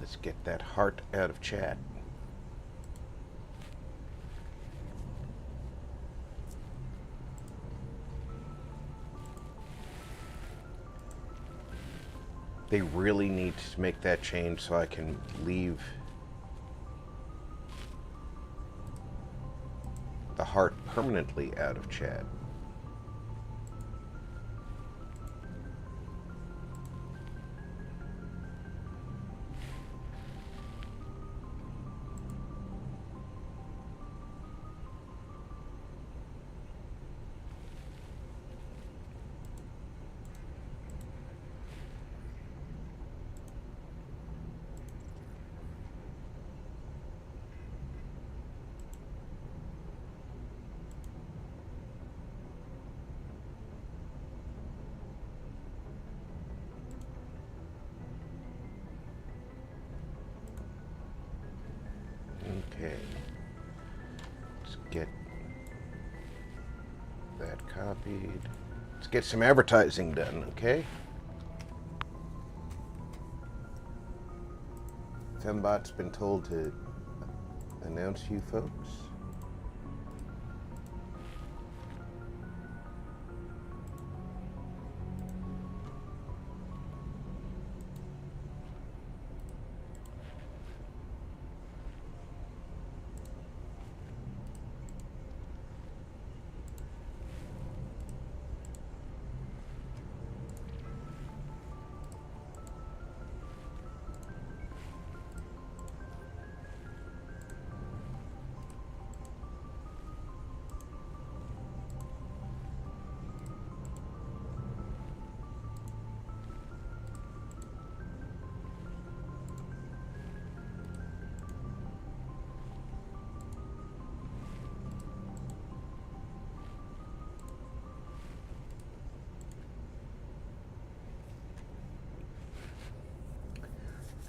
Let's get that heart out of chat. They really need to make that change so I can leave the heart permanently out of chat. Okay, let's get that copied. Let's get some advertising done, okay? Fembot's been told to announce you folks.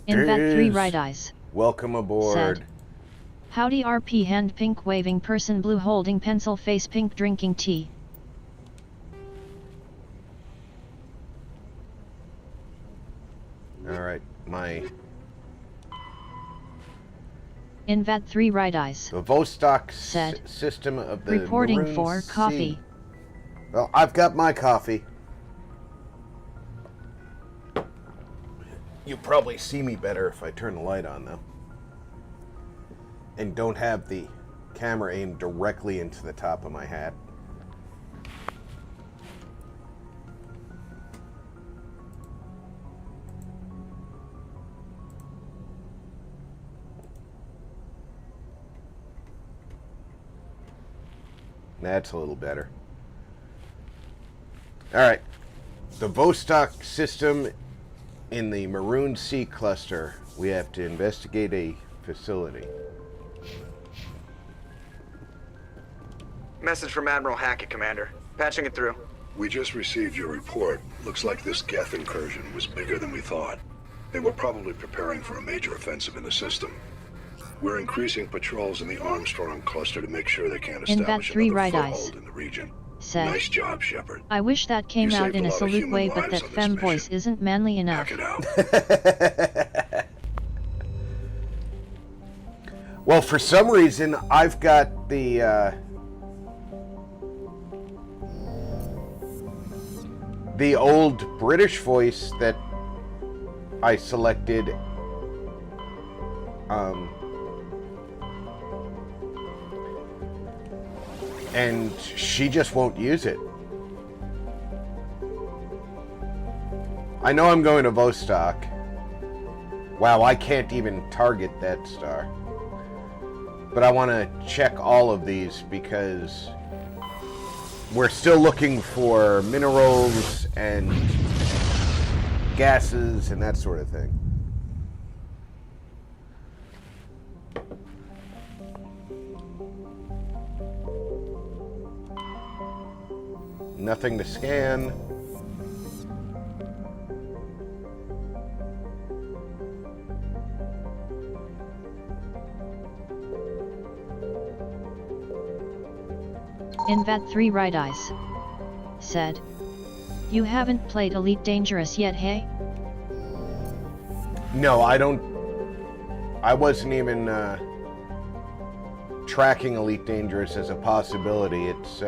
Invet 3 right eyes. Welcome aboard. Said. Howdy RP hand pink waving person blue holding pencil face pink drinking tea. Alright, my... Invet 3 right eyes. The Vostok said. System of the Reporting Maroon for Sea. coffee. Well, I've got my coffee. You probably see me better if I turn the light on, though. And don't have the camera aimed directly into the top of my hat. That's a little better. Alright. The Vostok system in the Maroon Sea cluster. We have to investigate a facility. Message from Admiral Hackett, Commander. Patching it through. We just received your report. Looks like this Geth incursion was bigger than we thought. They were probably preparing for a major offensive in the system. We're increasing patrols in the Armstrong cluster to make sure they can't establish another foothold in the region. Said. Nice job, Shepard. I wish that came You out saved in a a lot of salute human way, but lives that on this femme voice mission. isn't manly enough. Hack it out. Well, for some reason, I've got the old British voice that I selected. And she just won't use it. I know I'm going to Vostok. Wow, I can't even target that star. But I want to check all of these because we're still looking for minerals and gases and that sort of thing. Nothing to scan. Invet 3 right eyes. Said. You haven't played Elite Dangerous yet, hey? No, I don't I wasn't even tracking Elite Dangerous as a possibility. It's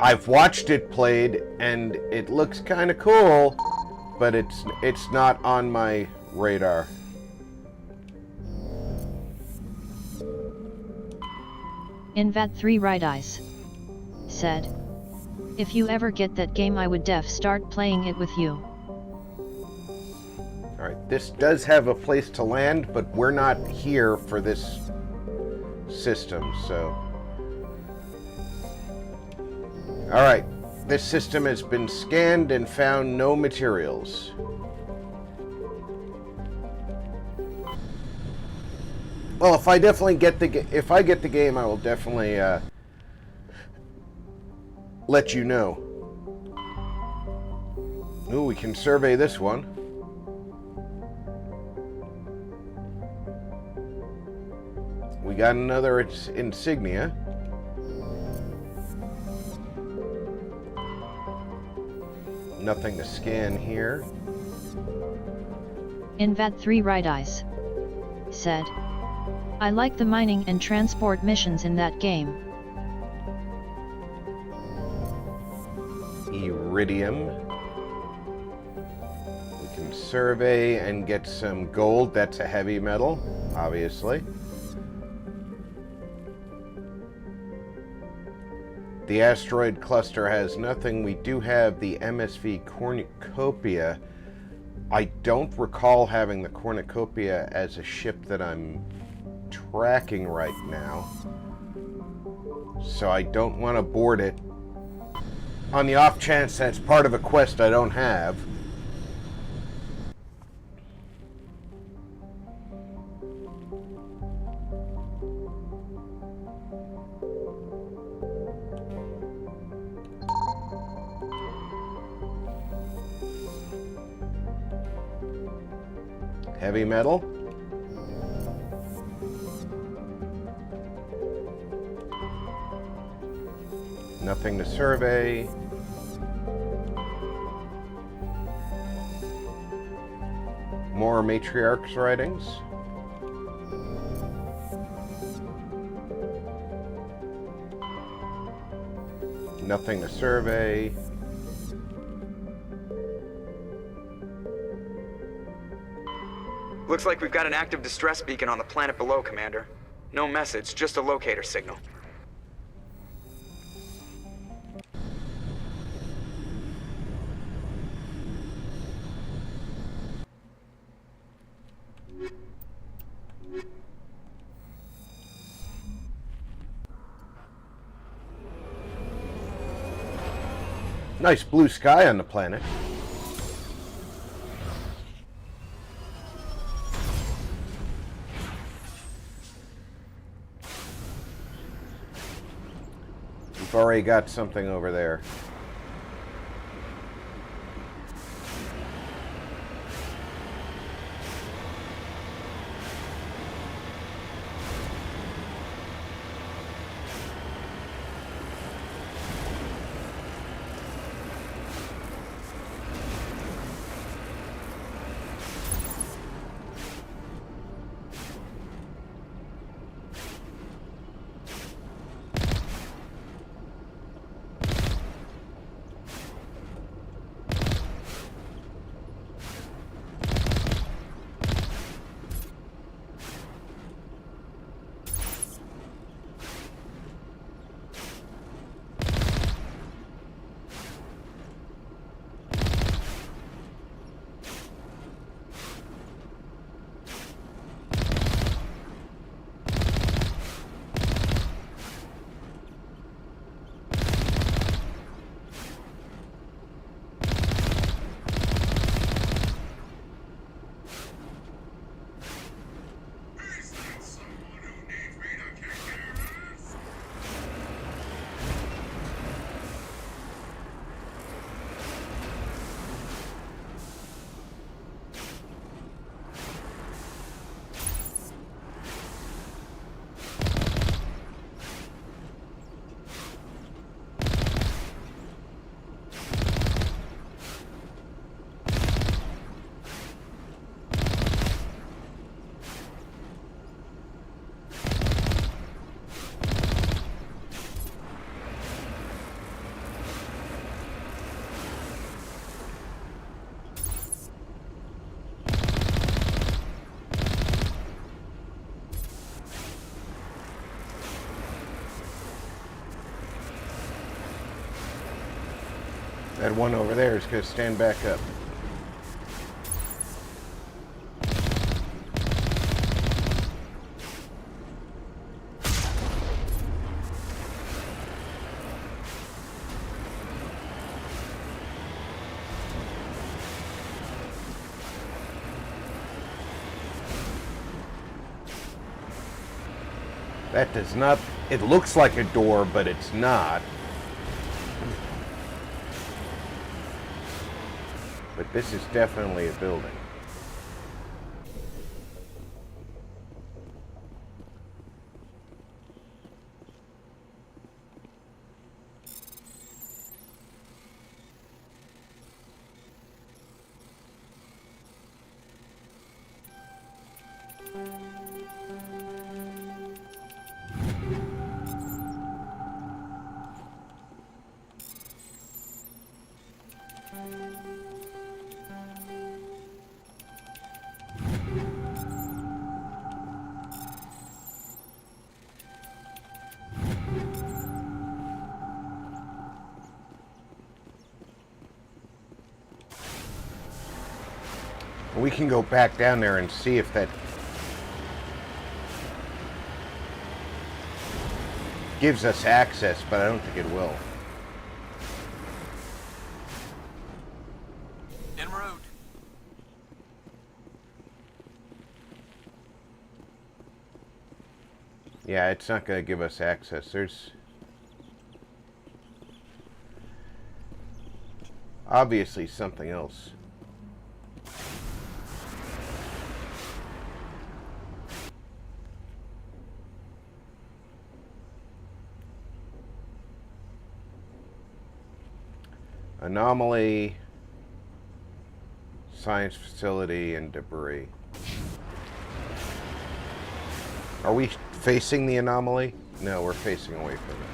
I've watched it played and it looks kind of cool, but it's not on my radar. Invat3 Right Eyes said, if you ever get that game I would start playing it with you. Alright, this does have a place to land, but we're not here for this system, so... Alright, this system has been scanned and found no materials. Well, if I definitely get if I get the game, I will definitely let you know. Ooh, we can survey this one. We got another insignia. Nothing to scan here. Invat3 Right Eyes said, I like the mining and transport missions in that game. Iridium. We can survey and get some gold. That's a heavy metal, obviously. The asteroid cluster has nothing. We do have the MSV Cornucopia. I don't recall having the Cornucopia as a ship that I'm tracking right now, so I don't want to board it on the off chance that's part of a quest I don't have. Heavy metal. Nothing to survey. More Matriarch's writings. Nothing to survey. Looks like we've got an active distress beacon on the planet below, Commander. No message, just a locator signal. Nice blue sky on the planet. We've already got something over there. That one over there is going to stand back up. That does not... It looks like a door, but it's not. But this is definitely a building. We can go back down there and see if that gives us access, but I don't think it will. En route. Yeah, it's not going to give us access. There's obviously something else. Anomaly, science facility, and debris. Are we facing the anomaly? No, we're facing away from it.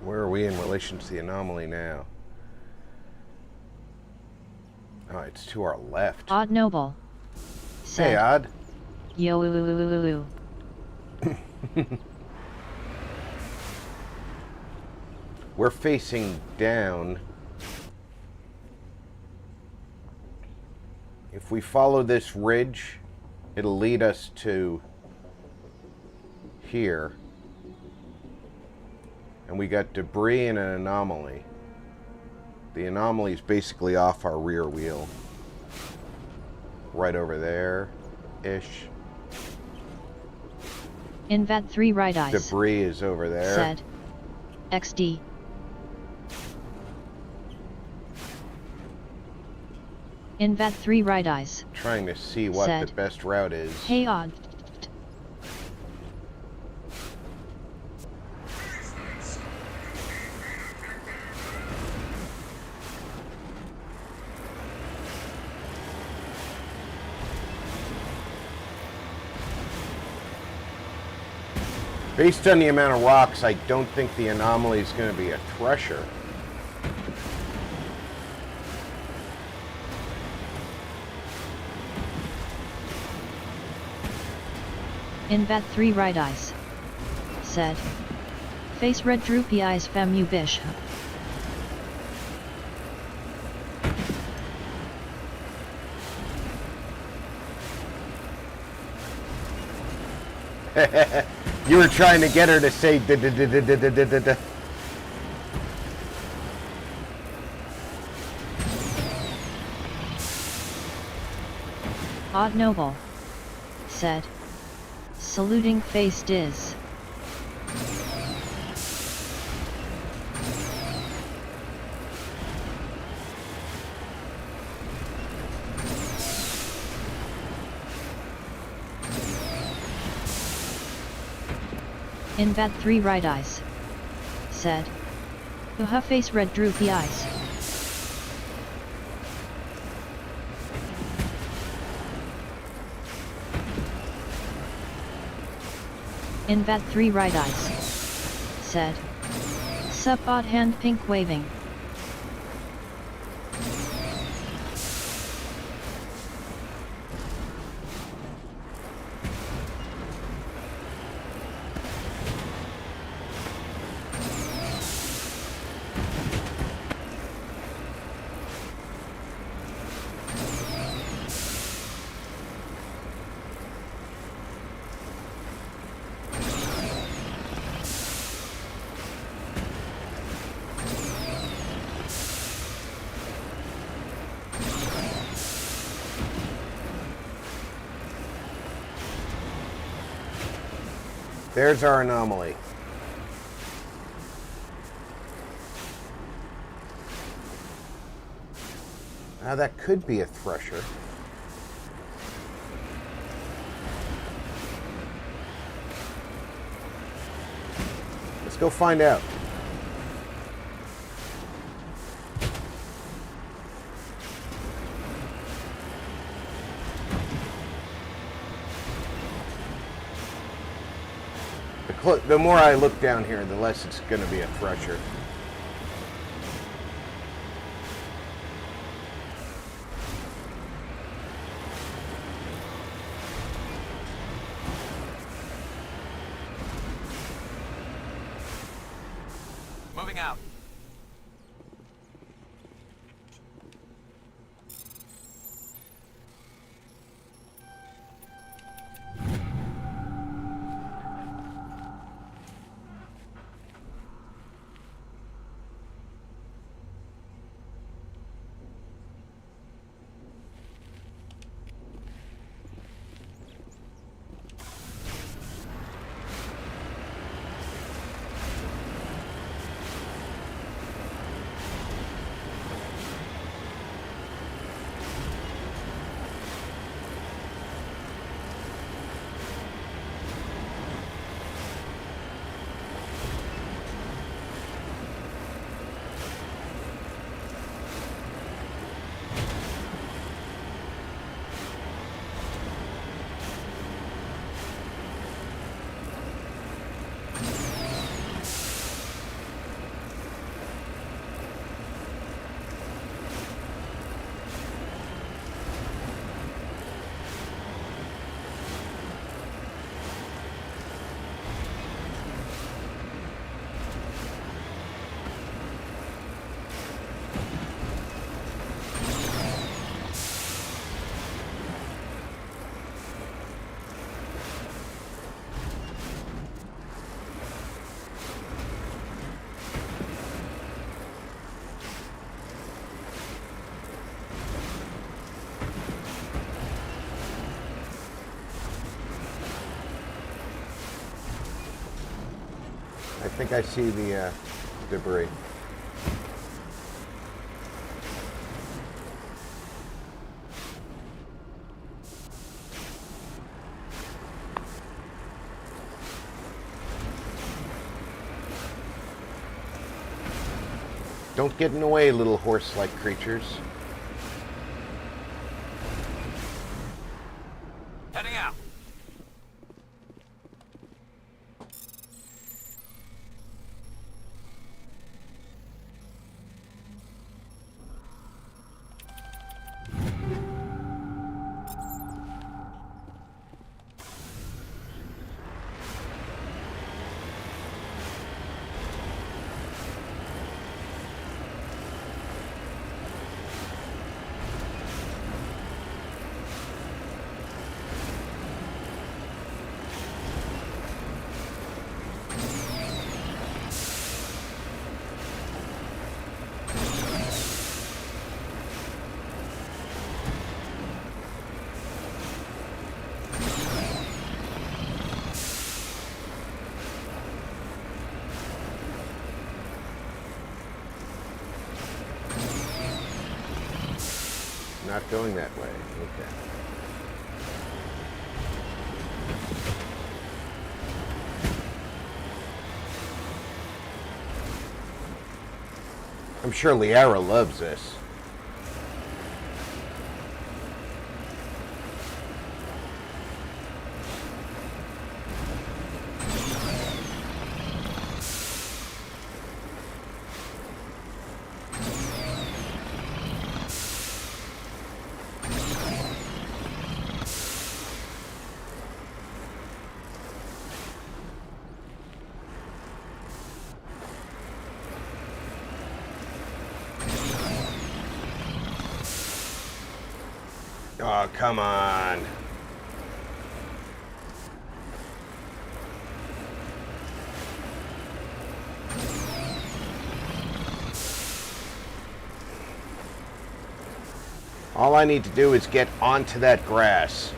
Where are we in relation to the anomaly now? Oh, it's to our left. Odd Noble said, Hey, Odd. Yo. We're facing down. If we follow this ridge, it'll lead us to here. And we got debris and an anomaly. The anomaly is basically off our rear wheel. Right over there-ish. In that 3 right eyes. Debris is over there. Said. XD. In that 3 right eyes. Trying to see what said, the best route is. Hey Odd. Based on the amount of rocks, I don't think the anomaly is going to be a thresher. In bat 3 right eyes. Said. Face red droopy eyes famu bish. You were trying to get her to say da-da-da-da-da-da-da-da. Odd noble. Said. Saluting face diz. In bat 3 right eyes. Said. Uha face red droopy eyes. In bat 3 right eyes. Said. Sup odd hand pink waving. There's our anomaly. Now that could be a thresher. Let's go find out. The more I look down here, the less it's going to be a thresher. Moving out. I think I see the debris. Don't get in the way, little horse-like creatures. Heading out. not going that way. Okay. I'm sure Liara loves this. Oh, come on. All I need to do is get onto that grass.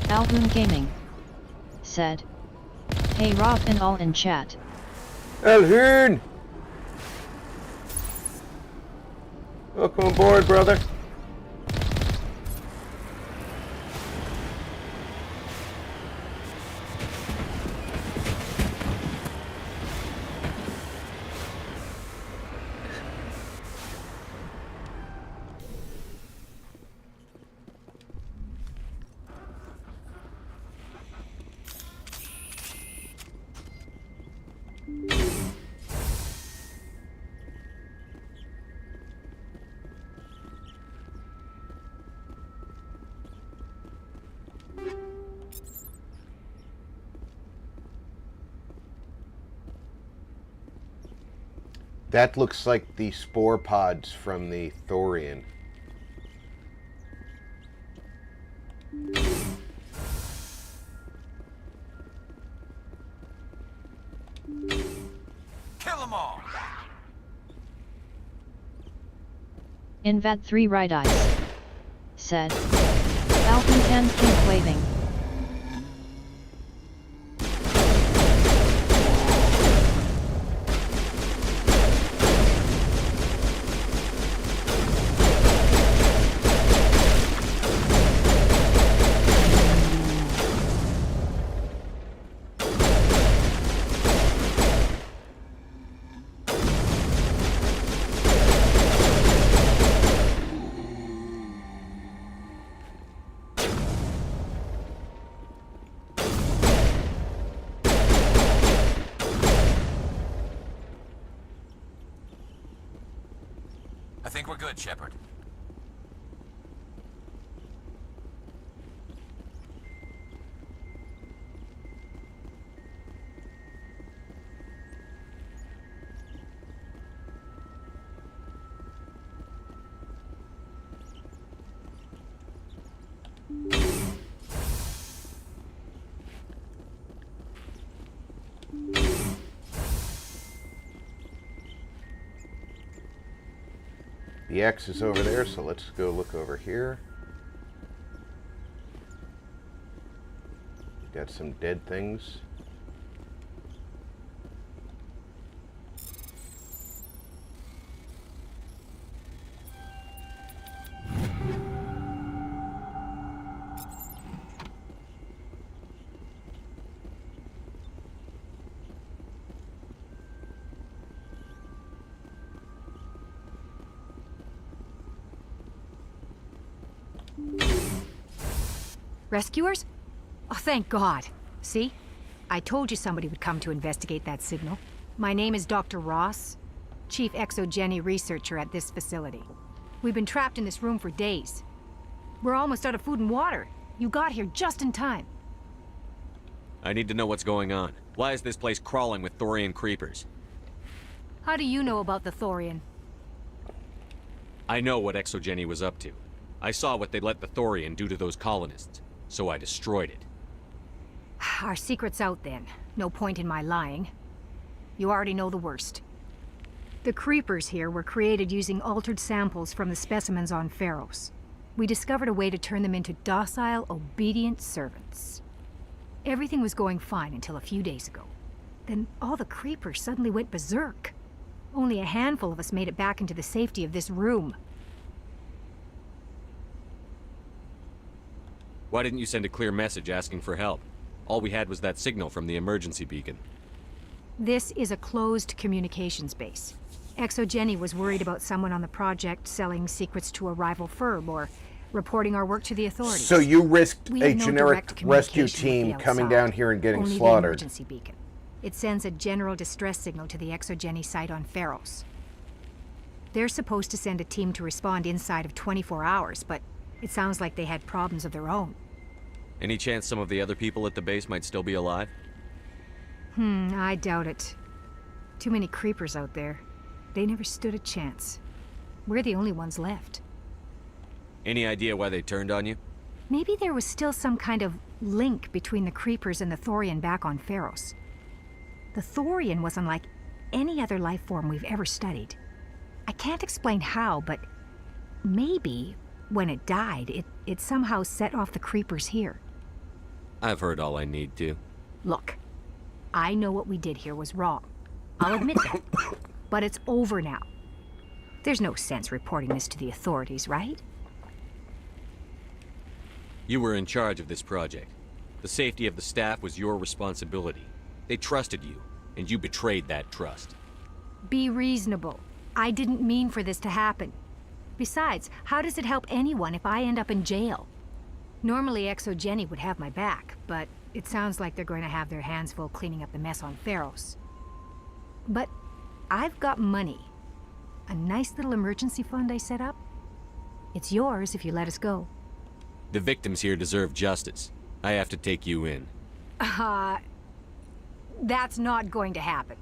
Algoon Gaming said, "Hey Roth and all in chat." Alhoon! Welcome aboard, brother. That looks like the spore pods from the Thorian. Kill them all! Invad 3 Right Eyes said, "Algoon and pink waving." I think we're good, Shepard. The X is over there, so let's go look over here. Got some dead things. Rescuers? Oh, thank God. See? I told you somebody would come to investigate that signal. My name is Dr. Ross, Chief Exogeny Researcher at this facility. We've been trapped in this room for days. We're almost out of food and water. You got here just in time. I need to know what's going on. Why is this place crawling with Thorian creepers? How do you know about the Thorian? I know what Exogeny was up to. I saw what they let the Thorian do to those colonists, so I destroyed it. Our secret's out then. No point in my lying. You already know the worst. The creepers here were created using altered samples from the specimens on Pharos. We discovered a way to turn them into docile, obedient servants. Everything was going fine until a few days ago. Then all the creepers suddenly went berserk. Only a handful of us made it back into the safety of this room. Why didn't you send a clear message asking for help? All we had was that signal from the emergency beacon. This is a closed communications base. Exogeny was worried about someone on the project selling secrets to a rival firm or reporting our work to the authorities. So you risked We a had no generic direct rescue communication with team the coming outside, down here and getting only the slaughtered. emergency beacon. It sends a general distress signal to the Exogeny site on Pharos. They're supposed to send a team to respond inside of 24 hours, but it sounds like they had problems of their own. Any chance some of the other people at the base might still be alive? I doubt it. Too many creepers out there. They never stood a chance. We're the only ones left. Any idea why they turned on you? Maybe there was still some kind of link between the creepers and the Thorian back on Pharos. The Thorian was unlike any other life form we've ever studied. I can't explain how, but maybe when it died, it somehow set off the creepers here. I've heard all I need to. Look, I know what we did here was wrong. I'll admit that. But it's over now. There's no sense reporting this to the authorities, right? You were in charge of this project. The safety of the staff was your responsibility. They trusted you, and you betrayed that trust. Be reasonable. I didn't mean for this to happen. Besides, how does it help anyone if I end up in jail? Normally Exogeny would have my back, but it sounds like they're going to have their hands full cleaning up the mess on Pharos. But I've got money. A nice little emergency fund I set up. It's yours if you let us go. The victims here deserve justice. I have to take you in. That's not going to happen.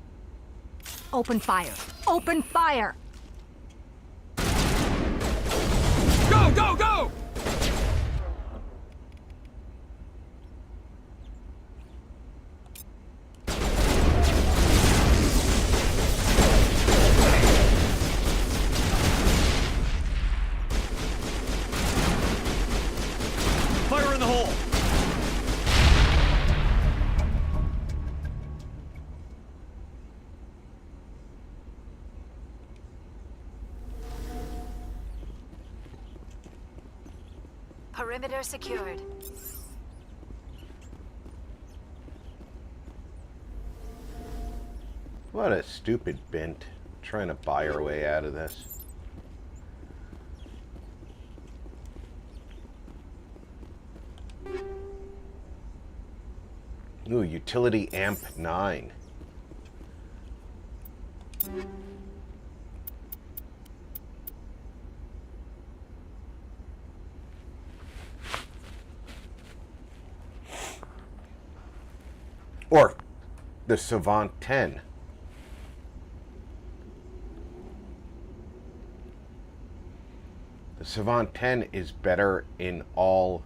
Open fire. Open fire! Go, go, go! Fire in the hole! Perimeter secured. What a stupid bint. Trying to buy our way out of this. Ooh, utility amp 9. Or the Savant 10. The Savant 10 is better in all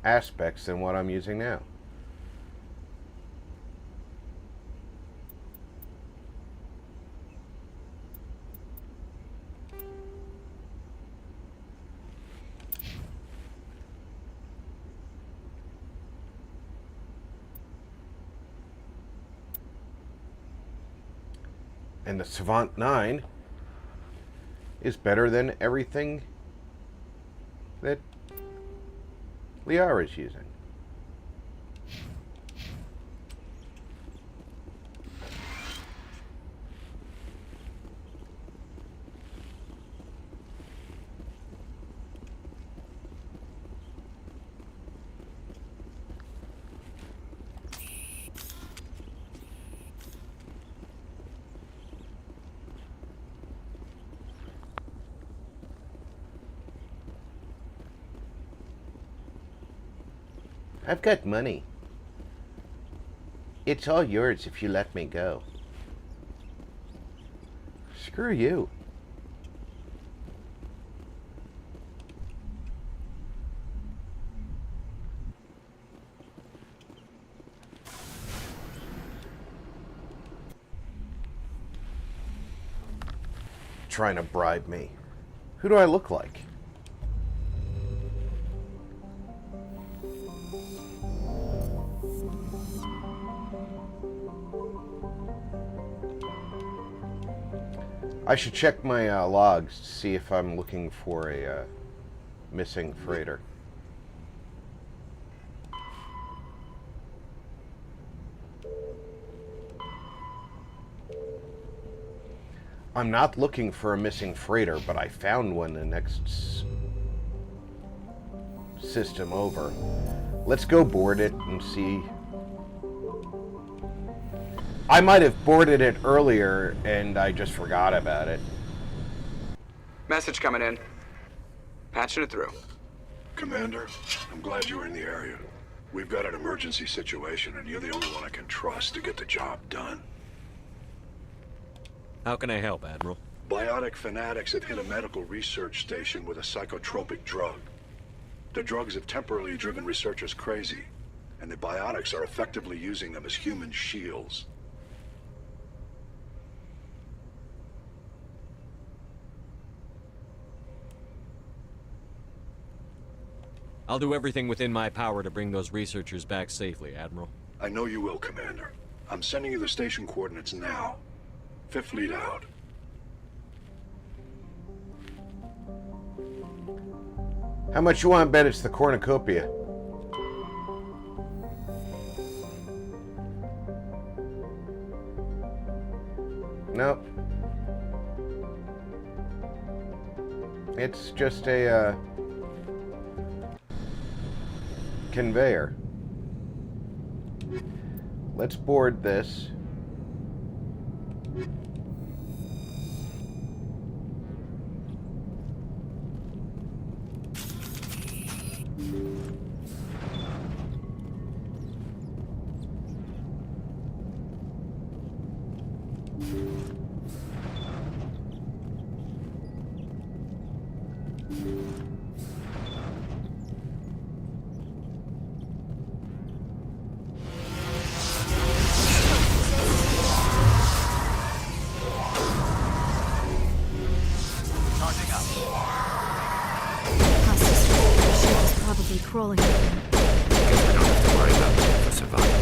aspects than what I'm using now. And the Savant 9 is better than everything that Liara is using. I've got money. It's all yours if you let me go. Screw you. Trying to bribe me. Who do I look like? I should check my logs to see if I'm looking for a missing freighter. I'm not looking for a missing freighter, but I found one the next system over. Let's go board it and see. I might have boarded it earlier and I just forgot about it. Message coming in. Patching it through. Commander, I'm glad you were in the area. We've got an emergency situation, and you're the only one I can trust to get the job done. How can I help, Admiral? Biotic fanatics have hit a medical research station with a psychotropic drug. The drugs have temporarily driven researchers crazy, and the biotics are effectively using them as human shields. I'll do everything within my power to bring those researchers back safely, Admiral. I know you will, Commander. I'm sending you the station coordinates now. Fifth Fleet out. How much you want to bet it's the cornucopia? Nope. It's just a conveyor. Let's board this. Crawling. Guess we don't have to worry about that for survivors.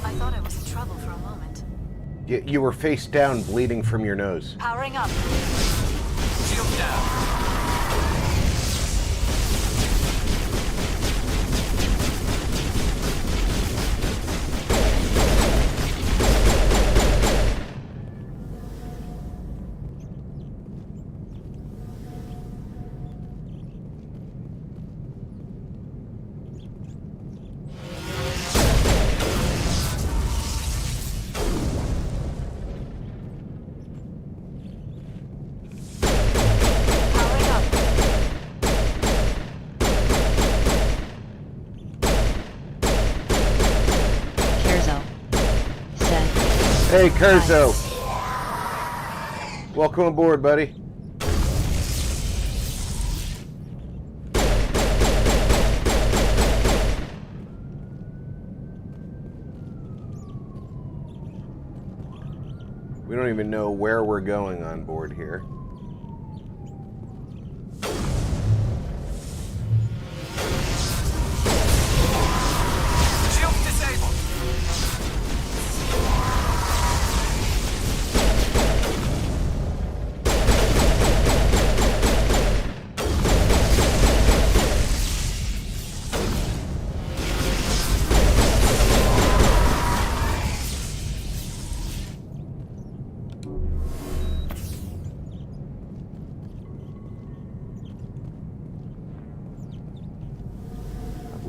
I thought I was in trouble for a moment. You were face down, bleeding from your nose. Powering up. Shield down. Hey, Curzo. Welcome aboard, buddy. We don't even know where we're going on board here.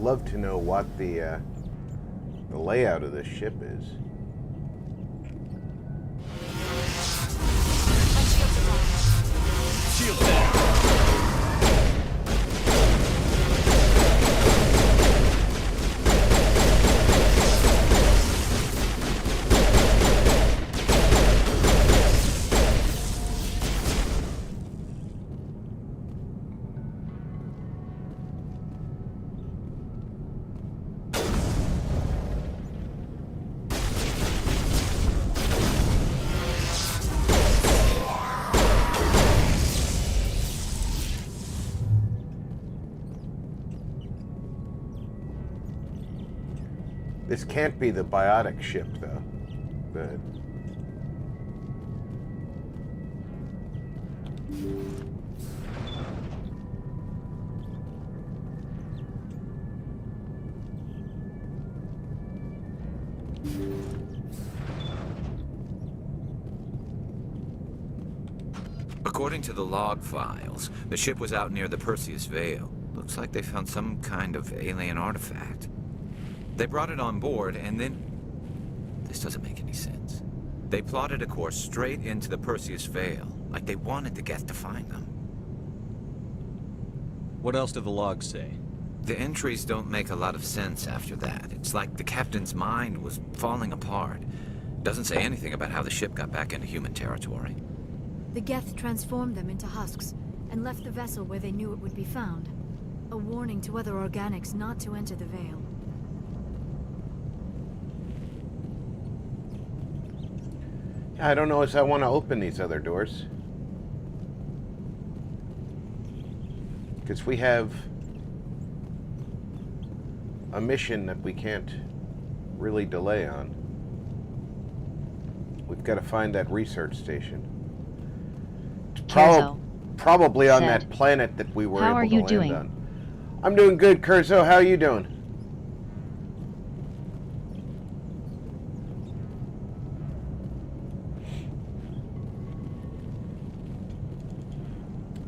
love to know what the layout of this ship is. My shields are on. Shield down! This can't be the biotic ship, though. But According to the log files, the ship was out near the Perseus Veil. Looks like they found some kind of alien artifact. They brought it on board, and then... This doesn't make any sense. They plotted a course straight into the Perseus Veil, like they wanted the Geth to find them. What else do the logs say? The entries don't make a lot of sense after that. It's like the captain's mind was falling apart. Doesn't say anything about how the ship got back into human territory. The Geth transformed them into husks and left the vessel where they knew it would be found. A warning to other organics not to enter the Veil. I don't know as I want to open these other doors. Because we have a mission that we can't really delay on. We've got to find that research station. Kerzo Probably on said, that planet that we were "How able are to you land doing?" on. I'm doing good, Kerzo. How are you doing?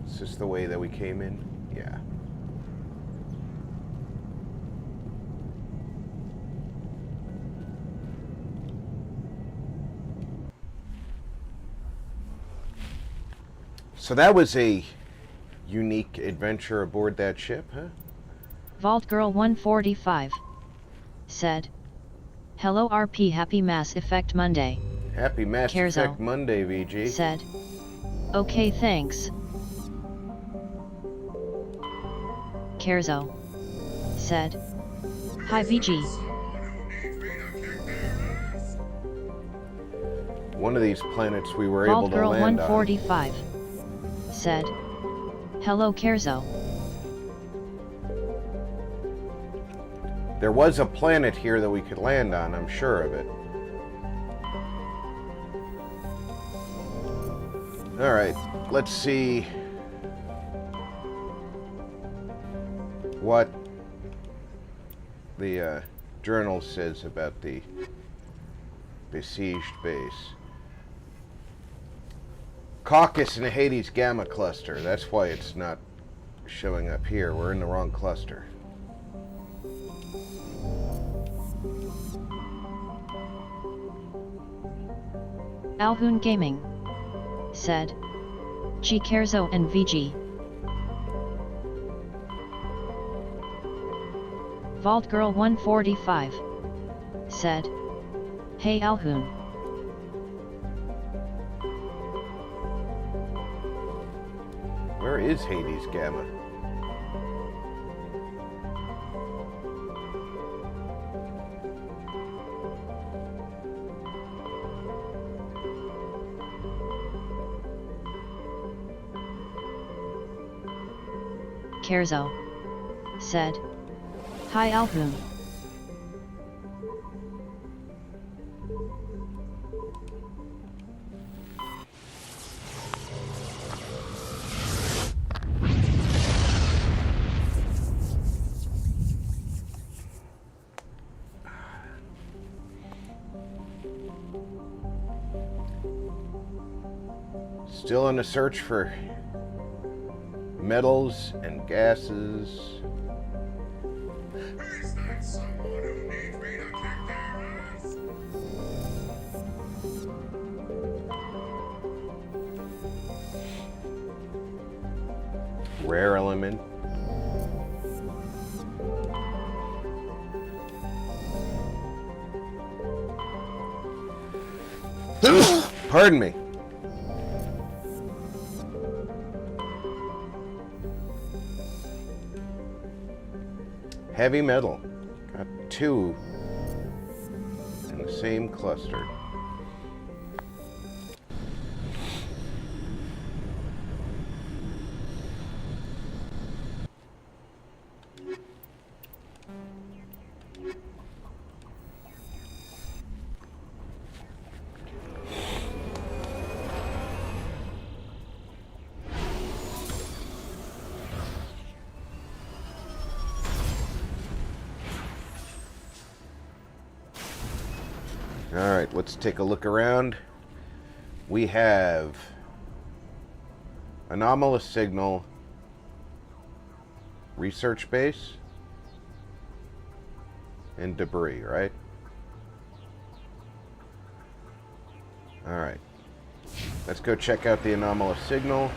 Is this the way that we came in? Yeah. So that was a unique adventure aboard that ship, huh? Vault Girl 145 said, "Hello RP, happy Mass Effect Monday." Happy Mass Kerzo Effect Monday, VG. said, "Okay, thanks." Kerzo said, "Hi VG." One of these planets we were Vault able to Girl land 145 said, "Hello Kerzo." on. There was a planet here that we could land on, I'm sure of it. Alright, let's see what the journal says about the besieged base. Caucus in the Hades Gamma cluster. That's why it's not showing up here. We're in the wrong cluster. Alhoon Gaming said, "G Kerzo and VG." Vault Girl 145 said, "Hey Alhoon." Where is Hades Gamma? Kerzo said, "Hi Alhoon." Still in a search for metals and gases. Rare element. Pardon me. Heavy metal. Got 2 in the same cluster. Alright, let's take a look around. We have anomalous signal, research base, and debris, right? Alright. Let's go check out the anomalous signal.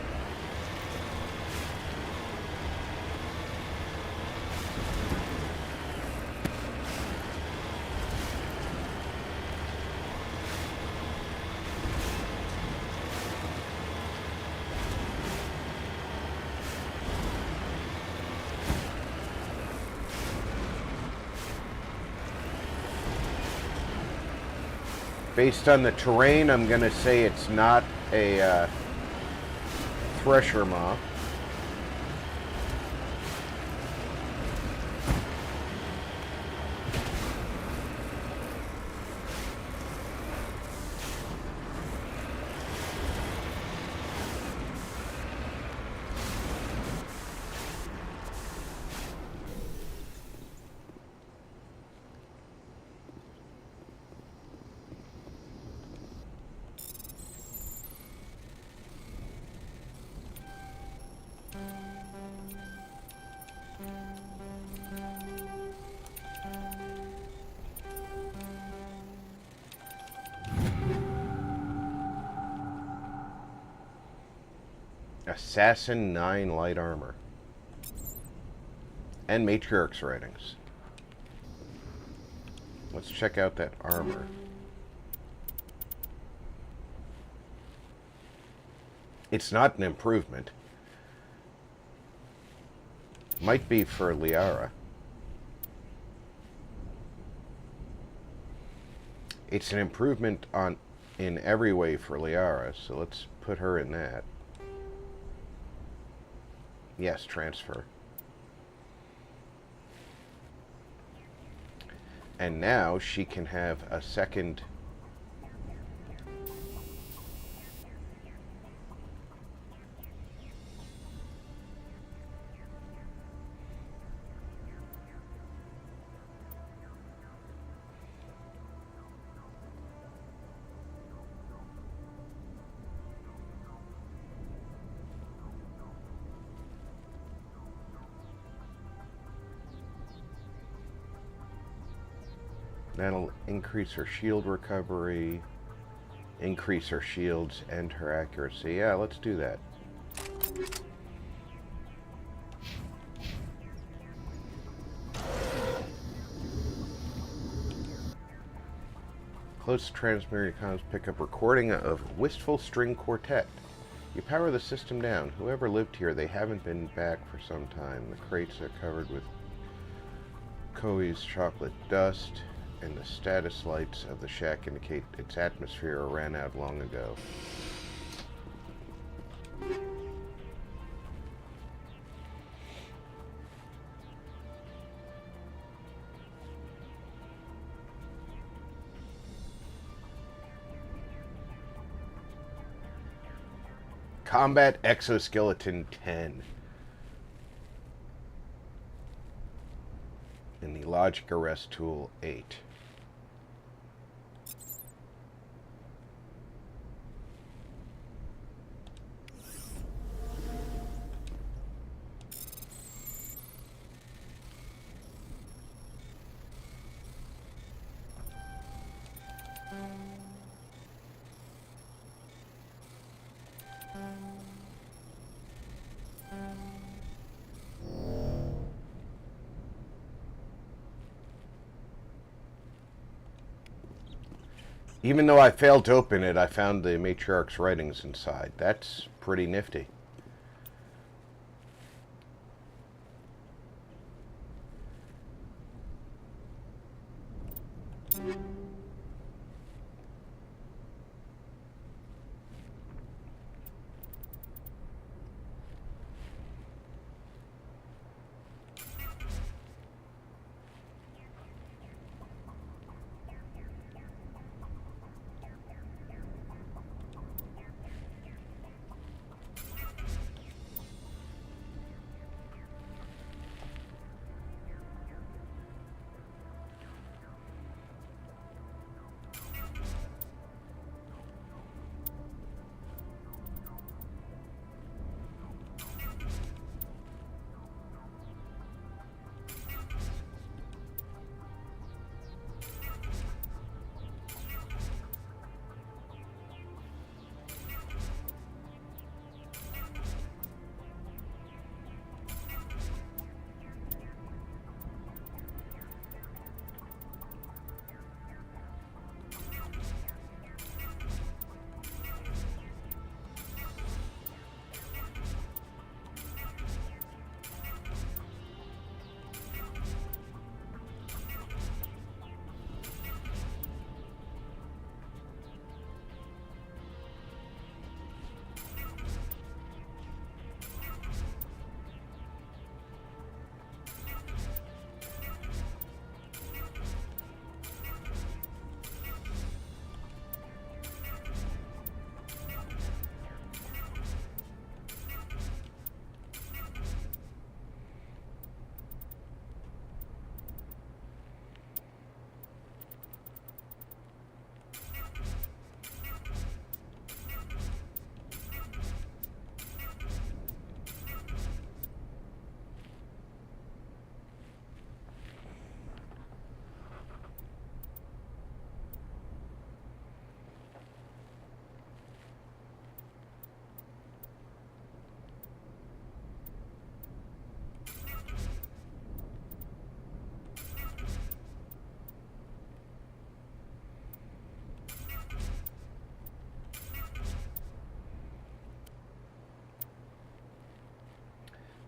Based on the terrain, I'm going to say it's not a thresher moth. Assassin 9 light armor. And Matriarch's writings. Let's check out that armor. It's not an improvement. Might be for Liara. It's an improvement in every way for Liara, so let's put her in that. Yes, transfer. And now she can have a second that'll increase her shield recovery, increase her shields and her accuracy. Yeah, let's do that. Close transmitter comms pick up recording of Wistful String Quartet. You power the system down. Whoever lived here, they haven't been back for some time. The crates are covered with Koi's chocolate dust, and the status lights of the shack indicate its atmosphere ran out long ago. Combat Exoskeleton 10. And the Logic Arrest Tool 8. Even though I failed to open it, I found the matriarch's writings inside. That's pretty nifty.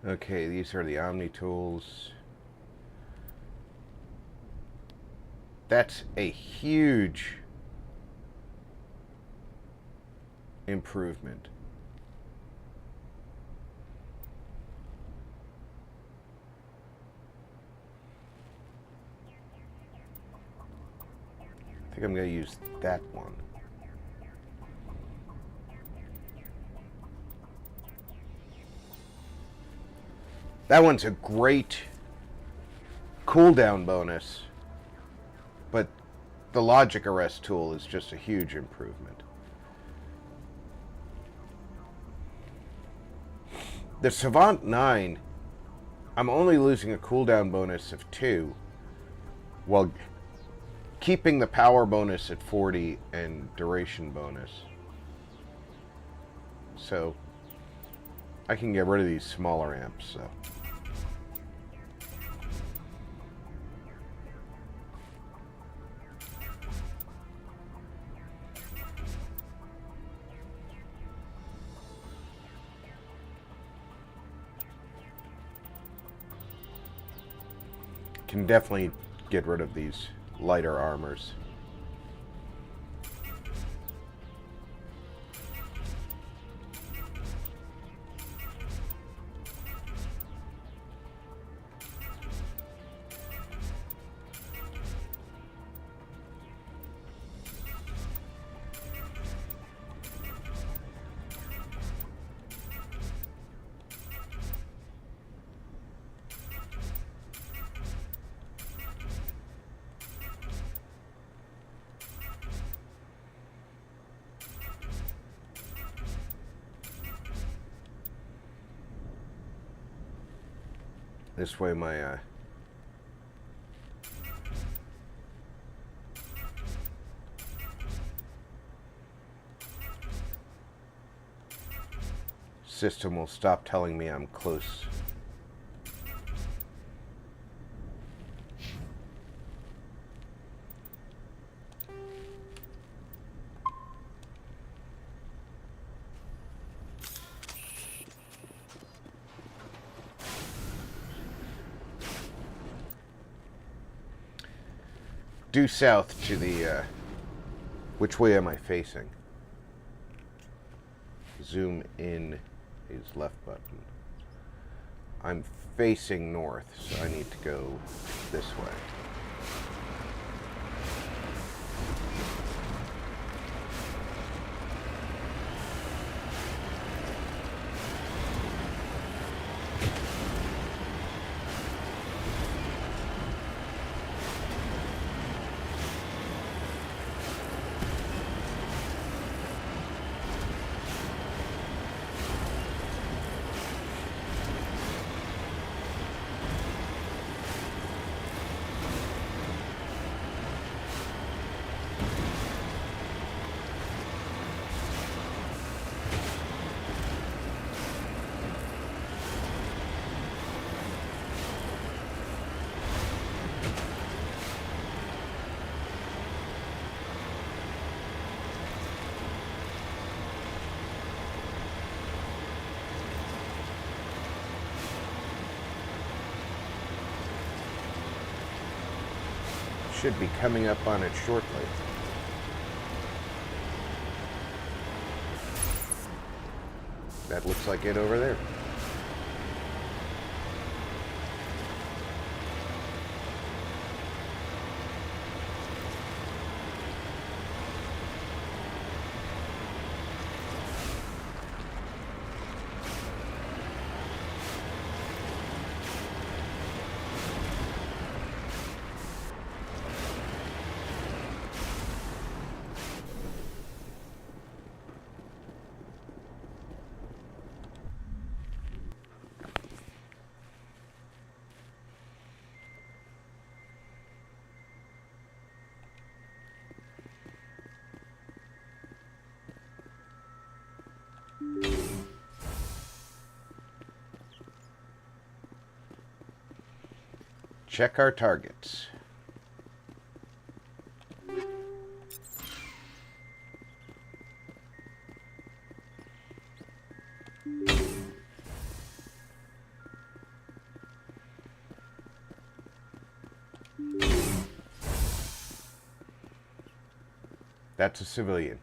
Okay, these are the Omni tools. That's a huge improvement. I think I'm going to use that one. That one's a great cooldown bonus, but the logic arrest tool is just a huge improvement. The Savant 9, I'm only losing a cooldown bonus of 2, while keeping the power bonus at 40 and duration bonus. So I can get rid of these smaller amps, so. Can definitely get rid of these lighter armors. This way my system will stop telling me I'm close. due south to the, which way am I facing? Zoom in is left button. I'm facing north, so I need to go this way. Should be coming up on it shortly. That looks like it over there. Check our targets. That's a civilian.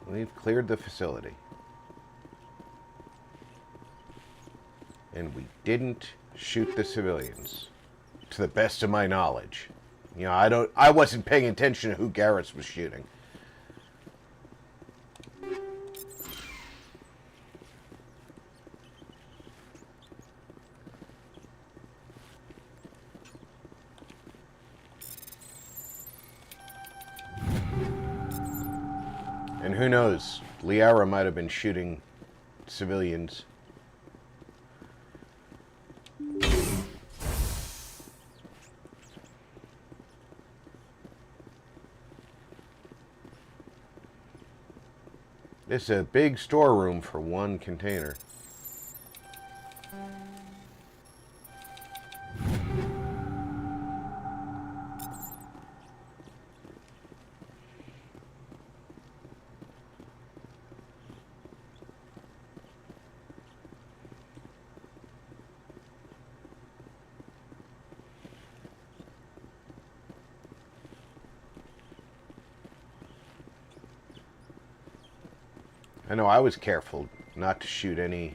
We've cleared the facility. And we didn't shoot the civilians, to the best of my knowledge. You know, I wasn't paying attention to who Garrus was shooting. And who knows, Liara might have been shooting civilians. This is a big storeroom for one container. I know I was careful not to shoot any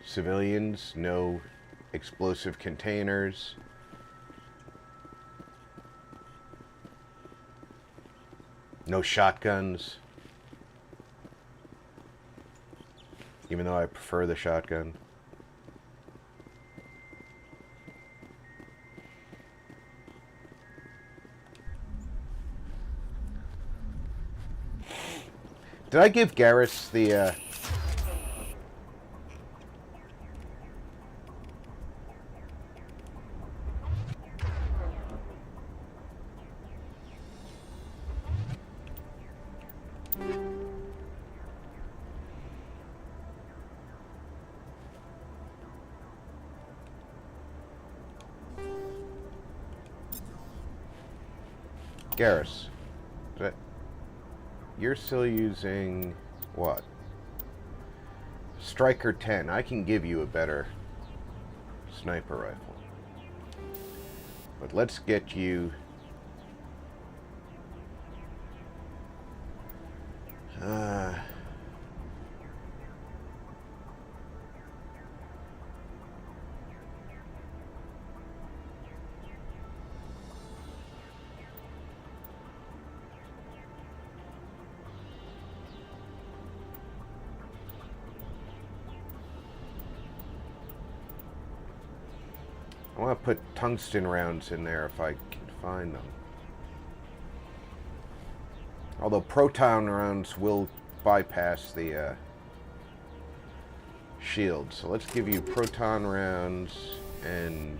civilians, no explosive containers. No shotguns. Even though I prefer the shotgun. Did I give Garrus the, Garrus? Did I... You're still using what? Striker 10. I can give you a better sniper rifle. But let's get you... I want to put tungsten rounds in there if I can find them. Although proton rounds will bypass the shield. So let's give you proton rounds and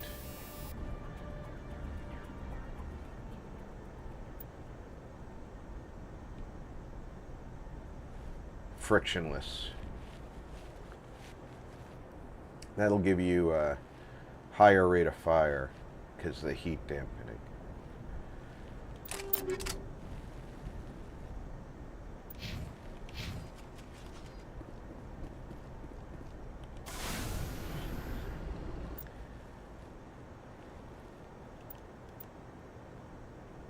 frictionless. That'll give you a higher rate of fire because of the heat dampening.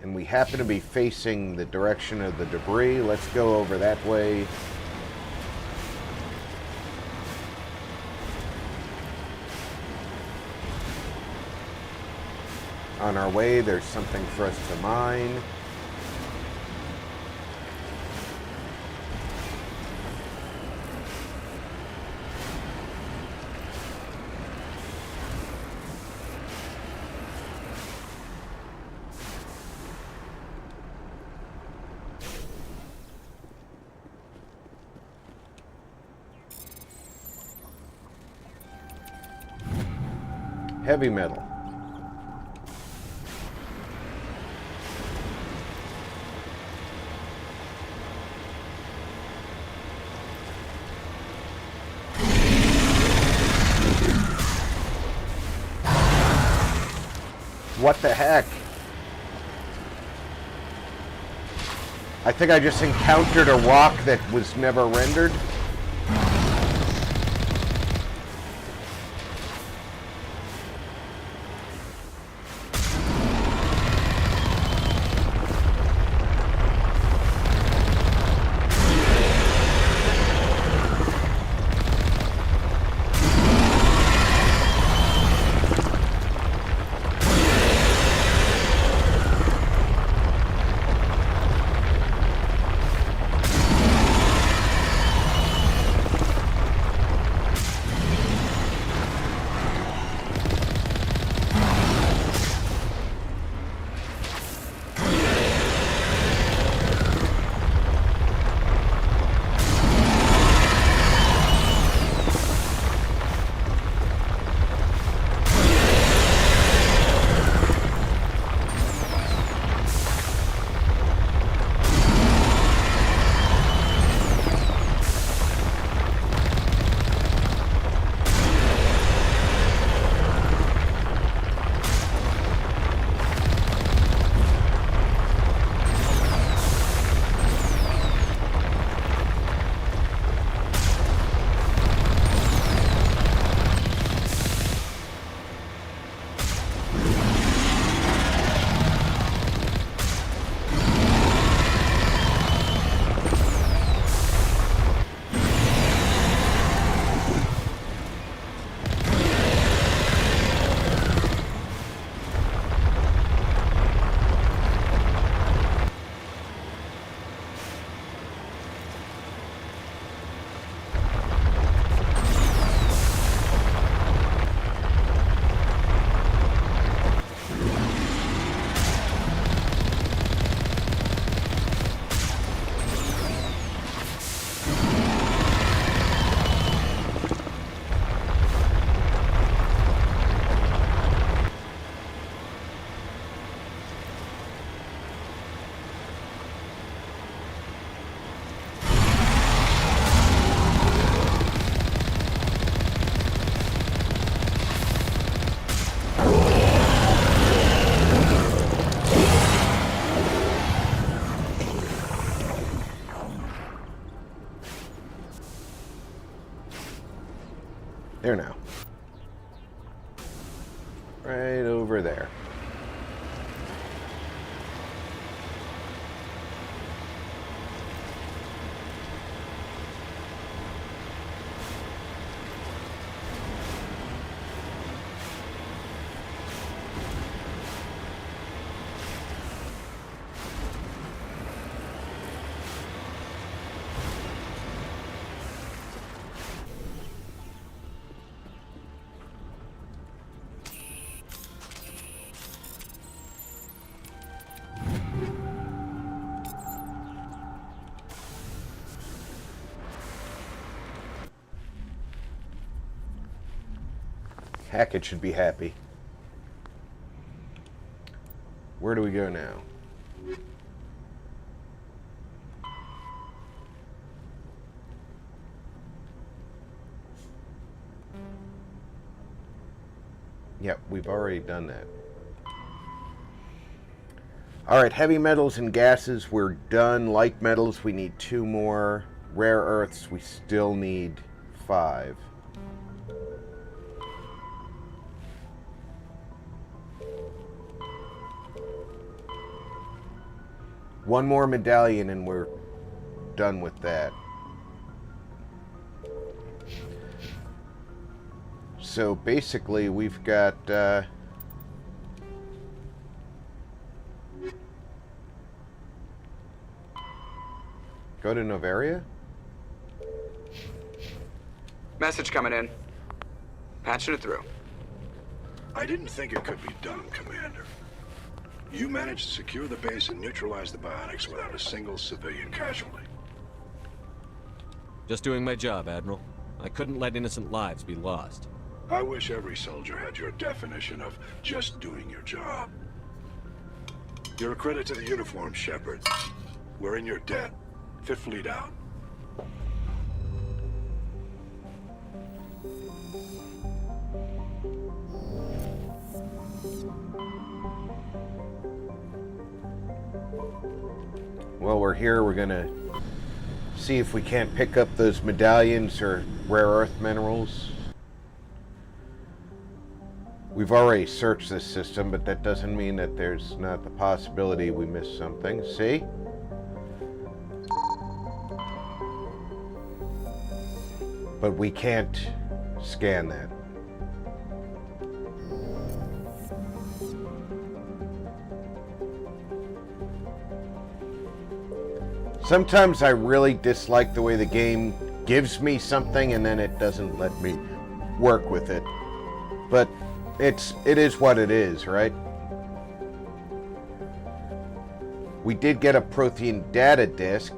And we happen to be facing the direction of the debris. Let's go over that way. On our way, there's something for us to mine. Heavy metal. What the heck? I think I just encountered a rock that was never rendered. There now. Right over there. Hackett should be happy. Where do we go now? Yep, we've already done that. Alright, heavy metals and gases, we're done. Light metals, we need 2 more. Rare earths, we still need 5. One more medallion and we're done with that. So basically we've got go to Novaria? Message coming in. Patching it through. I didn't think it could be done, Commander. You managed to secure the base and neutralize the biotics without a single civilian casualty. Just doing my job, Admiral. I couldn't let innocent lives be lost. I wish every soldier had your definition of just doing your job. You're a credit to the uniform, Shepard. We're in your debt. 5th Fleet out. Well, we're here. We're gonna see if we can't pick up those medallions or rare earth minerals. We've already searched this system, but that doesn't mean that there's not the possibility we missed something. See? But we can't scan that. Sometimes I really dislike the way the game gives me something and then it doesn't let me work with it. But it is what it is, right? We did get a Prothean data disk.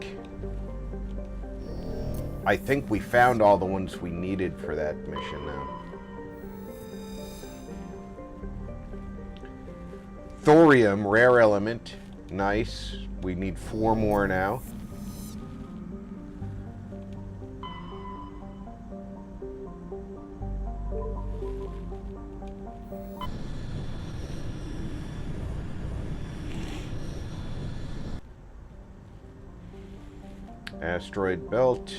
I think we found all the ones we needed for that mission now. Thorium, rare element. Nice. We need 4 more now. Asteroid belt.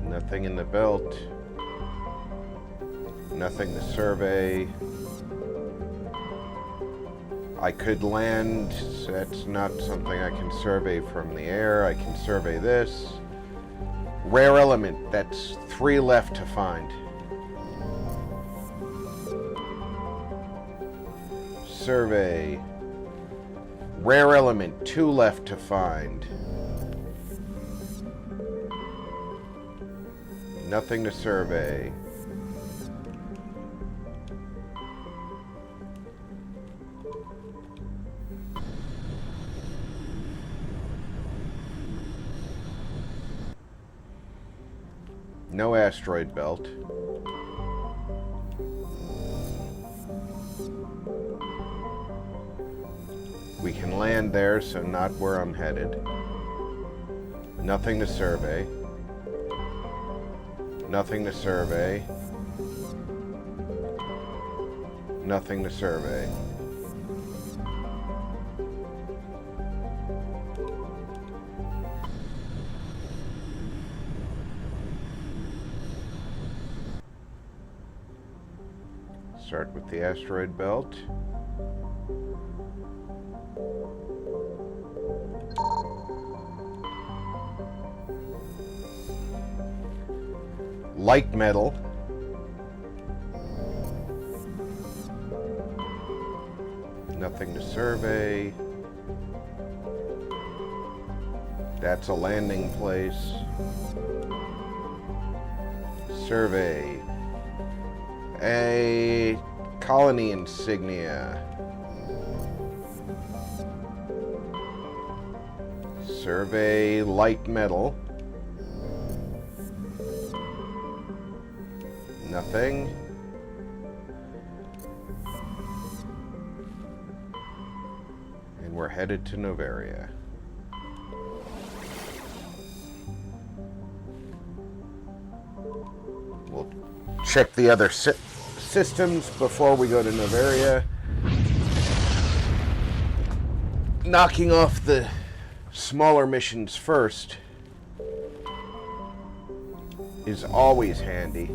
Nothing in the belt. Nothing to survey. I could land. That's not something I can survey from the air. I can survey this. Rare element. That's 3 left to find. Survey. Rare element. 2 left to find. Nothing to survey. No asteroid belt. We can land there, so not where I'm headed. Nothing to survey. Nothing to survey. Nothing to survey. Start with the asteroid belt. Light metal. Nothing to survey. That's a landing place. Survey. A colony insignia. Survey light metal. Nothing. And we're headed to Novaria. We'll check the other systems before we go to Novaria. Knocking off the smaller missions first is always handy.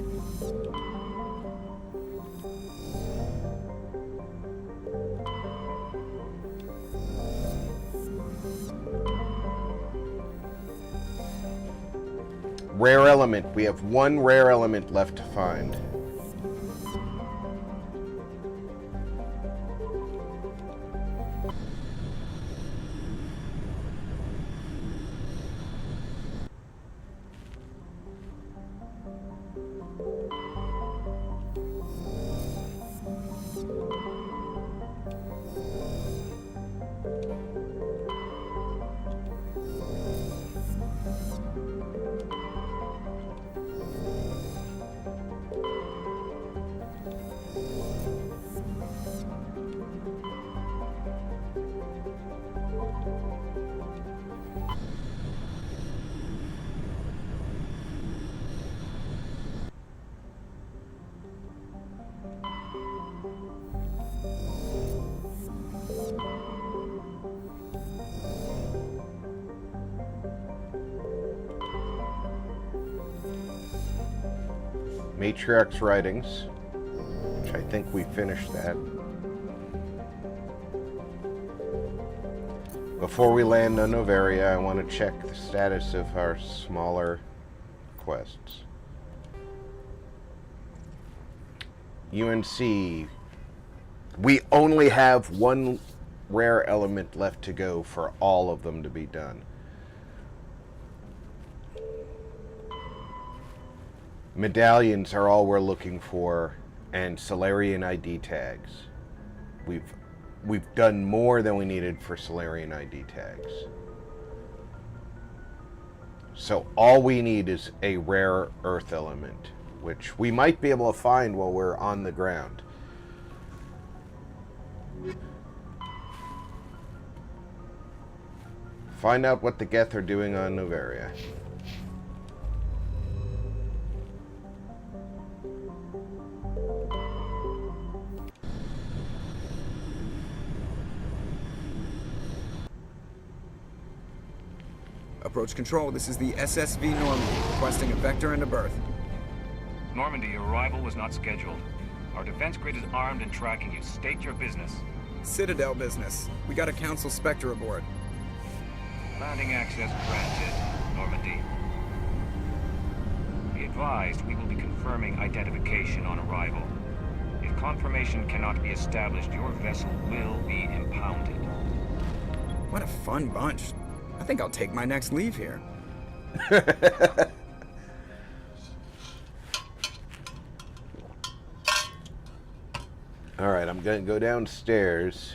Rare element. We have one rare element left to find. Matriarch's writings, which I think we finished that. Before we land on Novaria, I want to check the status of our smaller quests. UNC. We only have one rare element left to go for all of them to be done. Medallions are all we're looking for, and Solarian ID tags. We've done more than we needed for Solarian ID tags. So all we need is a rare earth element, which we might be able to find while we're on the ground. Find out what the Geth are doing on Novaria. Approach control, this is the SSV Normandy, requesting a vector and a berth. Normandy, your arrival was not scheduled. Our defense grid is armed and tracking you. State your business. Citadel business. We got a Council Spectre aboard. Landing access granted, Normandy. Be advised, we will be confirming identification on arrival. If confirmation cannot be established, your vessel will be impounded. What a fun bunch. I think I'll take my next leave here. Alright, I'm going to go downstairs.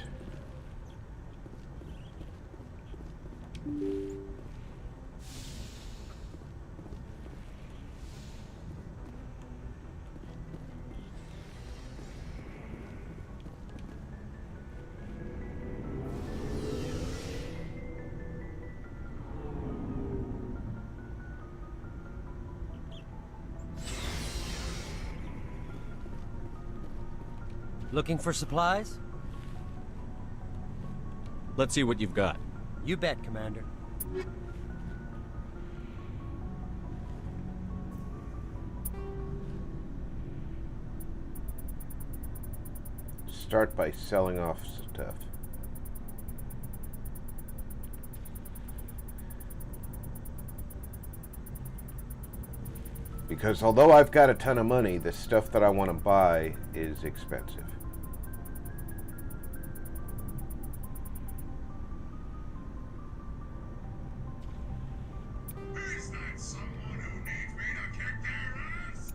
Looking for supplies? Let's see what you've got. You bet, Commander. start by selling off stuff. Because although I've got a ton of money, the stuff that I want to buy is expensive. Is that someone who needs me to kick their ass?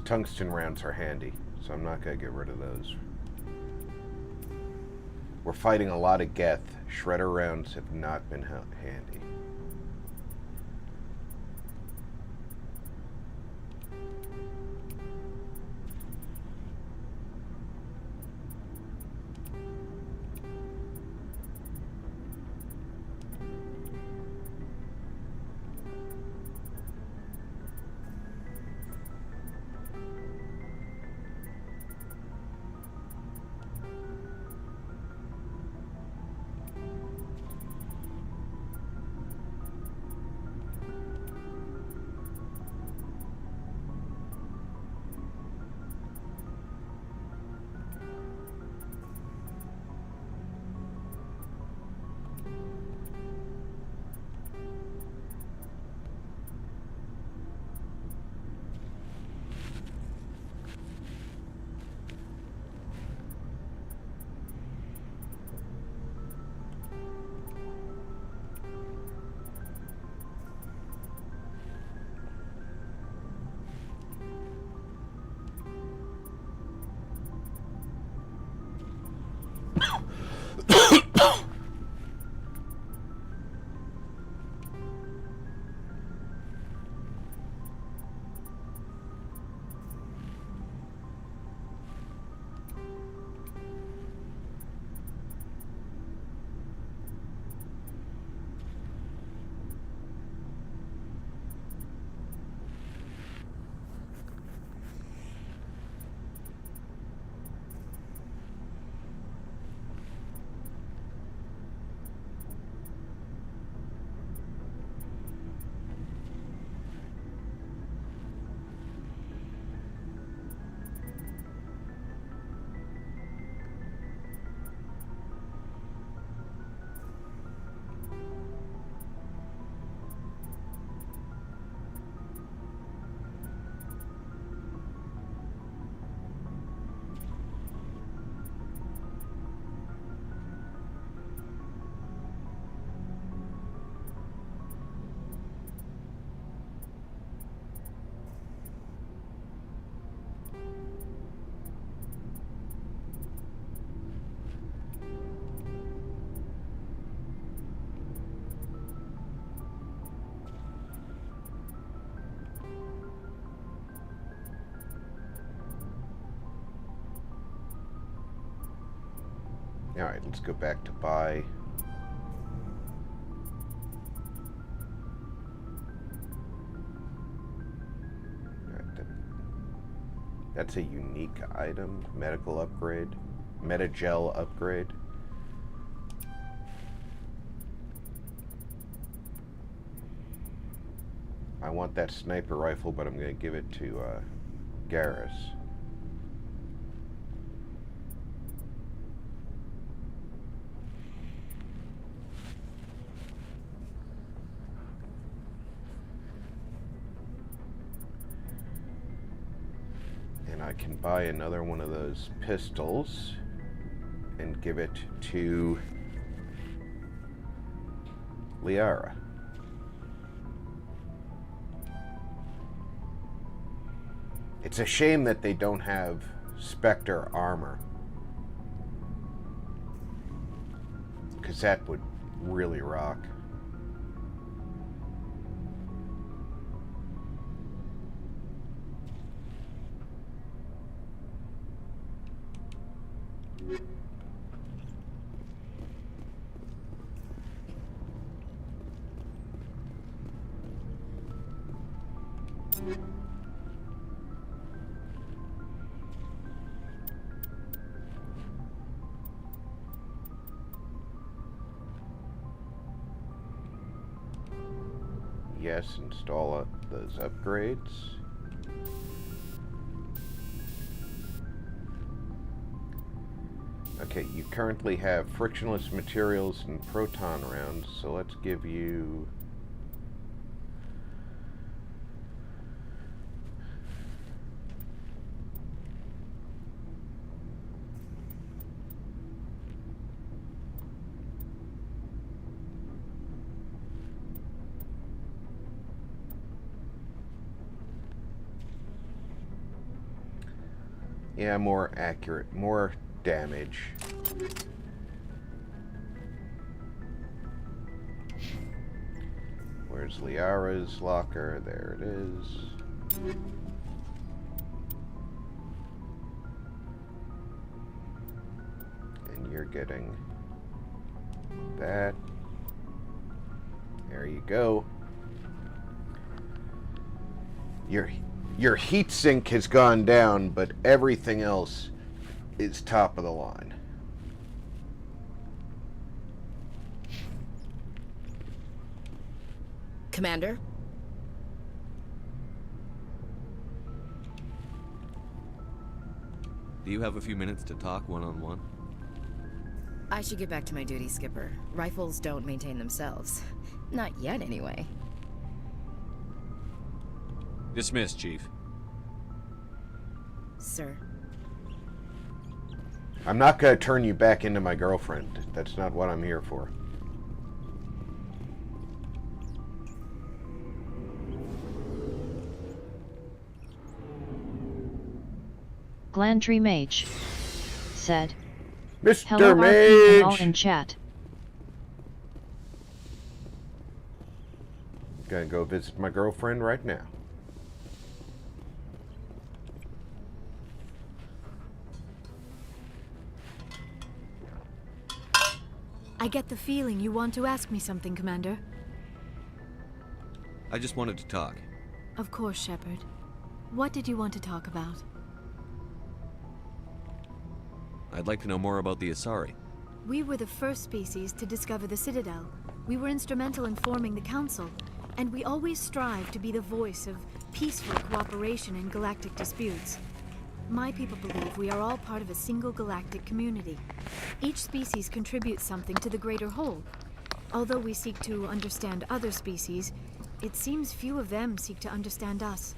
Tungsten rounds are handy, so I'm not going to get rid of those. We're fighting a lot of Geth. Shredder rounds have not been handy. Alright, let's go back to buy. That's a unique item. Medical upgrade. Metagel upgrade. I want that sniper rifle, but I'm going to give it to Garrus. And I can buy another one of those pistols and give it to Liara. It's a shame that they don't have SPECTRE armor, because that would really rock. Yes, install those upgrades. Okay, you currently have frictionless materials and proton rounds, so let's give you... Yeah, more accurate, more damage. Where's Liara's locker? There it is. And you're getting that. There you go. Your heat sink has gone down, but everything else is top of the line. Commander? Do you have a few minutes to talk one-on-one? I should get back to my duty, Skipper. Rifles don't maintain themselves. Not yet, anyway. Dismissed, Chief. Sir. I'm not going to turn you back into my girlfriend. That's not what I'm here for. Glandry Mage said, Mr. Hello RP all in chat. Gonna go visit my girlfriend right now. I get the feeling you want to ask me something, Commander. I just wanted to talk. Of course, Shepard. What did you want to talk about? I'd like to know more about the Asari. We were the first species to discover the Citadel. We were instrumental in forming the Council, and we always strive to be the voice of peaceful cooperation in galactic disputes. My people believe we are all part of a single galactic community. Each species contributes something to the greater whole. Although we seek to understand other species, it seems few of them seek to understand us.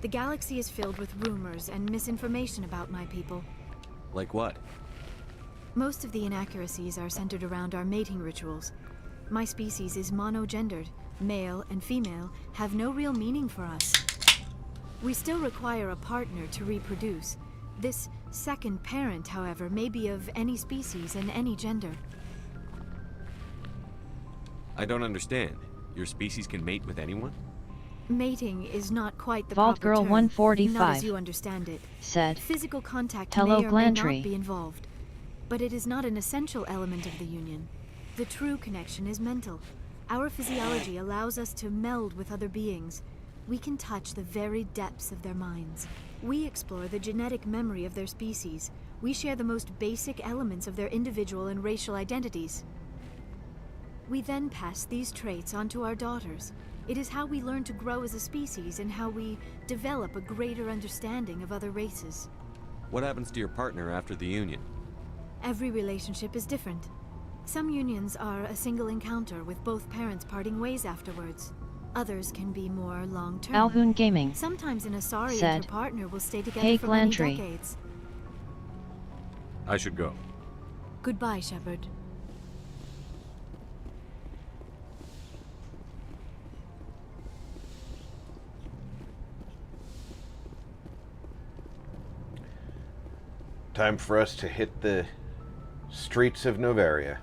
The galaxy is filled with rumors and misinformation about my people. Like what? Most of the inaccuracies are centered around our mating rituals. My species is monogendered. Male and female have no real meaning for us. We still require a partner to reproduce. This second parent, however, may be of any species and any gender. I don't understand. Your species can mate with anyone? Mating is not quite the Vault proper Girl term, 145 not as you understand it. Said, Physical contact Hello, may or may Glandry. not be involved. But it is not an essential element of the union. The true connection is mental. Our physiology allows us to meld with other beings. We can touch the very depths of their minds. We explore the genetic memory of their species. We share the most basic elements of their individual and racial identities. We then pass these traits on to our daughters. It is how we learn to grow as a species and how we develop a greater understanding of other races. What happens to your partner after the union? Every relationship is different. Some unions are a single encounter with both parents parting ways afterwards. Others can be more long-term. Alhoon Gaming Sometimes an Asari said, and her partner will stay together "Hey, for many Glantry." decades. I should go. Goodbye, Shepard. Time for us to hit the streets of Novaria.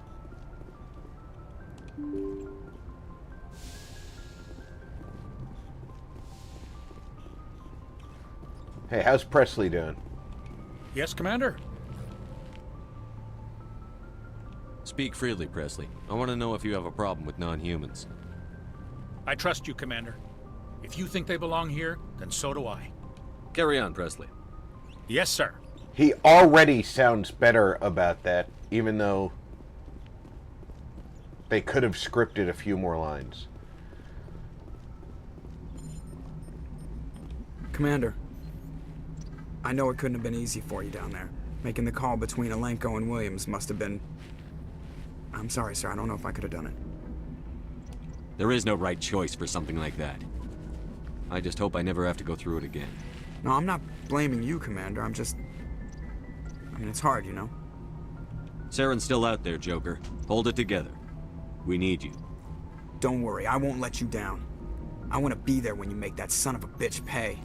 Hey, how's Presley doing? Yes, Commander? Speak freely, Presley. I want to know if you have a problem with non-humans. I trust you, Commander. If you think they belong here, then so do I. Carry on, Presley. Yes, sir. He already sounds better about that, even though they could have scripted a few more lines. Commander, I know it couldn't have been easy for you down there. Making the call between Alenko and Williams must have been... I'm sorry, sir. I don't know if I could have done it. There is no right choice for something like that. I just hope I never have to go through it again. No, I'm not blaming you, Commander. I'm just... I mean, it's hard, you know? Saren's still out there, Joker. Hold it together. We need you. Don't worry, I won't let you down. I want to be there when you make that son of a bitch pay.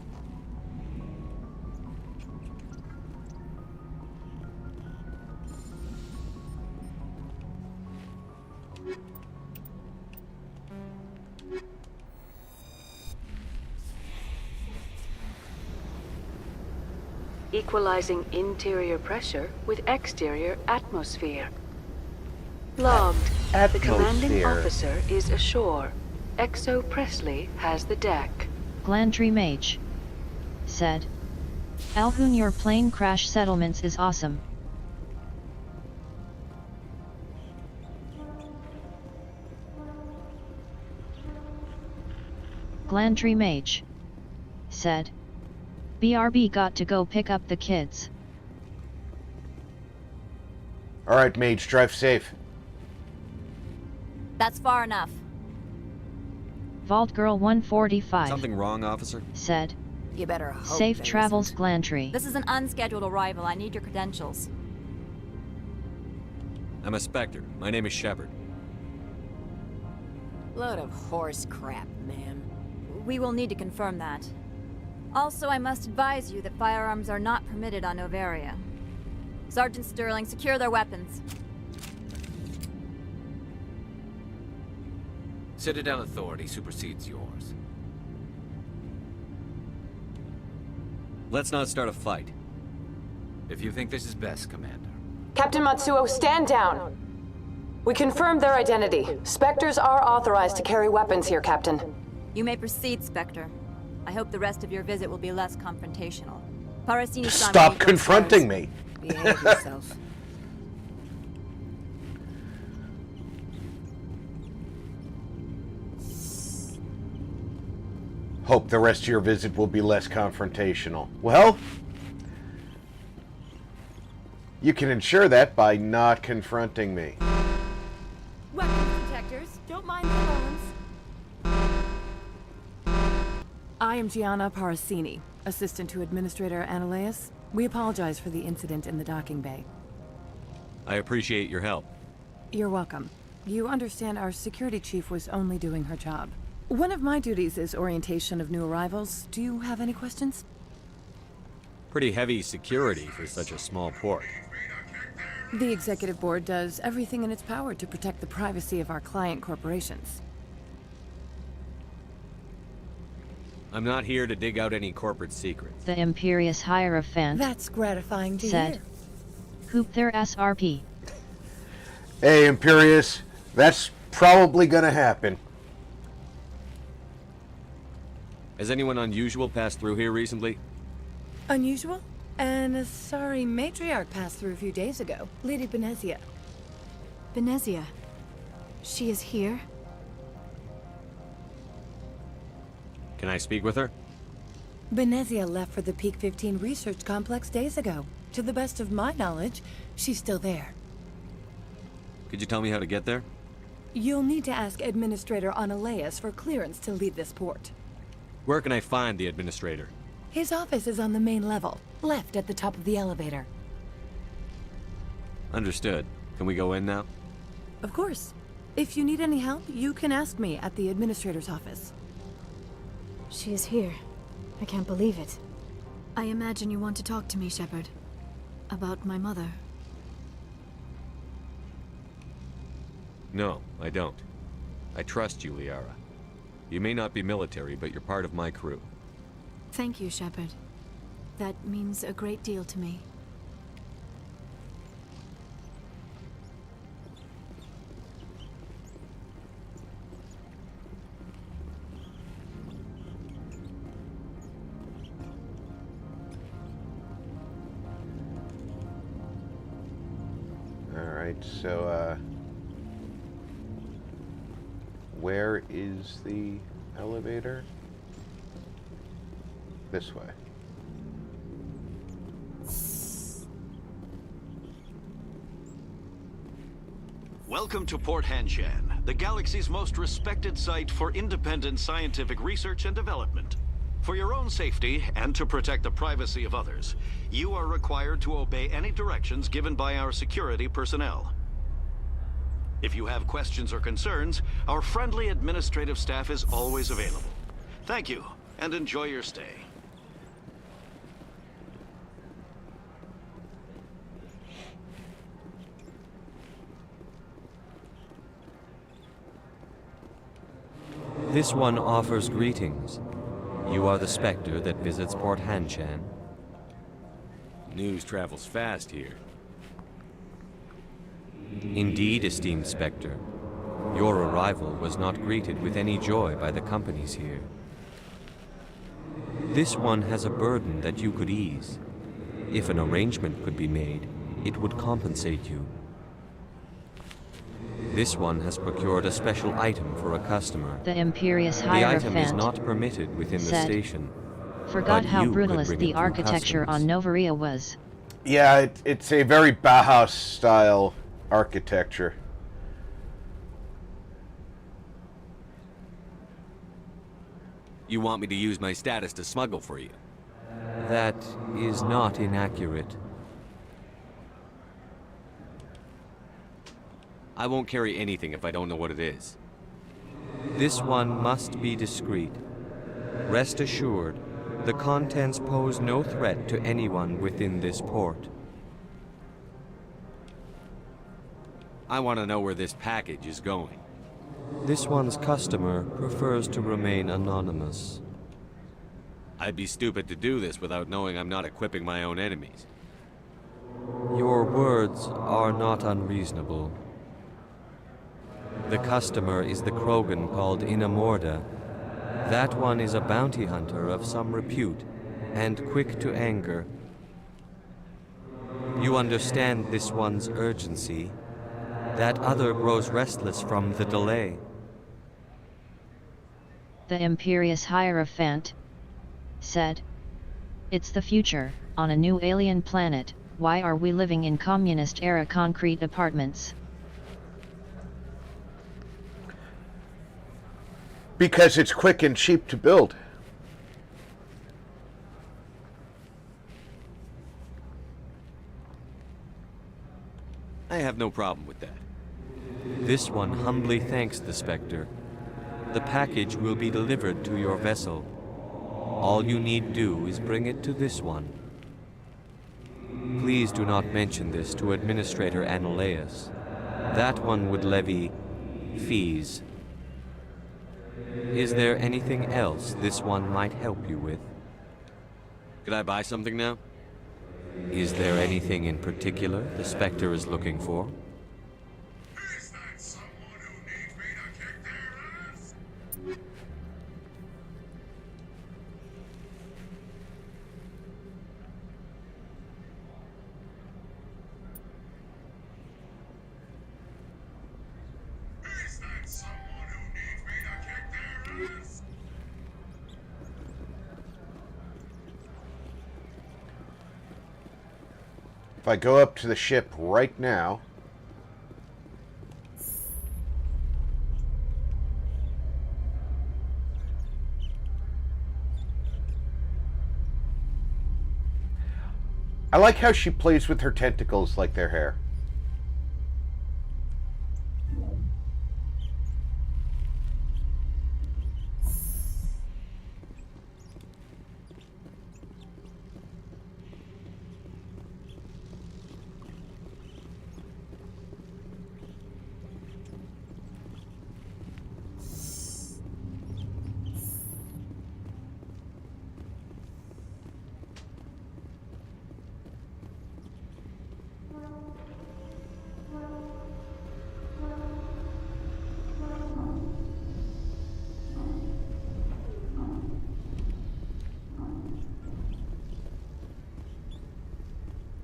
Equalizing interior pressure with exterior atmosphere. Logged. The commanding Atmosphere. officer is ashore. Exo Presley has the deck. Glandry Mage said, "Alhoon, your plane crash settlements is awesome." Glandry Mage said, "BRB got to go pick up the kids." Alright, Mage, drive safe. That's far enough. Vault Girl 145 Something wrong, officer? said, You better hope "Safe there travels, isn't. Glantry." This is an unscheduled arrival. I need your credentials. I'm a Spectre. My name is Shepard. Load of horse crap, ma'am. We will need to confirm that. Also, I must advise you that firearms are not permitted on Novaria. Sergeant Sterling, secure their weapons. Citadel authority supersedes yours. Let's not start a fight. If you think this is best, Commander. Captain Matsuo, stand down! We confirmed their identity. Spectres are authorized to carry weapons here, Captain. You may proceed, Spectre. I hope the rest of your visit will be less confrontational. Parasini-san, Stop confronting me! Behave yourself. Hope the rest of your visit will be less confrontational. Well, you can ensure that by not confronting me. Weapons detectors, don't mind the alarms. I am Gianna Parasini, assistant to Administrator Ananias. We apologize for the incident in the docking bay. I appreciate your help. You're welcome. You understand our security chief was only doing her job. One of my duties is orientation of new arrivals. Do you have any questions? Pretty heavy security for such a small port. The Executive Board does everything in its power to protect the privacy of our client corporations. I'm not here to dig out any corporate secrets. The Imperious Hierophant That's gratifying to said, hear. Hoop their SRP. Hey, Imperius, that's probably gonna happen. Has anyone unusual passed through here recently? Unusual? And a sorry matriarch passed through a few days ago. Lady Benezia. Benezia. She is here? Can I speak with her? Benezia left for the Peak 15 research complex days ago. To the best of my knowledge, she's still there. Could you tell me how to get there? You'll need to ask Administrator Analeas for clearance to leave this port. Where can I find the Administrator? His office is on the main level, left at the top of the elevator. Understood. Can we go in now? Of course. If you need any help, you can ask me at the Administrator's office. She is here. I can't believe it. I imagine you want to talk to me, Shepard. About my mother. No, I don't. I trust you, Liara. You may not be military, but you're part of my crew. Thank you, Shepard. That means a great deal to me. Alright, so, where is the elevator? This way. Welcome to Port Hanshan, the galaxy's most respected site for independent scientific research and development. For your own safety, and to protect the privacy of others, you are required to obey any directions given by our security personnel. If you have questions or concerns, our friendly administrative staff is always available. Thank you, and enjoy your stay. This one offers greetings. You are the Spectre that visits Port Hanshan. News travels fast here. Indeed, esteemed Spectre. Your arrival was not greeted with any joy by the companies here. This one has a burden that you could ease. If an arrangement could be made, it would compensate you. This one has procured a special item for a customer. The Imperious The item Hierophant is not permitted within the said, station. Forgot but how you could brutalist bring the it through architecture customs. on Novaria was. Yeah, it's a very Bauhaus-style architecture. You want me to use my status to smuggle for you? That is not inaccurate. I won't carry anything if I don't know what it is. This one must be discreet. Rest assured, the contents pose no threat to anyone within this port. I want to know where this package is going. This one's customer prefers to remain anonymous. I'd be stupid to do this without knowing I'm not equipping my own enemies. Your words are not unreasonable. The customer is the Krogan called Inamorda. That one is a bounty hunter of some repute, and quick to anger. You understand this one's urgency. That other grows restless from the delay. The Imperious Hierophant said, "It's the future, on a new alien planet. Why are we living in communist-era concrete apartments?" Because it's quick and cheap to build. I have no problem with that. This one humbly thanks the Spectre. The package will be delivered to your vessel. All you need do is bring it to this one. Please do not mention this to Administrator Analeas. That one would levy fees. Is there anything else this one might help you with? Could I buy something now? Is there anything in particular the Spectre is looking for? If I go up to the ship right now, I like how she plays with her tentacles like their hair.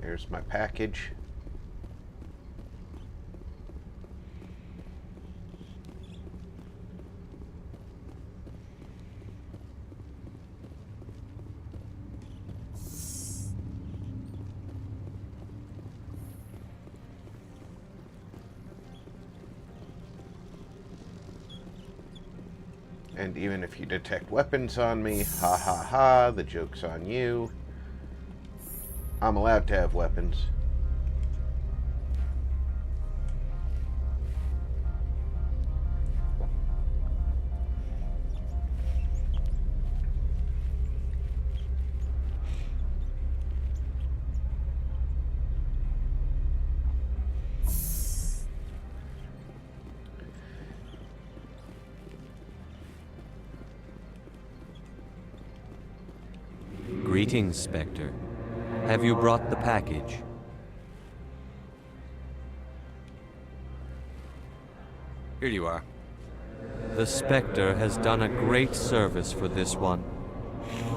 Here's my package. And even if you detect weapons on me, ha ha ha, the joke's on you. I'm allowed to have weapons. Greetings, Spectre. Have you brought the package? Here you are. The Spectre has done a great service for this one.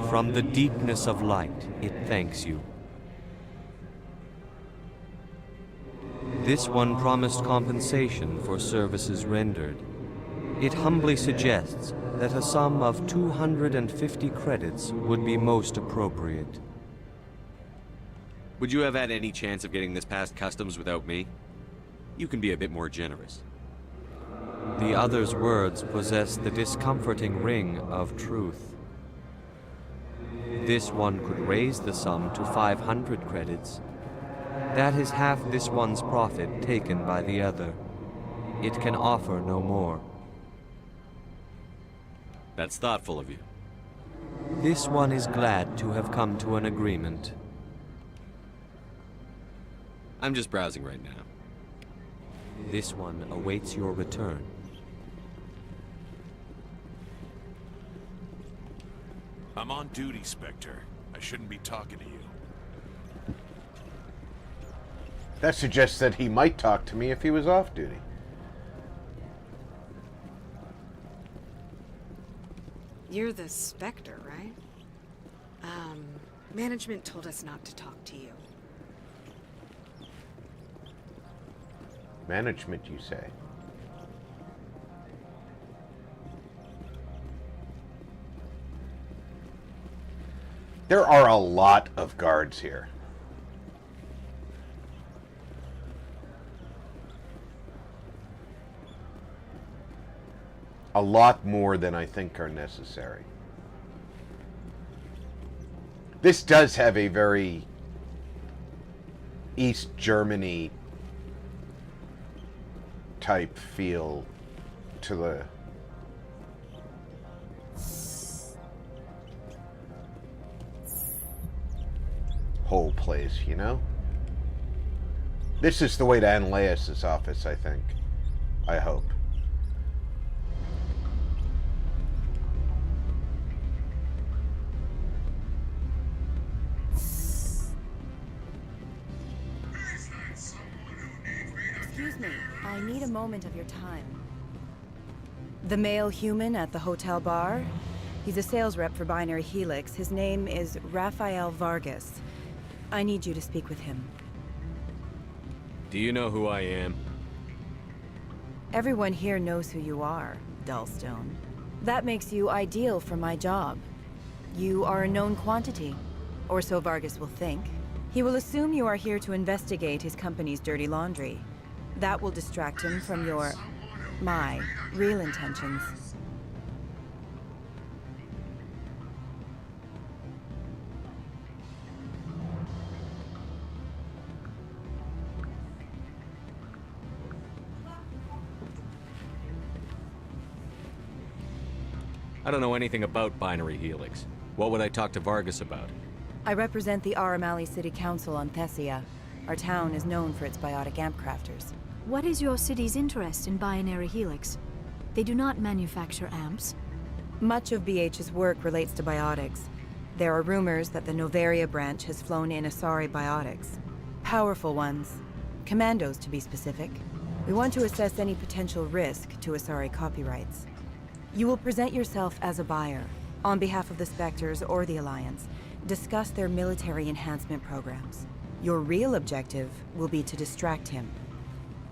From the deepness of light, it thanks you. This one promised compensation for services rendered. It humbly suggests that a sum of 250 credits would be most appropriate. Would you have had any chance of getting this past customs without me? You can be a bit more generous. The other's words possess the discomforting ring of truth. This one could raise the sum to 500 credits. That is half this one's profit taken by the other. It can offer no more. That's thoughtful of you. This one is glad to have come to an agreement. I'm just browsing right now. This one awaits your return. I'm on duty, Spectre. I shouldn't be talking to you. That suggests that he might talk to me if he was off duty. You're the Spectre, right? Management told us not to talk to you. Management, you say? There are a lot of guards here. A lot more than I think are necessary. This does have a very East Germany type feel to the whole place, you know? This is the way to Anlaeus' office, I think. I hope. Excuse me, I need a moment of your time. The male human at the hotel bar? He's a sales rep for Binary Helix. His name is Rafael Vargas. I need you to speak with him. Do you know who I am? Everyone here knows who you are, Dullstone. That makes you ideal for my job. You are a known quantity, or so Vargas will think. He will assume you are here to investigate his company's dirty laundry. That will distract him from my real intentions. I don't know anything about Binary Helix. What would I talk to Vargas about? I represent the Aramali City Council on Thessia. Our town is known for its biotic amp crafters. What is your city's interest in Binary Helix? They do not manufacture amps. Much of BH's work relates to biotics. There are rumors that the Novaria branch has flown in Asari biotics. Powerful ones. Commandos, to be specific. We want to assess any potential risk to Asari copyrights. You will present yourself as a buyer, on behalf of the Spectres or the Alliance. Discuss their military enhancement programs. Your real objective will be to distract him.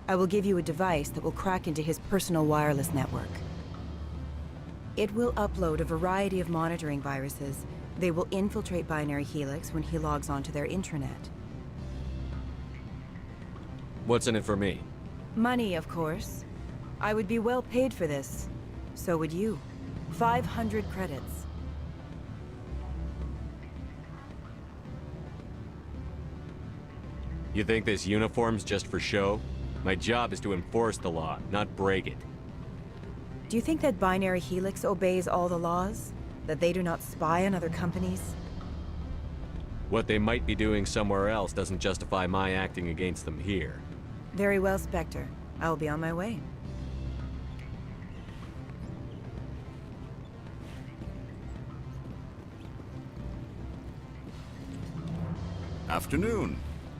I will give you a device that will crack into his personal wireless network. It will upload a variety of monitoring viruses. They will infiltrate Binary Helix when he logs onto their intranet. What's in it for me? Money, of course. I would be well paid for this. So would you. 500 credits. You think this uniform's just for show? My job is to enforce the law, not break it. Do you think that Binary Helix obeys all the laws? That they do not spy on other companies? What they might be doing somewhere else doesn't justify my acting against them here. Very well, Spectre. I will be on my way. Afternoon.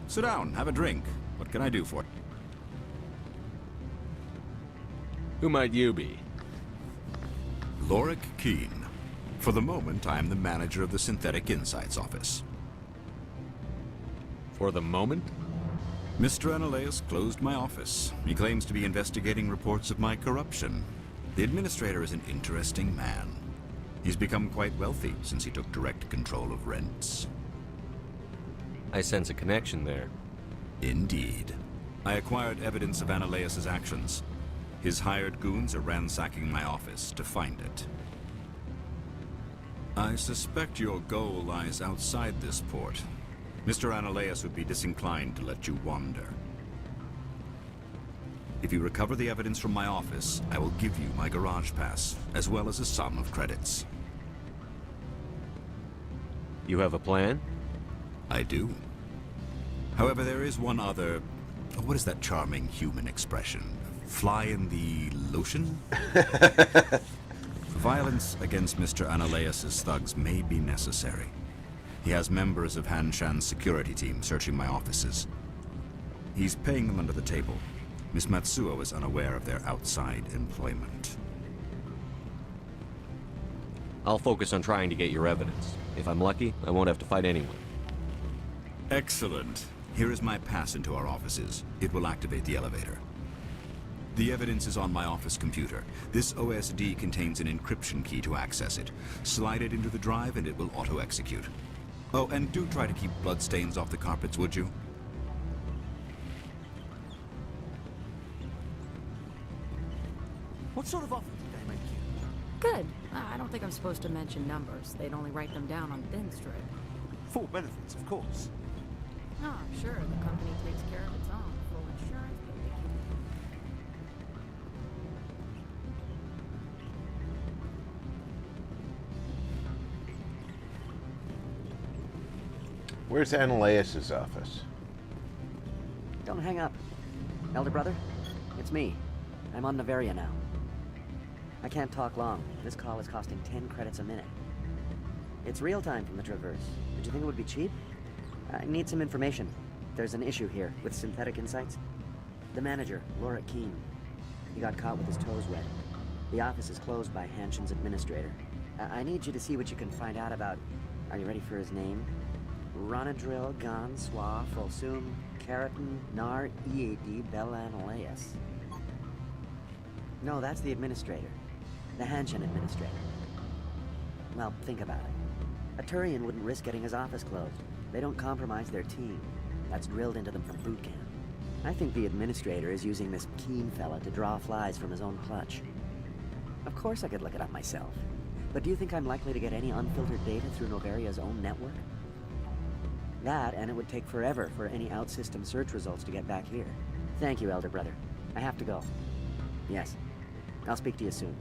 Sit down, have a drink. What can I do for you? Who might you be? Lorik Keene. For the moment, I am the manager of the Synthetic Insights Office. For the moment? Mr. Analeus closed my office. He claims to be investigating reports of my corruption. The administrator is an interesting man. He's become quite wealthy since he took direct control of rents. I sense a connection there. Indeed. I acquired evidence of Analeus' actions. His hired goons are ransacking my office to find it. I suspect your goal lies outside this port. Mr. Analeus would be disinclined to let you wander. If you recover the evidence from my office, I will give you my garage pass, as well as a sum of credits. You have a plan? I do. However, there is one other... What is that charming human expression? Fly in the lotion? Violence against Mr. Analeus' thugs may be necessary. He has members of Han Shan's security team searching my offices. He's paying them under the table. Miss Matsuo is unaware of their outside employment. I'll focus on trying to get your evidence. If I'm lucky, I won't have to fight anyone. Excellent. Here is my pass into our offices. It will activate the elevator. The evidence is on my office computer. This OSD contains an encryption key to access it. Slide it into the drive and it will auto-execute. Oh, and do try to keep bloodstains off the carpets, would you? What sort of offer did they make you? Good. I don't think I'm supposed to mention numbers. They'd only write them down on thin strip. Full benefits, of course. Oh, I'm sure the company takes care of its own. Full insurance, Where's Analeus' office? Don't hang up. Elder brother, it's me. I'm on Novaria now. I can't talk long. This call is costing 10 credits a minute. It's real time from the Traverse. Did you think it would be cheap? I need some information. There's an issue here with Synthetic Insights. The manager, Laura Keene. He got caught with his toes wet. The office is closed by Hanshen's administrator. I need you to see what you can find out about... Are you ready for his name? Ronadril Gan Swa Folsum Keratin Nar Ead Belanaleus. No, that's the administrator. The Hanshen administrator. Well, think about it. A Turian wouldn't risk getting his office closed. They don't compromise their team. That's drilled into them from boot camp. I think the administrator is using this Keene fella to draw flies from his own clutch. Of course I could look it up myself. But do you think I'm likely to get any unfiltered data through Novaria's own network? That, and it would take forever for any out-system search results to get back here. Thank you, Elder Brother. I have to go. Yes. I'll speak to you soon.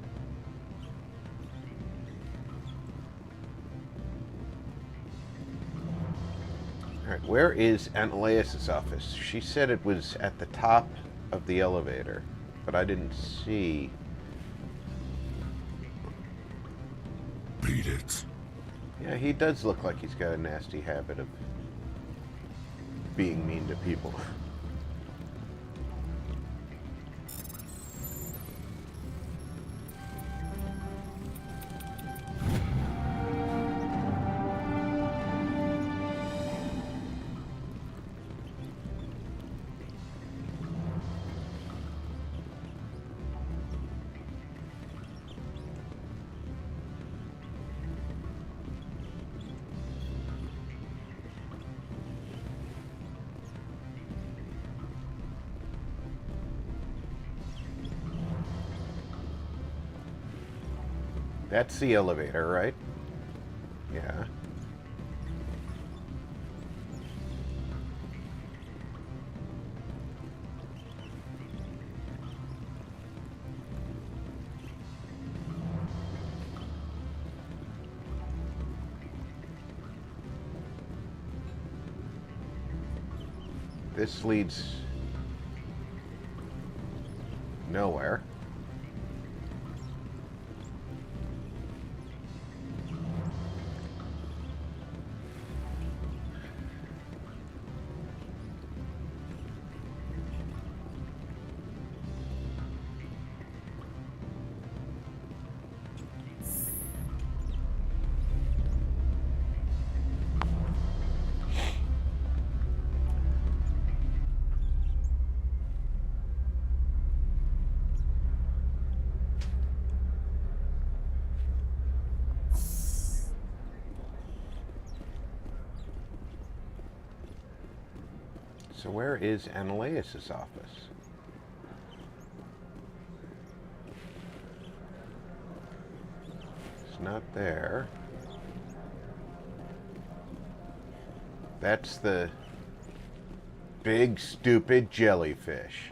Alright, where is Ananias' office? She said it was at the top of the elevator, but I didn't see... Beat it. Yeah, he does look like he's got a nasty habit of being mean to people. That's the elevator, right? Yeah. This leads nowhere. So where is Ananias' office? It's not there. That's the big stupid jellyfish.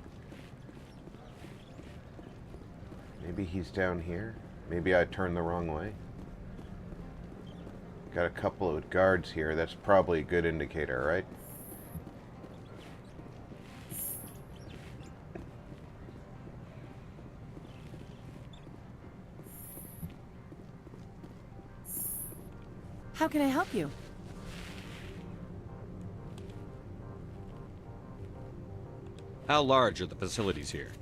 Maybe he's down here. Maybe I turned the wrong way. Got a couple of guards here. That's probably a good indicator, right? How can I help you? How large are the facilities here?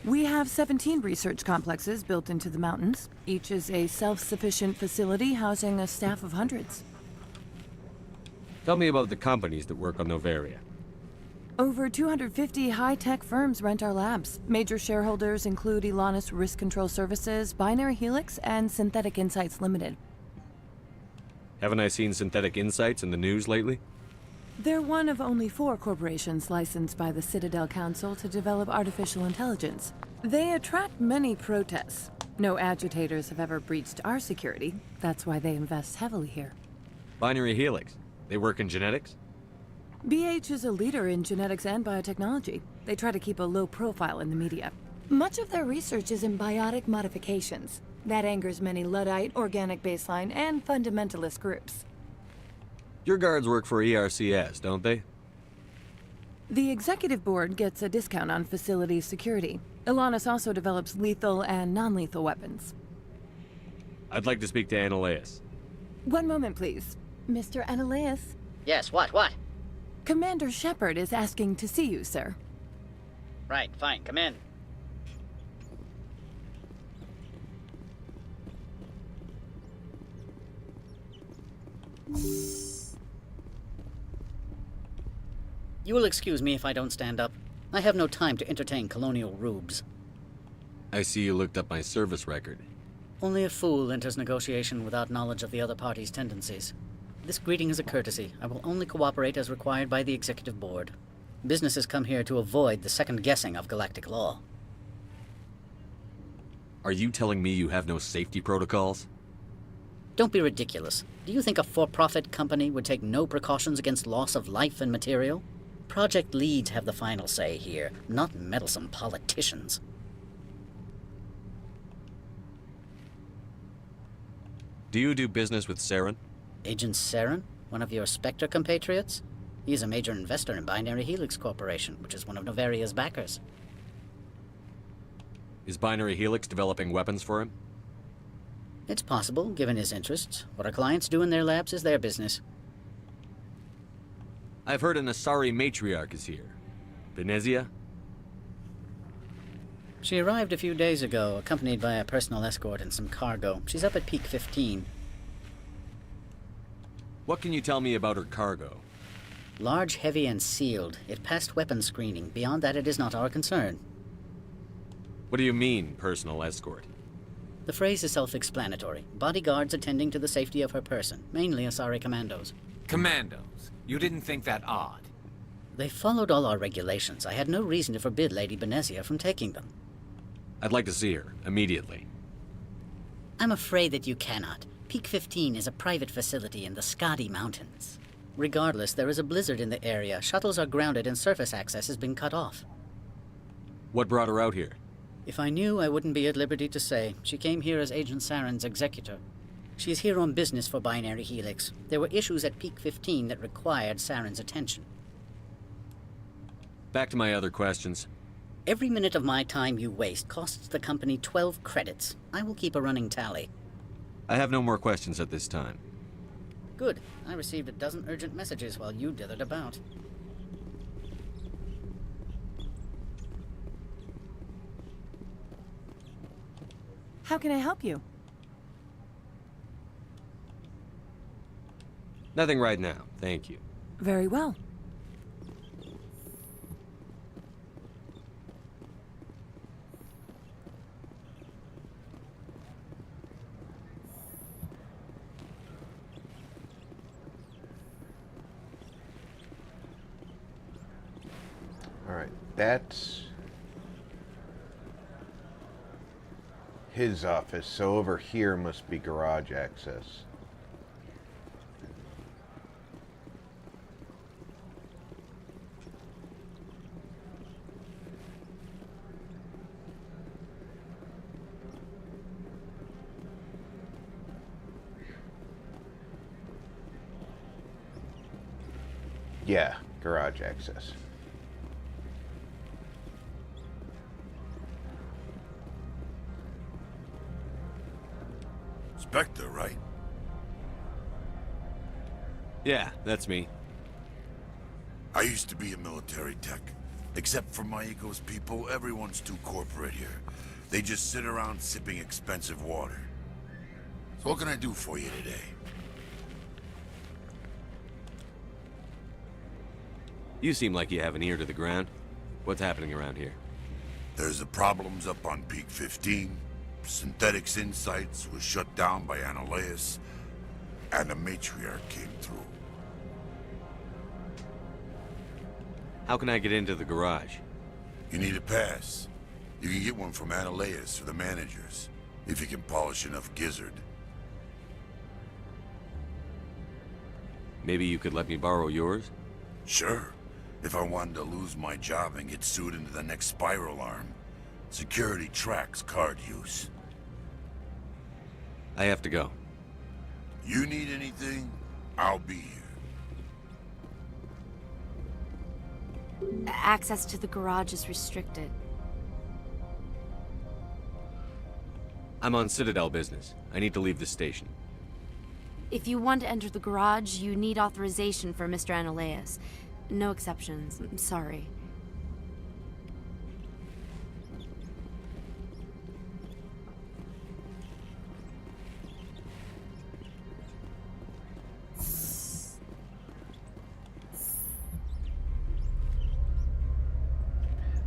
We have 17 research complexes built into the mountains. Each is a self-sufficient facility housing a staff of hundreds. Tell me about the companies that work on Novaria. Over 250 high-tech firms rent our labs. Major shareholders include Elanus Risk Control Services, Binary Helix, and Synthetic Insights Limited. Haven't I seen Synthetic Insights in the news lately? They're one of only 4 corporations licensed by the Citadel Council to develop artificial intelligence. They attract many protests. No agitators have ever breached our security. That's why they invest heavily here. Binary Helix. They work in genetics? BH is a leader in genetics and biotechnology. They try to keep a low profile in the media. Much of their research is in biotic modifications. That angers many Luddite, organic baseline, and fundamentalist groups. Your guards work for ERCS, don't they? The executive board gets a discount on facility security. Elanus also develops lethal and non-lethal weapons. I'd like to speak to Ananias. One moment, please. Mr. Ananias? Yes, what? Commander Shepard is asking to see you, sir. Right, fine, come in. You will excuse me if I don't stand up. I have no time to entertain colonial rubes. I see you looked up my service record. Only a fool enters negotiation without knowledge of the other party's tendencies. This greeting is a courtesy. I will only cooperate as required by the Executive Board. Businesses come here to avoid the second guessing of galactic law. Are you telling me you have no safety protocols? Don't be ridiculous. Do you think a for-profit company would take no precautions against loss of life and material? Project leads have the final say here, not meddlesome politicians. Do you do business with Saren? Agent Saren? One of your Spectre compatriots? He is a major investor in Binary Helix Corporation, which is one of Novaria's backers. Is Binary Helix developing weapons for him? It's possible, given his interests. What our clients do in their labs is their business. I've heard an Asari matriarch is here. Venezia? She arrived a few days ago, accompanied by a personal escort and some cargo. She's up at Peak 15. What can you tell me about her cargo? Large, heavy, and sealed. It passed weapons screening. Beyond that, it is not our concern. What do you mean, personal escort? The phrase is self-explanatory. Bodyguards attending to the safety of her person, mainly Asari commandos. Commandos? You didn't think that odd? They followed all our regulations. I had no reason to forbid Lady Benezia from taking them. I'd like to see her, immediately. I'm afraid that you cannot. Peak 15 is a private facility in the Skadi Mountains. Regardless, there is a blizzard in the area. Shuttles are grounded and surface access has been cut off. What brought her out here? If I knew, I wouldn't be at liberty to say. She came here as Agent Saren's executor. She is here on business for Binary Helix. There were issues at Peak 15 that required Saren's attention. Back to my other questions. Every minute of my time you waste costs the company 12 credits. I will keep a running tally. I have no more questions at this time. Good. I received a dozen urgent messages while you dithered about. How can I help you? Nothing right now, thank you. Very well. Alright, that's his office, so over here must be garage access. Yeah, garage access. Spectre, right? Yeah, that's me. I used to be a military tech. Except for my ego's people, everyone's too corporate here. They just sit around sipping expensive water. So what can I do for you today? You seem like you have an ear to the ground. What's happening around here? There's the problems up on Peak 15. Synthetics Insights was shut down by Analeus, and the matriarch came through. How can I get into the garage? You need a pass. You can get one from Analeus or the managers, if you can polish enough gizzard. Maybe you could let me borrow yours? Sure. If I wanted to lose my job and get sued into the next spiral arm. Security tracks card use. I have to go. You need anything, I'll be here. Access to the garage is restricted. I'm on Citadel business. I need to leave the station. If you want to enter the garage, you need authorization for Mr. Analeus. No exceptions. I'm sorry.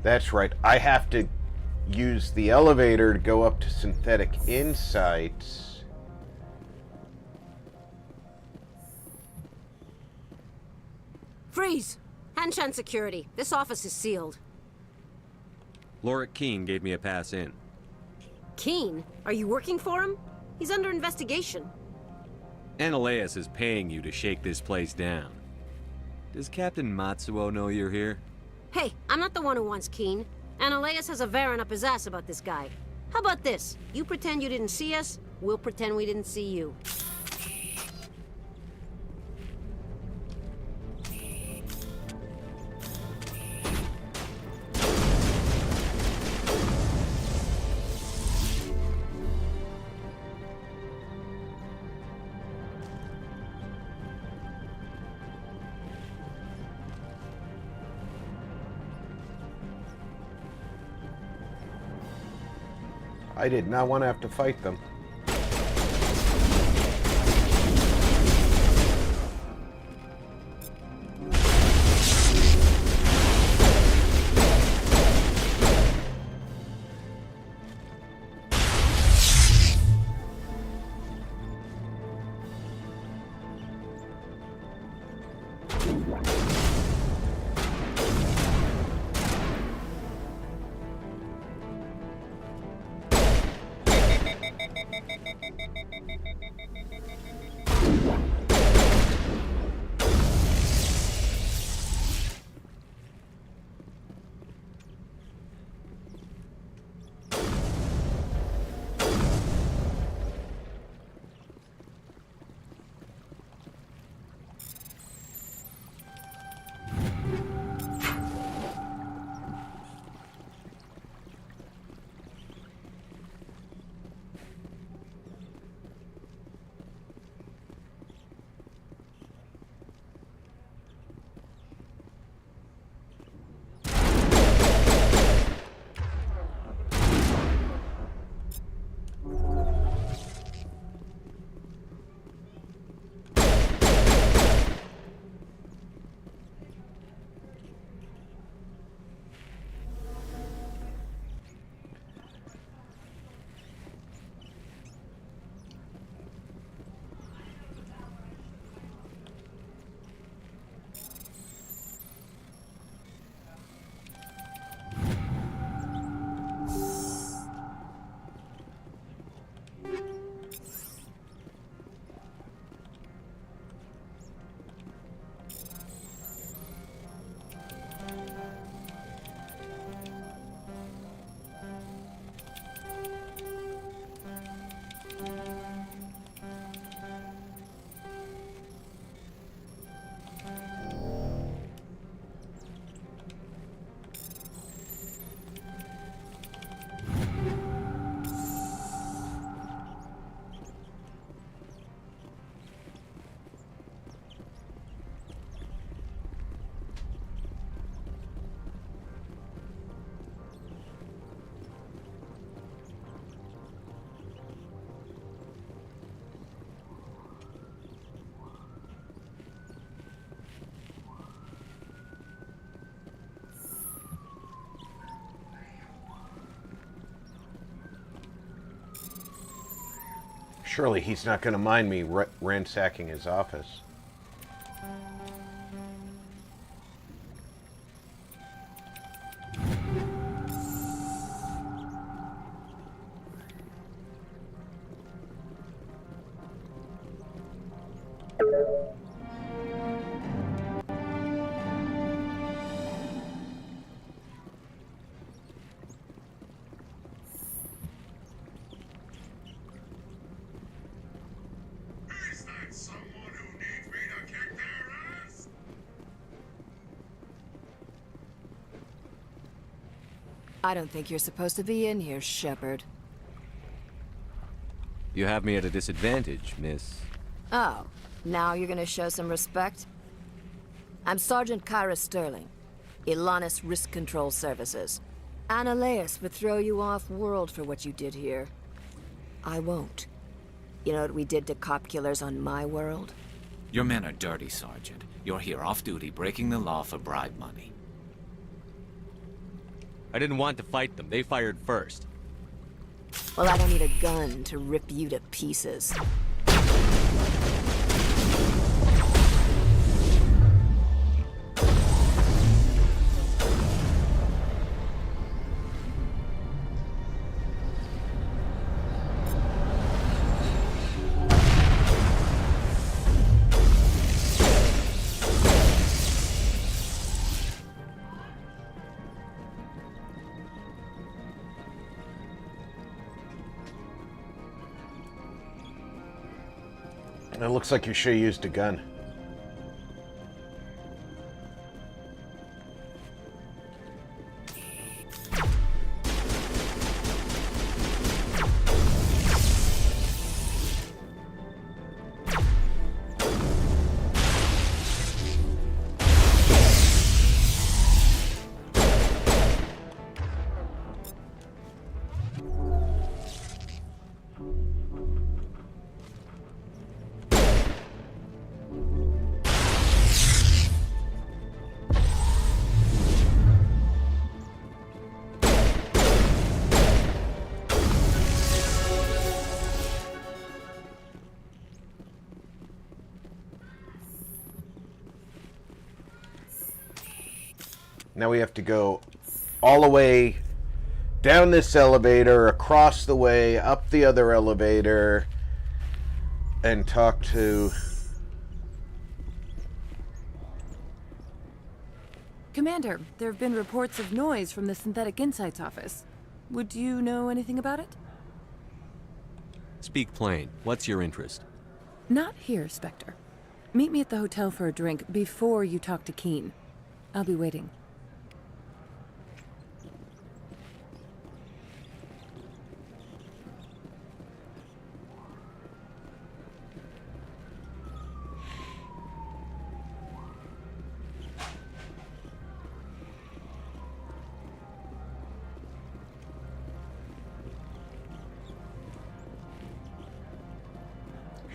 That's right. I have to use the elevator to go up to synthetic insights. Freeze! Hanshan security. This office is sealed. Lorik Keene gave me a pass in. Keene? Are you working for him? He's under investigation. Ananias is paying you to shake this place down. Does Captain Matsuo know you're here? Hey, I'm not the one who wants Keene. Ananias has a Varen up his ass about this guy. How about this? You pretend you didn't see us, we'll pretend we didn't see you. I did not want to have to fight them. Surely he's not going to mind me ransacking his office. I don't think you're supposed to be in here, Shepard. You have me at a disadvantage, miss. Oh, now you're gonna show some respect? I'm Sergeant Kyra Sterling, Ilanis Risk Control Services. Ananias would throw you off-world for what you did here. I won't. You know what we did to cop killers on my world? Your men are dirty, Sergeant. You're here off-duty, breaking the law for bribe money. I didn't want to fight them. They fired first. Well, I don't need a gun to rip you to pieces. It looks like you should have used a gun. Now we have to go all the way down this elevator, across the way, up the other elevator, and talk to... Commander, there have been reports of noise from the Synthetic Insights office. Would you know anything about it? Speak plain. What's your interest? Not here, Spectre. Meet me at the hotel for a drink before you talk to Keen. I'll be waiting.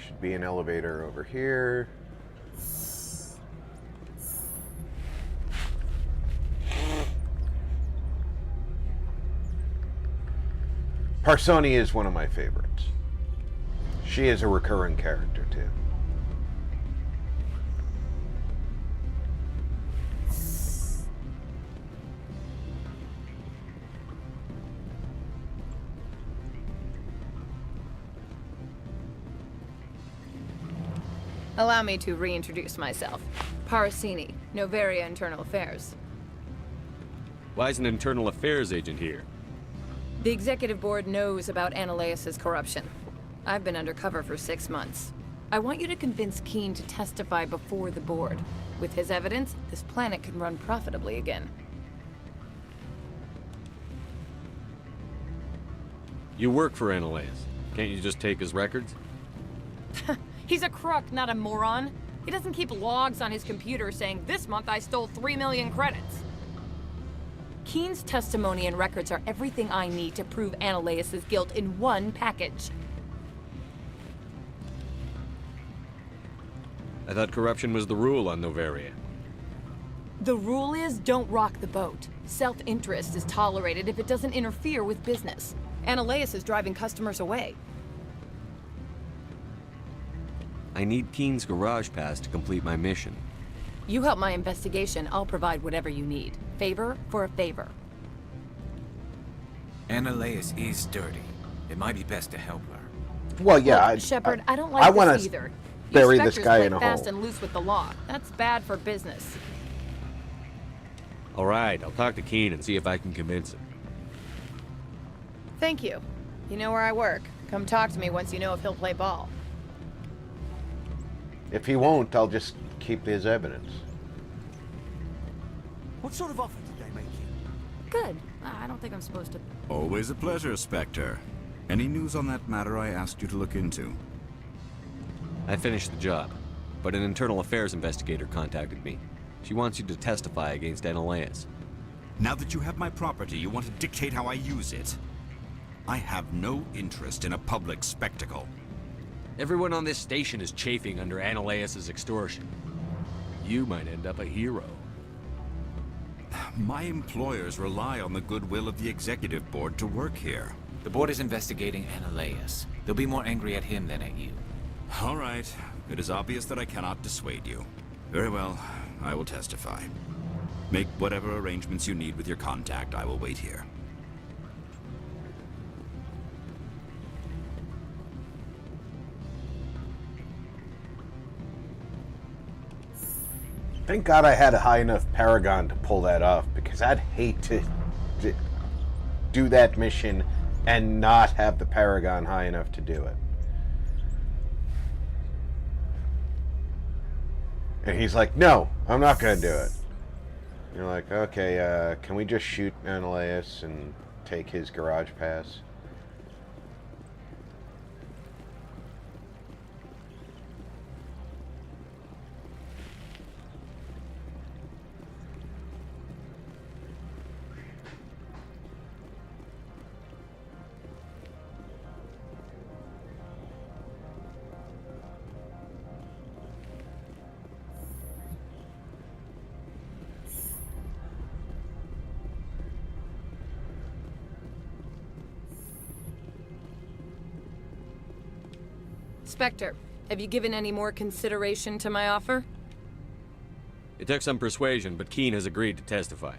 Should be an elevator over here. Parsoni is one of my favorites. She is a recurring character, too. Allow me to reintroduce myself. Parsini, Novaria Internal Affairs. Why is an internal affairs agent here? The executive board knows about Ananias' corruption. I've been undercover for 6 months. I want you to convince Keen to testify before the board. With his evidence, this planet can run profitably again. You work for Ananias. Can't you just take his records? He's a crook, not a moron. He doesn't keep logs on his computer saying, "This month I stole 3 million credits." Keen's testimony and records are everything I need to prove Ananias' guilt in one package. I thought corruption was the rule on Novaria. The rule is, don't rock the boat. Self-interest is tolerated if it doesn't interfere with business. Ananias is driving customers away. I need Keen's garage pass to complete my mission. You help my investigation, I'll provide whatever you need. Favor for a favor. Ananias is dirty. It might be best to help her. Well, yeah. Look, Shepard, I don't like this either. Bury You this Spectres guy play in a fast hole. and loose with the law. That's bad for business. All right, I'll talk to Keen and see if I can convince him. Thank you. You know where I work. Come talk to me once you know if he'll play ball. If he won't, I'll just keep his evidence. What sort of offer did they make you? Good. I don't think I'm supposed to... Always a pleasure, Spectre. Any news on that matter I asked you to look into? I finished the job, but an internal affairs investigator contacted me. She wants you to testify against Ananias. Now that you have my property, you want to dictate how I use it? I have no interest in a public spectacle. Everyone on this station is chafing under Ananias' extortion. You might end up a hero. My employers rely on the goodwill of the executive board to work here. The board is investigating Analeus. They'll be more angry at him than at you. All right. It is obvious that I cannot dissuade you. Very well. I will testify. Make whatever arrangements you need with your contact. I will wait here. Thank God I had a high enough Paragon to pull that off, because I'd hate to do that mission and not have the Paragon high enough to do it. And he's like, no, I'm not going to do it. And you're like, okay, can we just shoot Analeus and take his garage pass? Spectre, have you given any more consideration to my offer? It took some persuasion, but Keen has agreed to testify.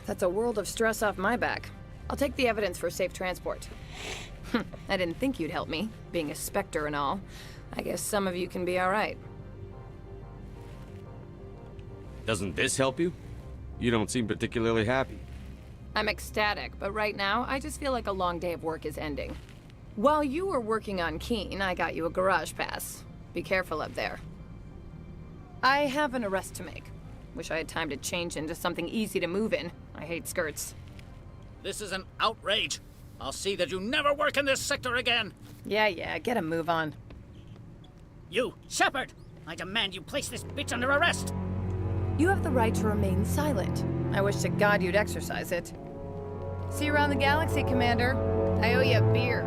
That's a world of stress off my back. I'll take the evidence for safe transport. I didn't think you'd help me, being a Spectre and all. I guess some of you can be alright. Doesn't this help you? You don't seem particularly happy. I'm ecstatic, but right now, I just feel like a long day of work is ending. While you were working on Keen, I got you a garage pass. Be careful up there. I have an arrest to make. Wish I had time to change into something easy to move in. I hate skirts. This is an outrage. I'll see that you never work in this sector again. Yeah, get a move on. You, Shepard! I demand you place this bitch under arrest! You have the right to remain silent. I wish to God you'd exercise it. See you around the galaxy, Commander. I owe you a beer.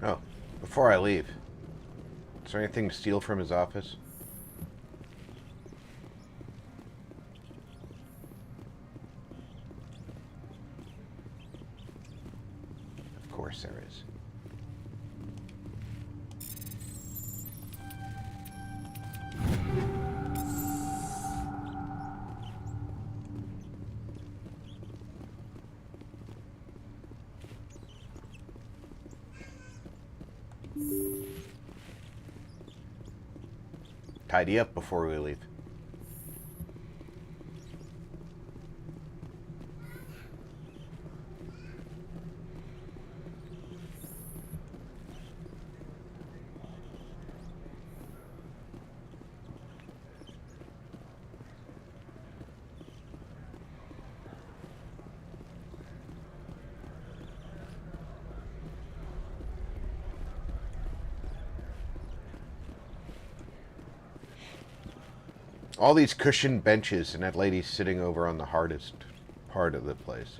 Oh, before I leave, is there anything to steal from his office? Of course there is. Tidy up before we leave. All these cushioned benches, and that lady sitting over on the hardest part of the place.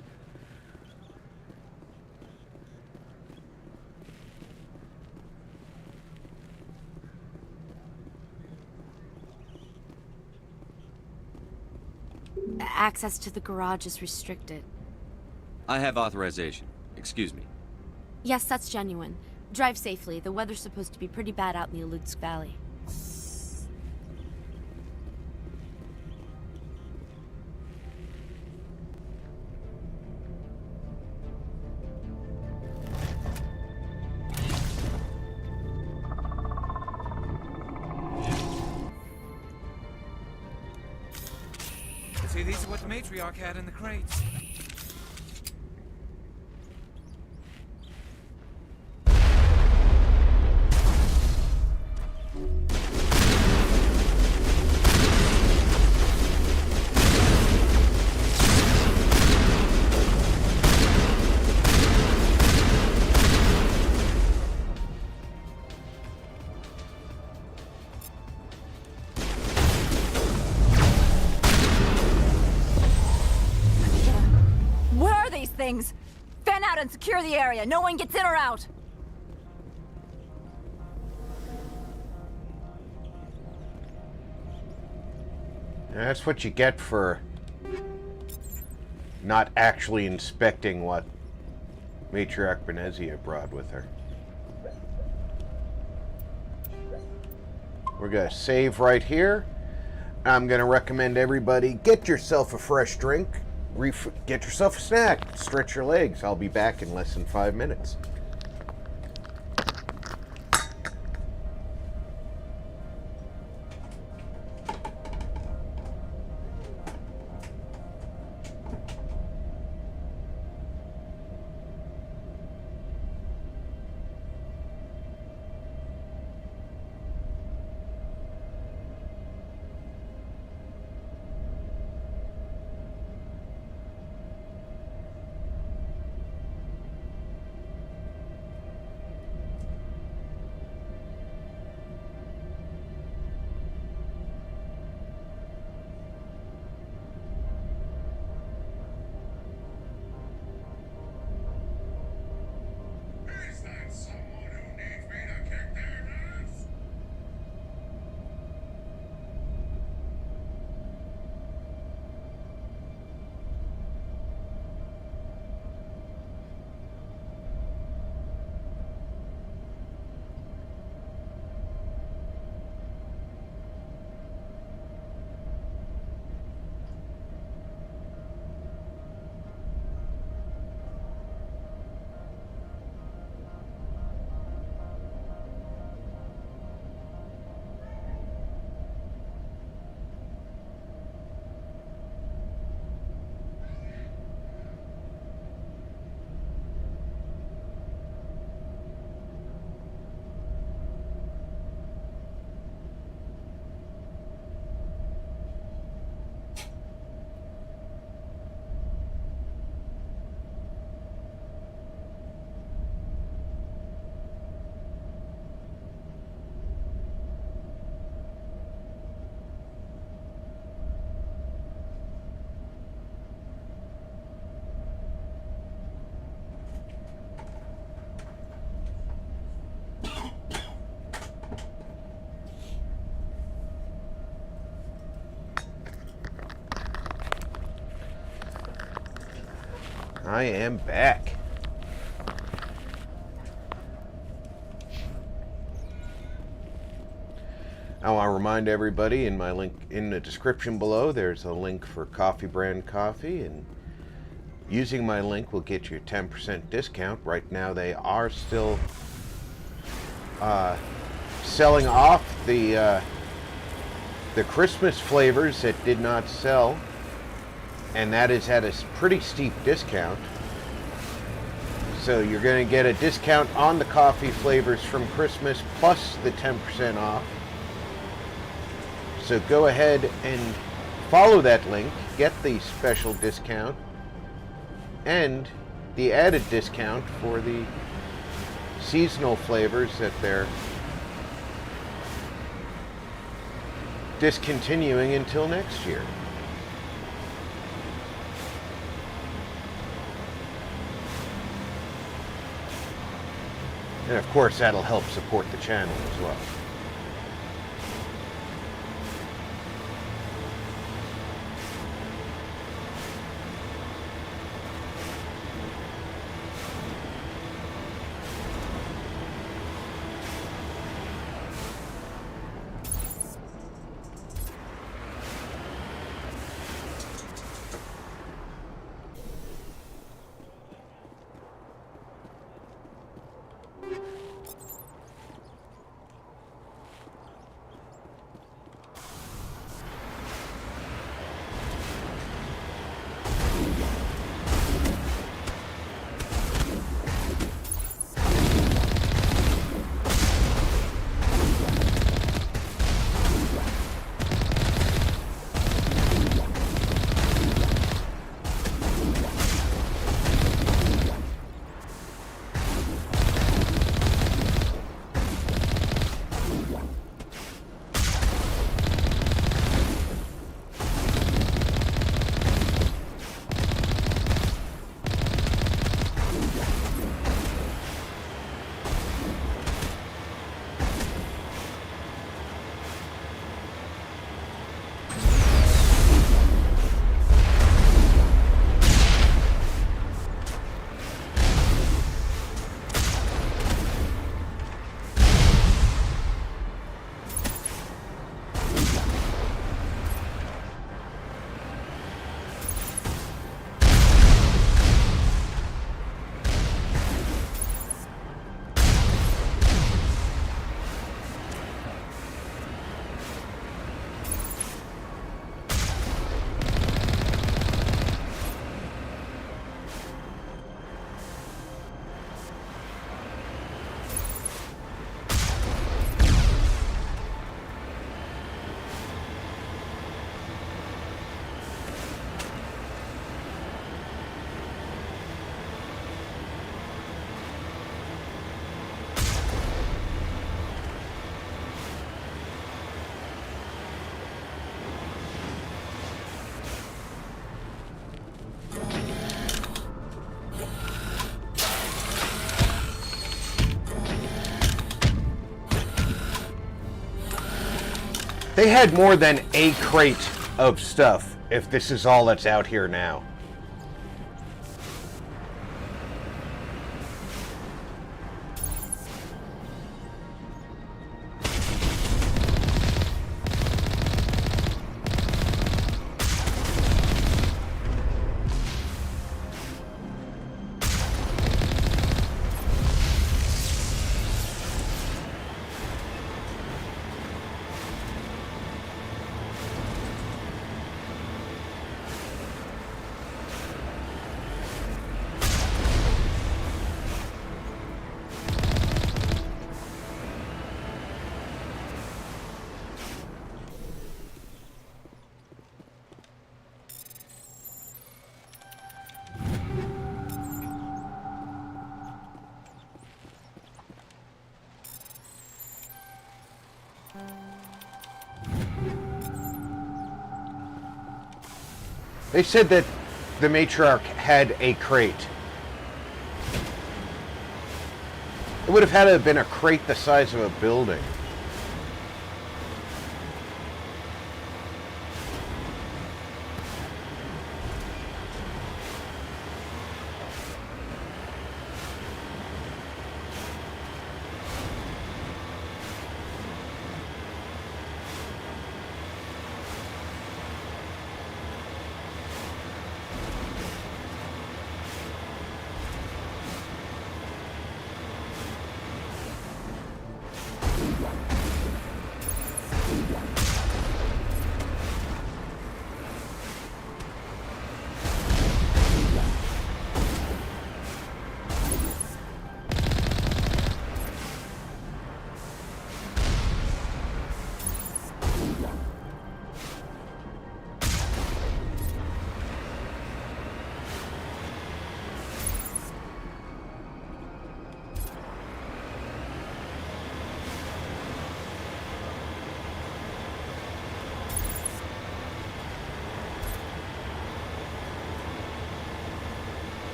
Access to the garage is restricted. I have authorization. Excuse me. Yes, that's genuine. Drive safely. The weather's supposed to be pretty bad out in the Alutsk Valley. See, these are what the matriarch had in the crates. Things. Fan out and secure the area. No one gets in or out. That's what you get for not actually inspecting what Matriarch Benezia brought with her. We're going to save right here. I'm going to recommend everybody get yourself a fresh drink, get yourself a snack, stretch your legs. I'll be back in less than 5 minutes. I am back. I want to remind everybody in my link in the description below, there's a link for Coffee Brand Coffee, and using my link will get you a 10% discount. Right now they are still selling off the Christmas flavors that did not sell, and that is at a pretty steep discount. So you're going to get a discount on the coffee flavors from Christmas plus the 10% off. So go ahead and follow that link, get the special discount and the added discount for the seasonal flavors that they're discontinuing until next year. And of course, that'll help support the channel as well. They had more than a crate of stuff, if this is all that's out here now. They said that the matriarch had a crate. It would have had to have been a crate the size of a building.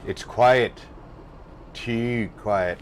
It's quiet. Too quiet.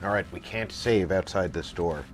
Alright, we can't save outside this door.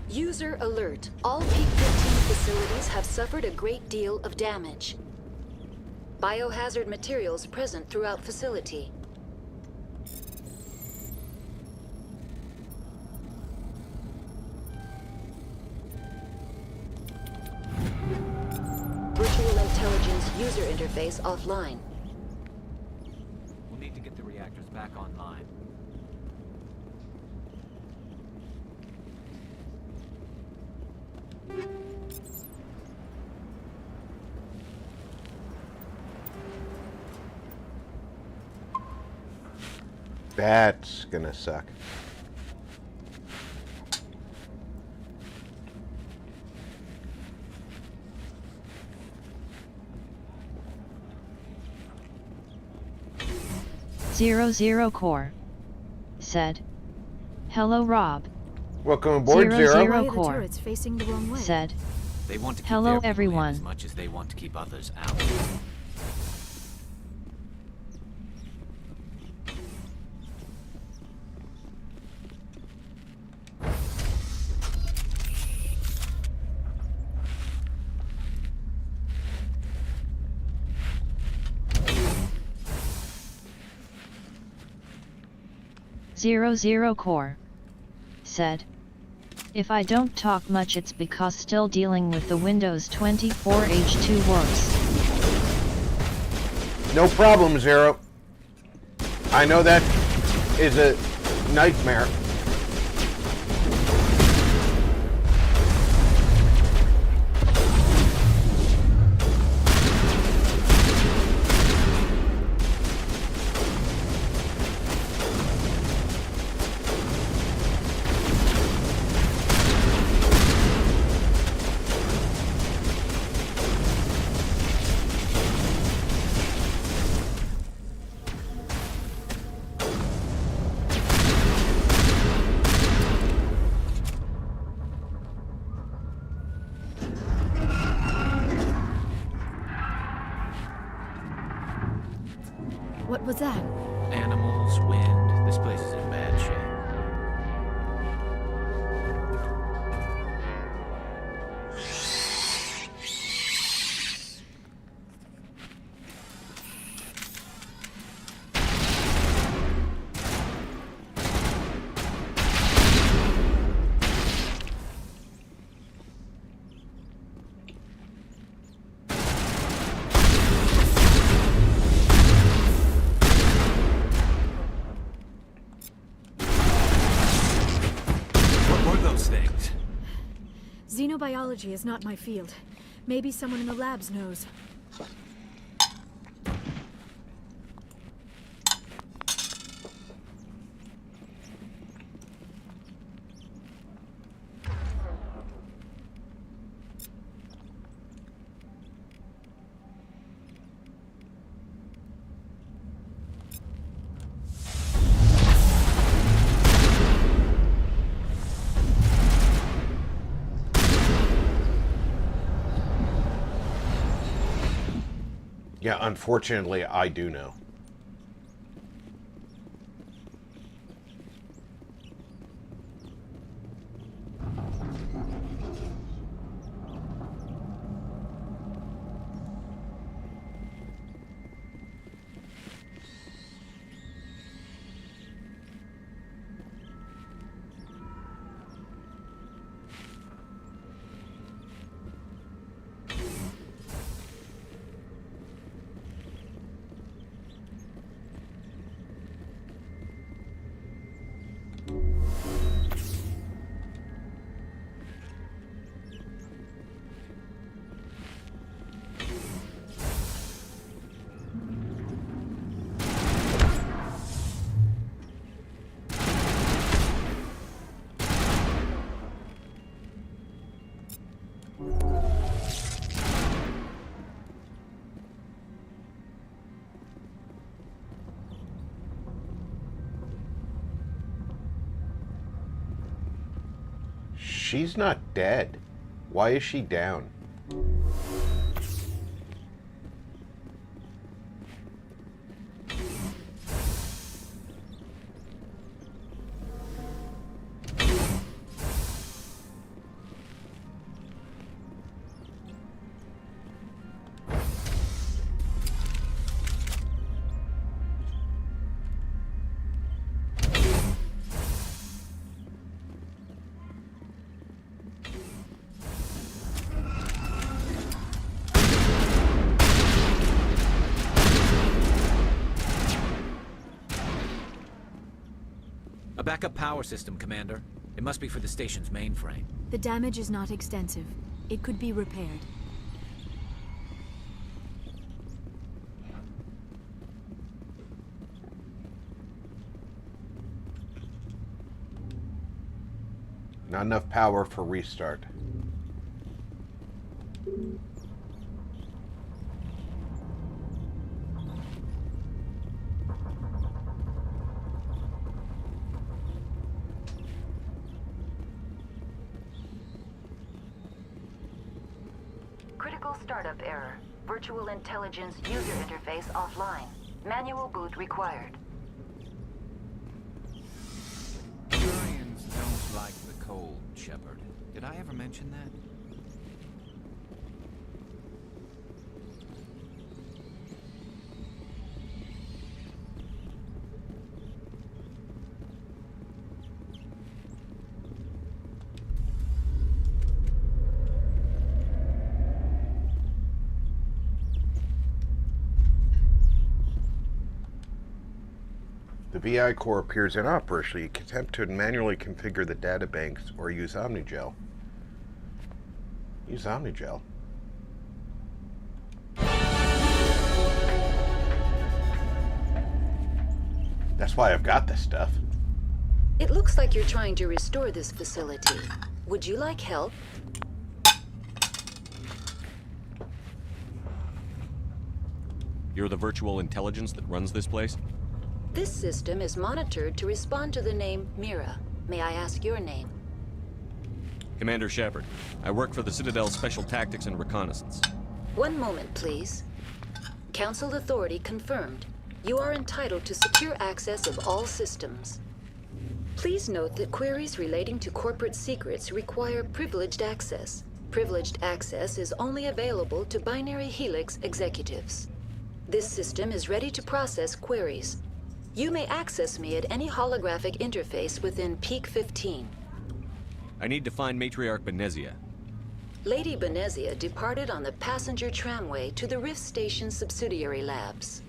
User alert. All Peak 15 facilities have suffered a great deal of damage. Biohazard materials present throughout facility. Virtual intelligence user interface offline. We'll need to get the reactors back online. That's gonna suck. Zero Core said, "Hello, Rob." Welcome aboard, Zero. Zero The Core turret's facing the wrong way. said, They want to keep "Hello, their people in everyone." as much as they want to keep others out. Zero Core said, "If I don't talk much, it's because still dealing with the Windows 24 H2 works." No problem, Zero. I know that is a nightmare. What was that? Animals, wind, this place is in bad shape. Xenobiology is not my field. Maybe someone in the labs knows. Yeah, unfortunately, I do know. She's not dead. Why is she down? A backup power system, Commander. It must be for the station's mainframe. The damage is not extensive. It could be repaired. Not enough power for restart. Critical startup error. Virtual intelligence user interface offline. Manual boot required. Turians don't like the cold, Shepard. Did I ever mention that? The VI core appears inoperational. You can attempt to manually configure the databanks or use Omnigel. Use Omnigel. That's why I've got this stuff. It looks like you're trying to restore this facility. Would you like help? You're the virtual intelligence that runs this place? This system is monitored to respond to the name Mira. May I ask your name? Commander Shepard. I work for the Citadel's Special Tactics and Reconnaissance. One moment, please. Council authority confirmed. You are entitled to secure access of all systems. Please note that queries relating to corporate secrets require privileged access. Privileged access is only available to Binary Helix executives. This system is ready to process queries. You may access me at any holographic interface within Peak 15. I need to find Matriarch Benezia. Lady Benezia departed on the passenger tramway to the Rift Station subsidiary labs.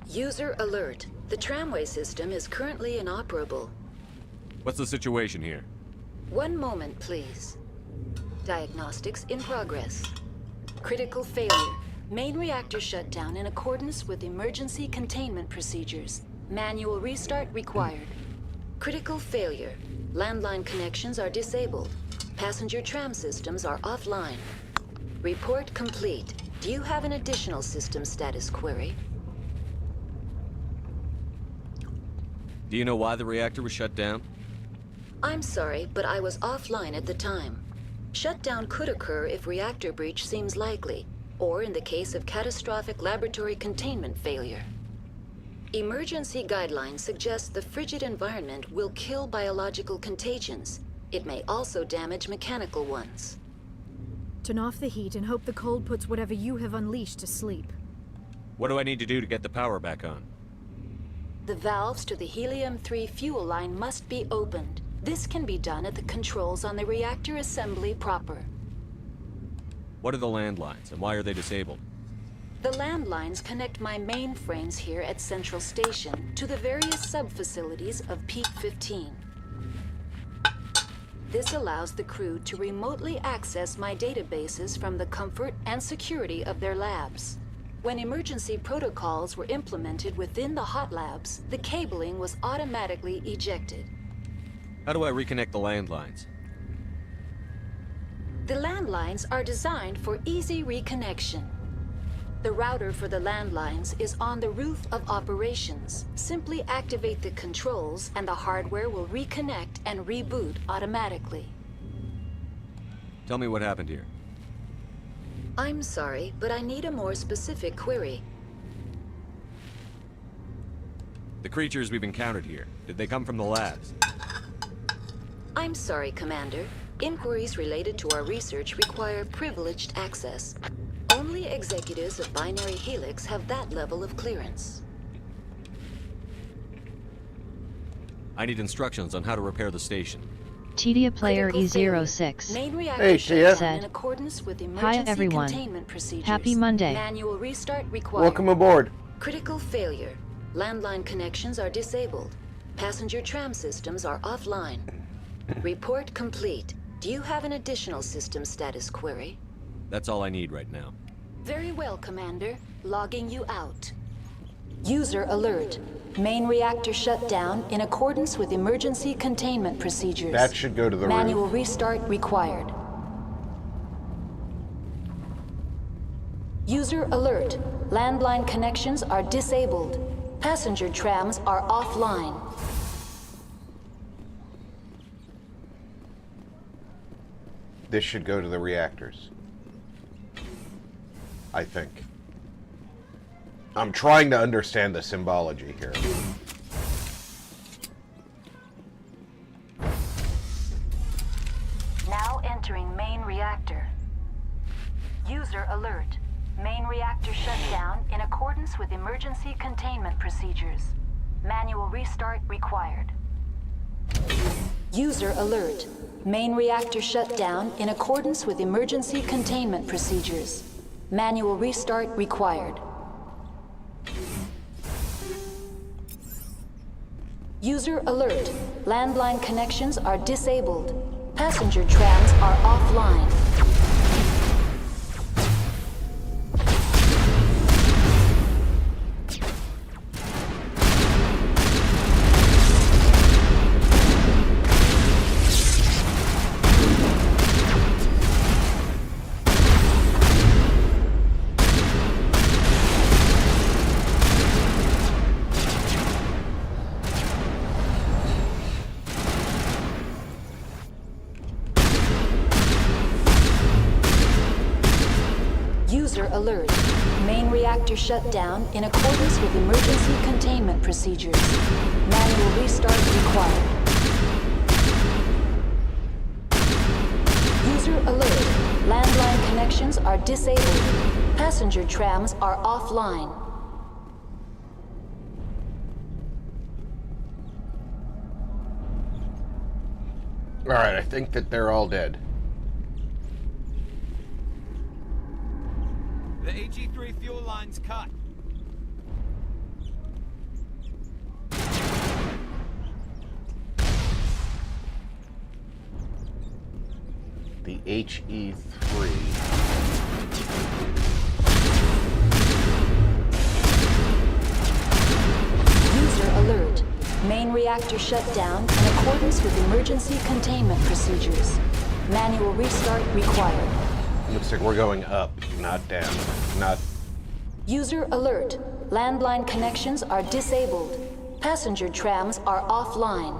User alert. The tramway system is currently inoperable. What's the situation here? One moment, please. Diagnostics in progress. Critical failure. Main reactor shut down in accordance with emergency containment procedures. Manual restart required. Critical failure. Landline connections are disabled. Passenger tram systems are offline. Report complete. Do you have an additional system status query? Do you know why the reactor was shut down? I'm sorry, but I was offline at the time. Shutdown could occur if reactor breach seems likely, or in the case of catastrophic laboratory containment failure. Emergency guidelines suggest the frigid environment will kill biological contagions. It may also damage mechanical ones. Turn off the heat and hope the cold puts whatever you have unleashed to sleep. What do I need to do to get the power back on? The valves to the helium-3 fuel line must be opened. This can be done at the controls on the reactor assembly proper. What are the landlines, and why are they disabled? The landlines connect my mainframes here at Central Station to the various sub-facilities of Peak 15. This allows the crew to remotely access my databases from the comfort and security of their labs. When emergency protocols were implemented within the hot labs, the cabling was automatically ejected. How do I reconnect the landlines? The landlines are designed for easy reconnection. The router for the landlines is on the roof of operations. Simply activate the controls and the hardware will reconnect and reboot automatically. Tell me what happened here. I'm sorry, but I need a more specific query. The creatures we've encountered here, did they come from the labs? I'm sorry, Commander. Inquiries related to our research require privileged access. Only executives of Binary Helix have that level of clearance. I need instructions on how to repair the station. Tedia Player Critical failure. E06 Main reactor Hey, shut Tia. down Said, in accordance with "Hi, emergency everyone. containment procedures. Happy Monday. Manual restart required. Welcome aboard. Critical failure. Landline connections are disabled. Passenger tram systems are offline. Report complete. Do you have an additional system status query? That's all I need right now. Very well, Commander. Logging you out. User alert. Main reactor shut down in accordance with emergency containment procedures. That should go to the Manual roof. restart required. User alert. Landline connections are disabled. Passenger trams are offline. This should go to the reactors. I think. I'm trying to understand the symbology here. Now entering main reactor. User alert. Main reactor shut down in accordance with emergency containment procedures. Manual restart required. User alert. Main reactor shut down in accordance with emergency containment procedures. Manual restart required. User alert. Landline connections are disabled. Passenger trams are offline. Alert. Main reactor shut down in accordance with emergency containment procedures. Manual restart required. User alert. Landline connections are disabled. Passenger trams are offline. Alright, I think that they're all dead. The AG-3 fuel line's cut. The HE3. User alert. Main reactor shut down in accordance with emergency containment procedures. Manual restart required. Looks like we're going up, not down. Not... User alert. Landline connections are disabled. Passenger trams are offline.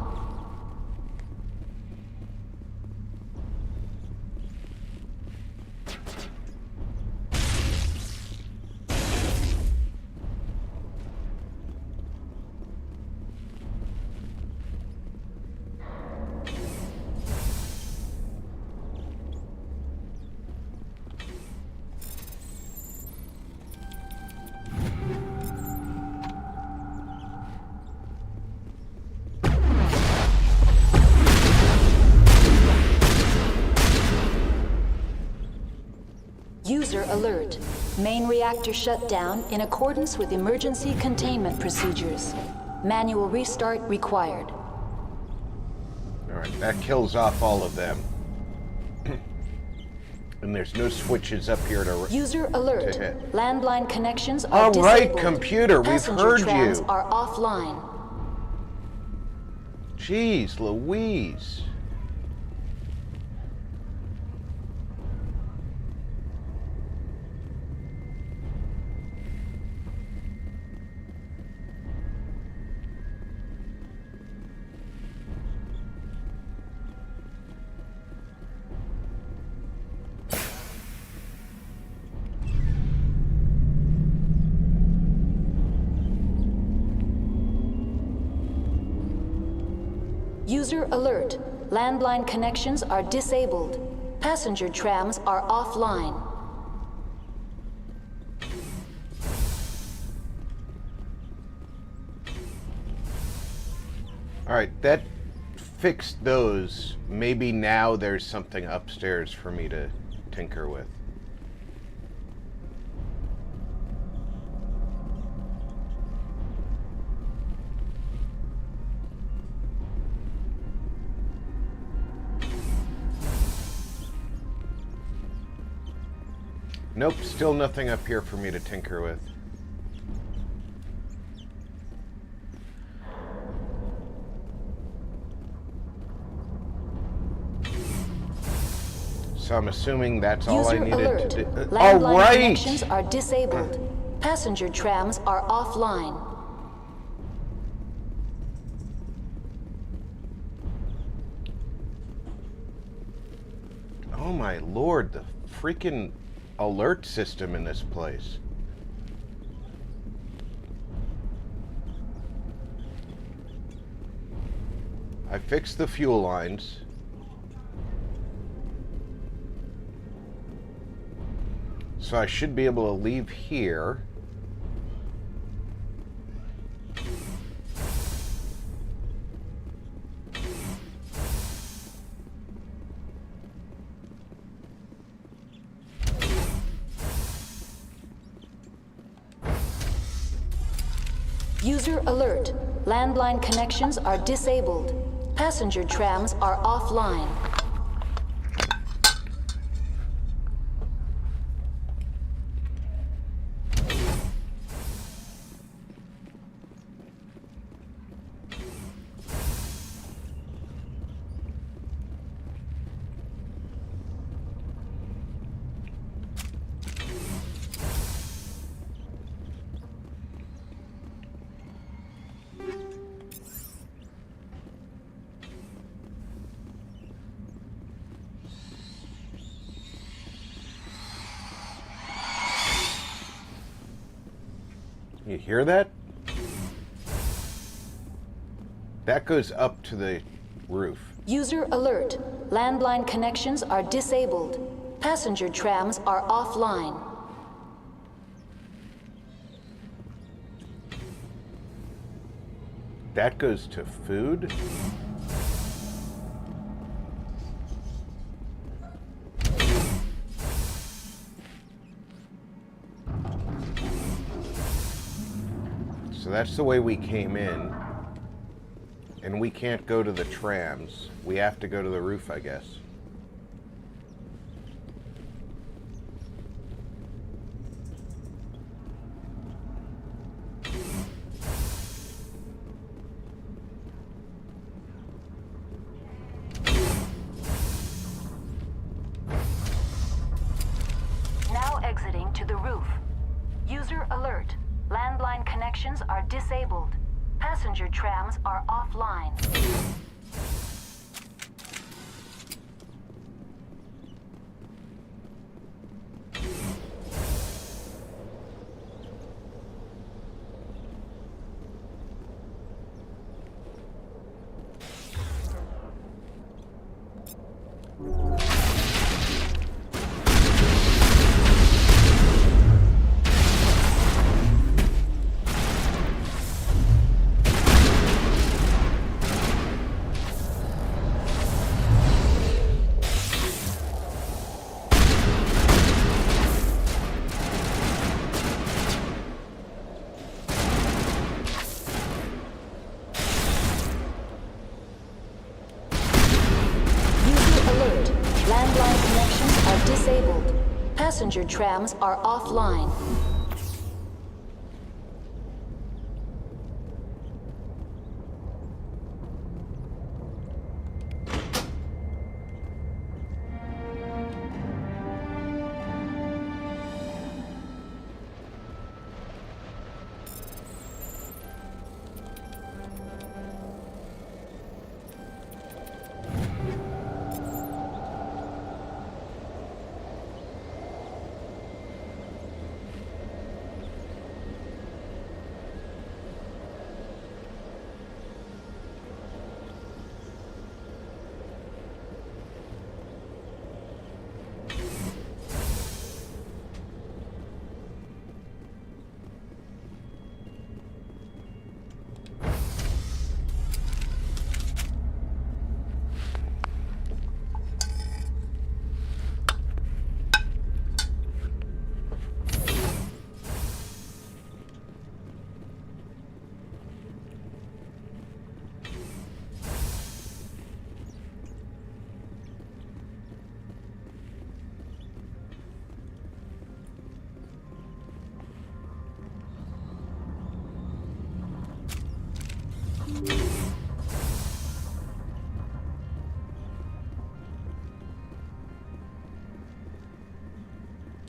User alert. Main reactor shut down in accordance with emergency containment procedures. Manual restart required. Alright, that kills off all of them. And there's no switches up here to User alert. to hit. Landline connections are All disabled. right, computer, we've Passenger heard trams you. are offline. Jeez Louise. User alert. Landline connections are disabled. Passenger trams are offline. Alright, that fixed those. Maybe now there's something upstairs for me to tinker with. Nope, still nothing up here for me to tinker with. So I'm assuming that's all I needed to do. Landline connections are disabled. Passenger trams are offline. Oh my lord, the freaking alert system in this place. I fixed the fuel lines. So I should be able to leave here. User alert. Landline connections are disabled. Passenger trams are offline. You hear that? That goes up to the roof. User alert. Landline connections are disabled. Passenger trams are offline. That goes to food? So that's the way we came in. And we can't go to the trams. We have to go to the roof, I guess. Now exiting to the roof. User alert. Landline connections are disabled. Passenger trams are offline. Disabled. Passenger trams are offline.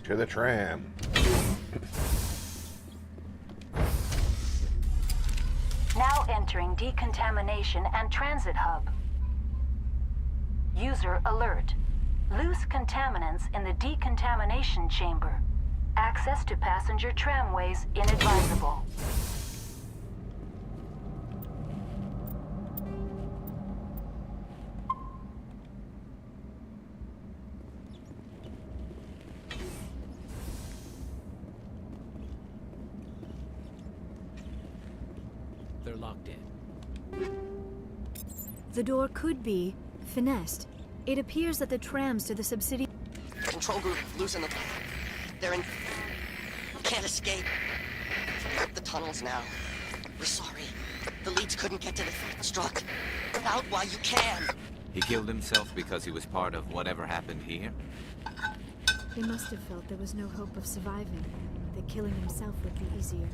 to the tram. Now entering decontamination and transit hub. User alert. Loose contaminants in the decontamination chamber. Access to passenger tramways inadvisable. They're locked in. The door could be finessed. It appears that the trams to the subsidiary Control group, loosen the... They're in... Can't escape. The tunnels now. We're sorry. The leads couldn't get to the struck. Get out while you can. He killed himself because he was part of whatever happened here? He must have felt there was no hope of surviving, that killing himself would be easier.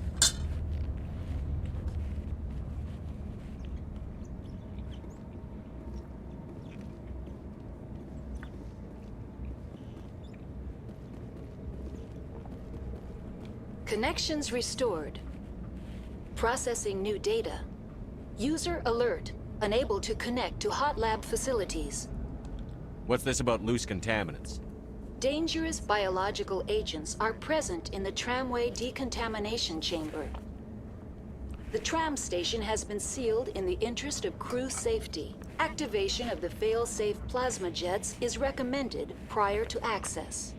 Connections restored. Processing new data. User alert. Unable to connect to hot lab facilities. What's this about loose contaminants? Dangerous biological agents are present in the tramway decontamination chamber. The tram station has been sealed in the interest of crew safety. Activation of the fail-safe plasma jets is recommended prior to access.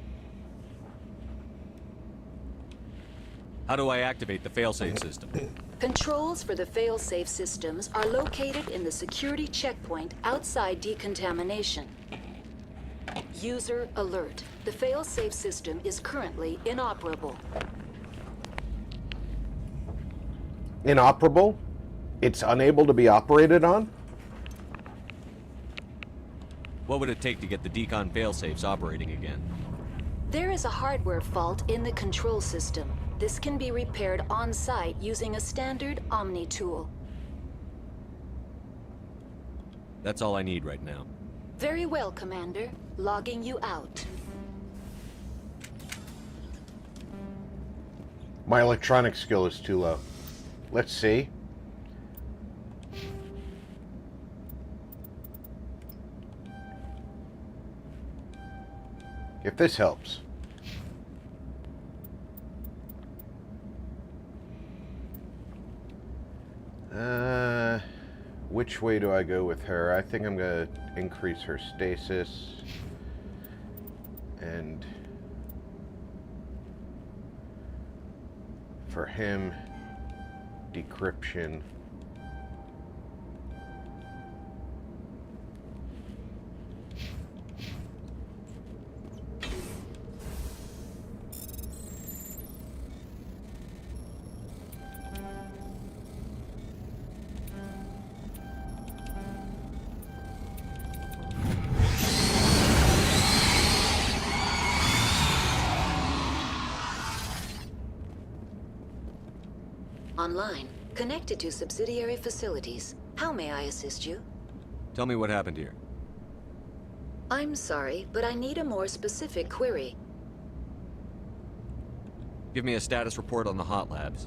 How do I activate the failsafe system? Controls for the fail-safe systems are located in the security checkpoint outside decontamination. User alert. The fail-safe system is currently inoperable. Inoperable? It's unable to be operated on? What would it take to get the decon failsafes operating again? There is a hardware fault in the control system. This can be repaired on-site using a standard Omni tool. That's all I need right now. Very well, Commander. Logging you out. My electronic skill is too low. Let's see. If this helps. Which way do I go with her? I think I'm gonna increase her stasis and for him, decryption. Online. Connected to subsidiary facilities. How may I assist you? Tell me what happened here. I'm sorry, but I need a more specific query. Give me a status report on the hot labs.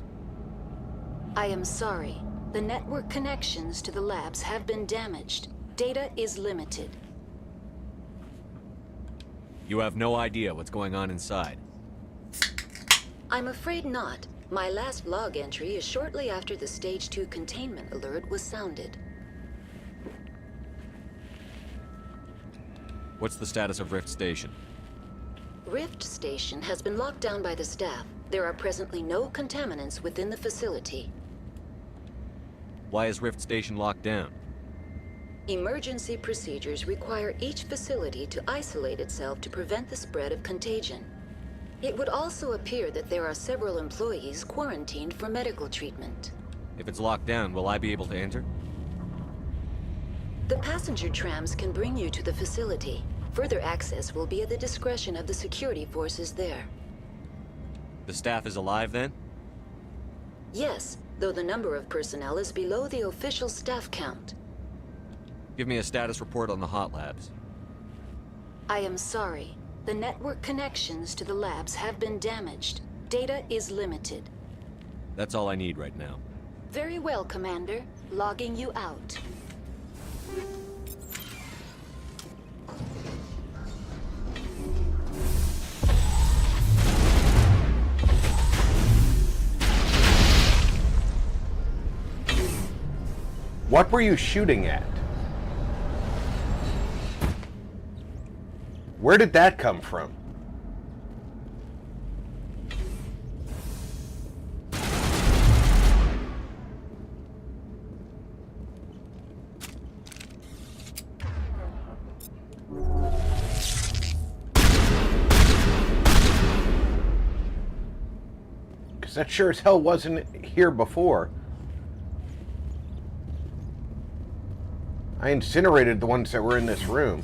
I am sorry. The network connections to the labs have been damaged. Data is limited. You have no idea what's going on inside. I'm afraid not. My last log entry is shortly after the Stage 2 containment alert was sounded. What's the status of Rift Station? Rift Station has been locked down by the staff. There are presently no contaminants within the facility. Why is Rift Station locked down? Emergency procedures require each facility to isolate itself to prevent the spread of contagion. It would also appear that there are several employees quarantined for medical treatment. If it's locked down, will I be able to enter? The passenger trams can bring you to the facility. Further access will be at the discretion of the security forces there. The staff is alive then? Yes, though the number of personnel is below the official staff count. Give me a status report on the hot labs. I am sorry. The network connections to the labs have been damaged. Data is limited. That's all I need right now. Very well, Commander. Logging you out. What were you shooting at? Where did that come from? Because that sure as hell wasn't here before. I incinerated the ones that were in this room.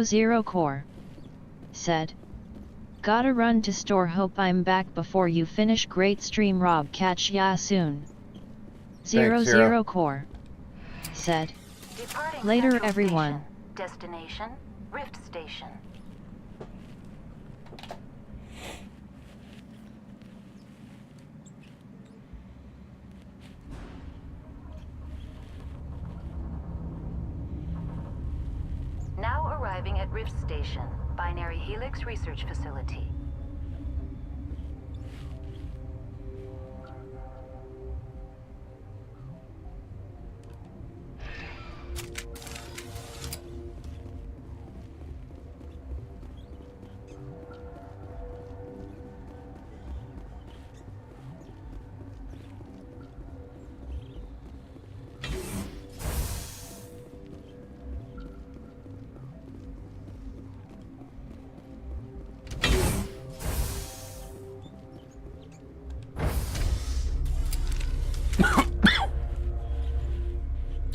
Zero Core said, "Gotta run to store, hope I'm back before you finish, great stream Rob, catch ya soon." Zero Core said, Departing "Later Central everyone." Station. Destination, Rift Station. Now arriving at Rift Station, Binary Helix Research Facility.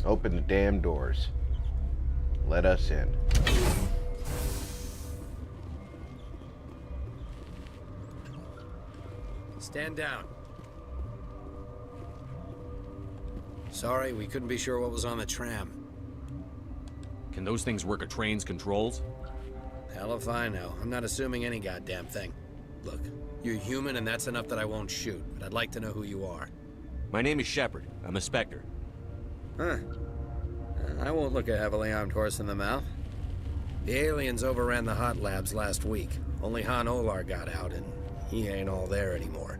Open the damn doors. Let us in. Stand down. Sorry, we couldn't be sure what was on the tram. Can those things work a train's controls? Hell if I know. I'm not assuming any goddamn thing. Look, you're human and that's enough that I won't shoot, but I'd like to know who you are. My name is Shepard. I'm a SPECTRE. Huh. I won't look a heavily armed horse in the mouth. The aliens overran the hot labs last week. Only Han Olar got out, and he ain't all there anymore.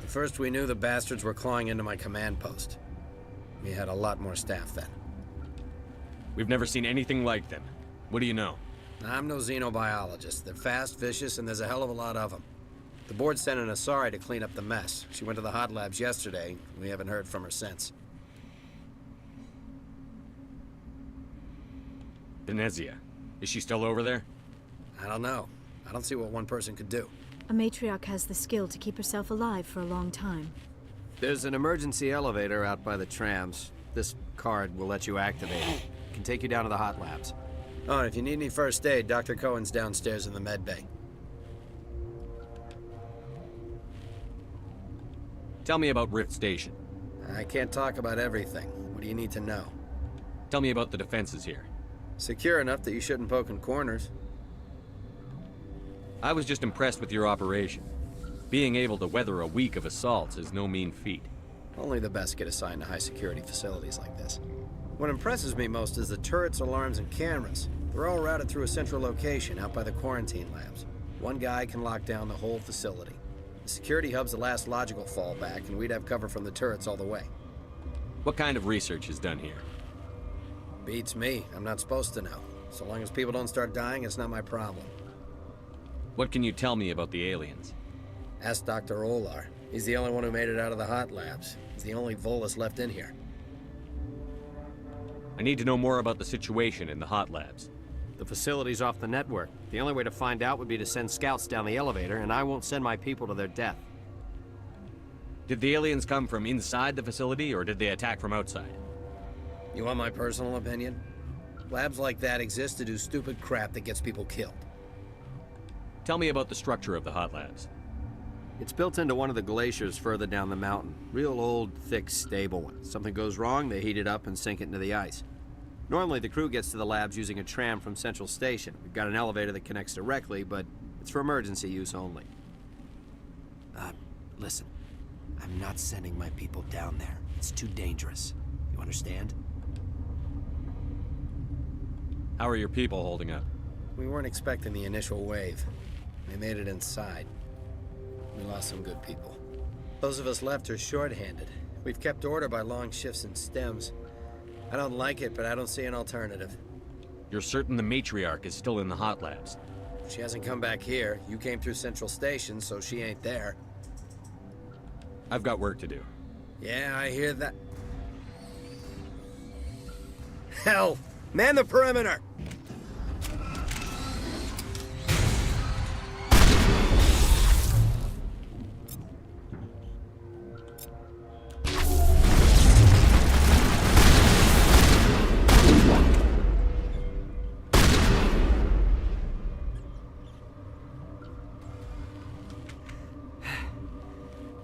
The first we knew, the bastards were clawing into my command post. We had a lot more staff then. We've never seen anything like them. What do you know? I'm no xenobiologist. They're fast, vicious, and there's a hell of a lot of them. The board sent an Asari to clean up the mess. She went to the hot labs yesterday. We haven't heard from her since. Venezia. Is she still over there? I don't know. I don't see what one person could do. A matriarch has the skill to keep herself alive for a long time. There's an emergency elevator out by the trams. This card will let you activate it. It can take you down to the hot labs. Oh, and if you need any first aid, Dr. Cohen's downstairs in the med bay. Tell me about Rift Station. I can't talk about everything. What do you need to know? Tell me about the defenses here. Secure enough that you shouldn't poke in corners. I was just impressed with your operation. Being able to weather a week of assaults is no mean feat. Only the best get assigned to high-security facilities like this. What impresses me most is the turrets, alarms, and cameras. They're all routed through a central location out by the quarantine labs. One guy can lock down the whole facility. The security hub's the last logical fallback, and we'd have cover from the turrets all the way. What kind of research is done here? Beats me. I'm not supposed to know. So long as people don't start dying, it's not my problem. What can you tell me about the aliens? Ask Dr. Olar. He's the only one who made it out of the hot labs. He's the only Volus left in here. I need to know more about the situation in the hot labs. The facility's off the network. The only way to find out would be to send scouts down the elevator, and I won't send my people to their death. Did the aliens come from inside the facility, or did they attack from outside? You want my personal opinion? Labs like that exist to do stupid crap that gets people killed. Tell me about the structure of the hot labs. It's built into one of the glaciers further down the mountain. Real old, thick, stable one. Something goes wrong, they heat it up and sink it into the ice. Normally, the crew gets to the labs using a tram from Central Station. We've got an elevator that connects directly, but it's for emergency use only. Listen. I'm not sending my people down there. It's too dangerous. You understand? How are your people holding up? We weren't expecting the initial wave. They made it inside. We lost some good people. Those of us left are short-handed. We've kept order by long shifts and stems. I don't like it, but I don't see an alternative. You're certain the matriarch is still in the hot labs? She hasn't come back here. You came through Central Station, so she ain't there. I've got work to do. Yeah, I hear that. Hell! Man the perimeter!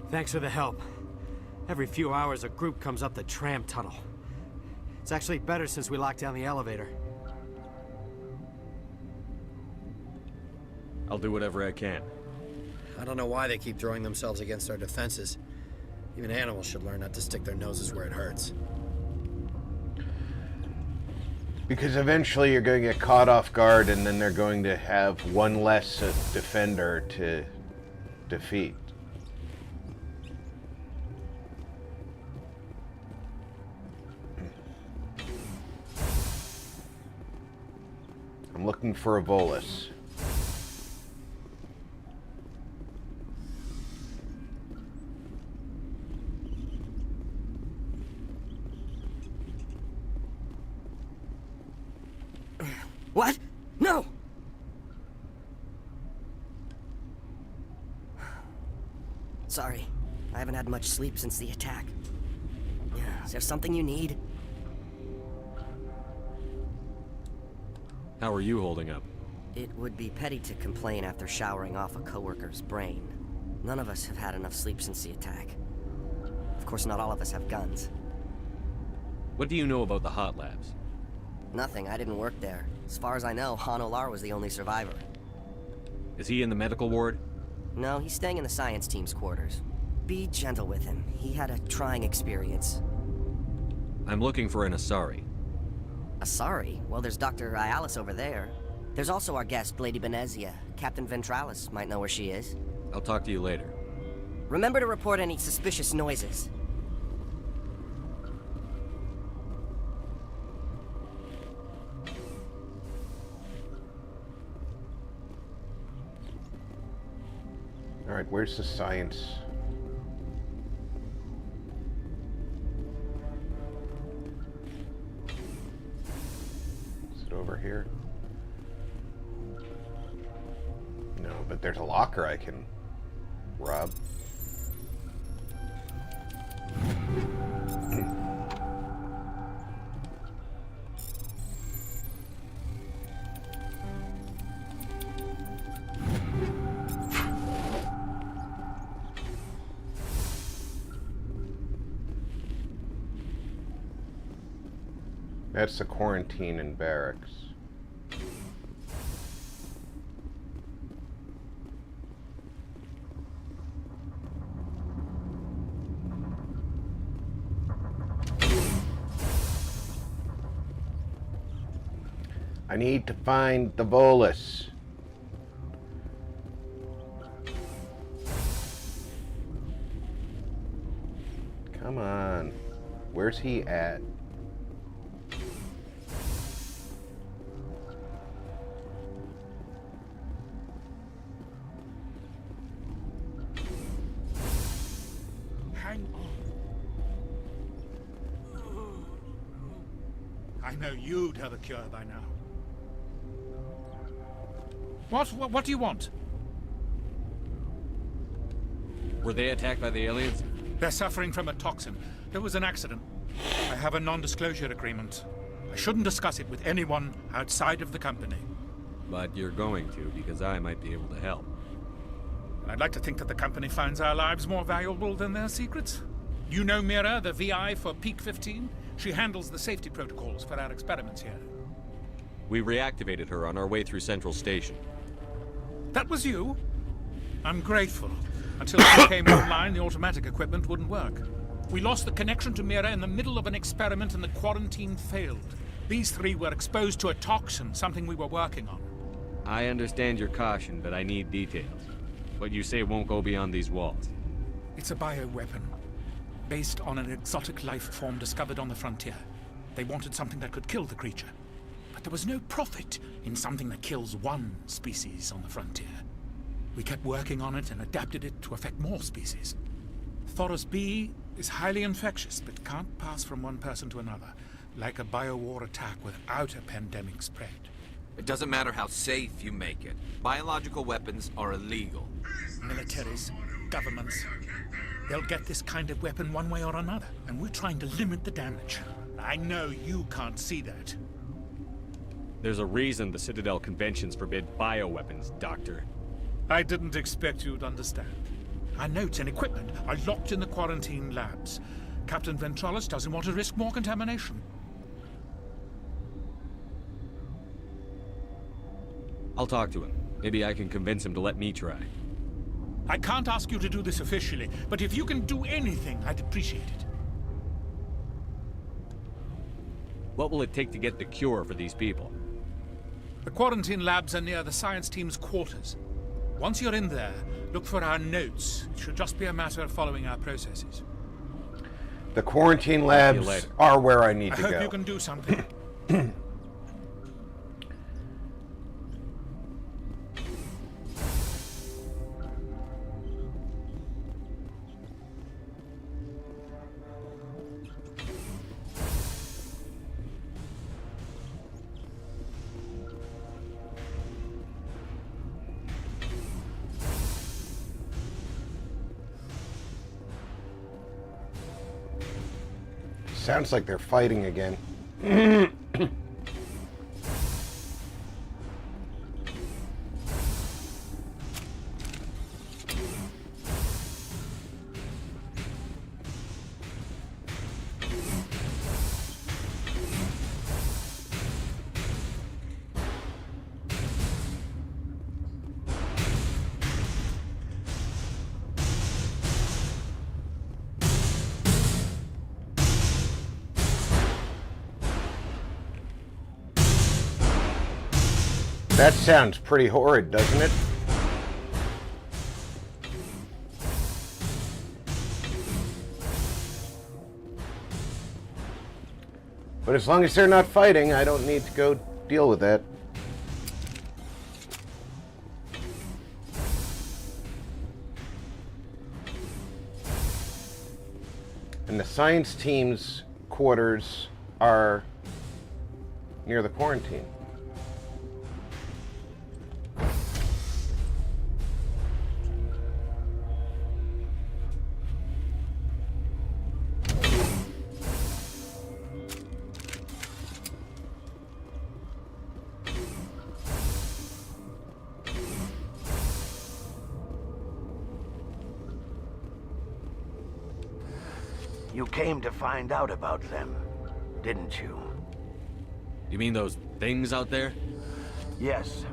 Thanks for the help. Every few hours, a group comes up the tram tunnel. It's actually better since we locked down the elevator. I'll do whatever I can. I don't know why they keep throwing themselves against our defenses. Even animals should learn not to stick their noses where it hurts. Because eventually you're going to get caught off guard, and then they're going to have one less defender to defeat. I'm looking for a Volus. What? No! Sorry. I haven't had much sleep since the attack. Is there something you need? How are you holding up? It would be petty to complain after showering off a coworker's brain. None of us have had enough sleep since the attack. Of course, not all of us have guns. What do you know about the hot labs? Nothing. I didn't work there. As far as I know, Han Olar was the only survivor. Is he in the medical ward? No, he's staying in the science team's quarters. Be gentle with him. He had a trying experience. I'm looking for an Asari. Asari? Well, there's Dr. Ialis over there. There's also our guest, Lady Benezia. Captain Ventralis might know where she is. I'll talk to you later. Remember to report any suspicious noises. Alright, where's the science? Is it over here? No, but there's a locker I can rob. That's the quarantine in barracks. I need to find the Volus. Come on. Where's he at? Hang on. I know you'd have a cure by now. What do you want? Were they attacked by the aliens? They're suffering from a toxin. There was an accident. I have a non-disclosure agreement. I shouldn't discuss it with anyone outside of the company. But you're going to, because I might be able to help. I'd like to think that the company finds our lives more valuable than their secrets. You know Mira, the VI for Peak 15? She handles the safety protocols for our experiments here. We reactivated her on our way through Central Station. That was you? I'm grateful. Until she came online, the automatic equipment wouldn't work. We lost the connection to Mira in the middle of an experiment and the quarantine failed. These three were exposed to a toxin, something we were working on. I understand your caution, but I need details. What you say won't go beyond these walls. It's a bioweapon, based on an exotic life form discovered on the frontier. They wanted something that could kill the creature. But there was no profit in something that kills one species on the frontier. We kept working on it and adapted it to affect more species. Thoros B is highly infectious, but can't pass from one person to another, like a biowar attack without a pandemic spread. It doesn't matter how safe you make it. Biological weapons are illegal. Militaries, governments, they'll get this kind of weapon one way or another, and we're trying to limit the damage. I know you can't see that. There's a reason the Citadel conventions forbid bioweapons, Doctor. I didn't expect you'd understand. Our notes and equipment are locked in the quarantine labs. Captain Ventralis doesn't want to risk more contamination. I'll talk to him. Maybe I can convince him to let me try. I can't ask you to do this officially, but if you can do anything, I'd appreciate it. What will it take to get the cure for these people? The quarantine labs are near the science team's quarters. Once you're in there, look for our notes. It should just be a matter of following our processes. The quarantine labs are where I need to go. I hope you can do something. Sounds like they're fighting again. That sounds pretty horrid, doesn't it? But as long as they're not fighting, I don't need to go deal with that. And the science team's quarters are near the quarantine. You came to find out about them, didn't you? You mean those things out there? Yes.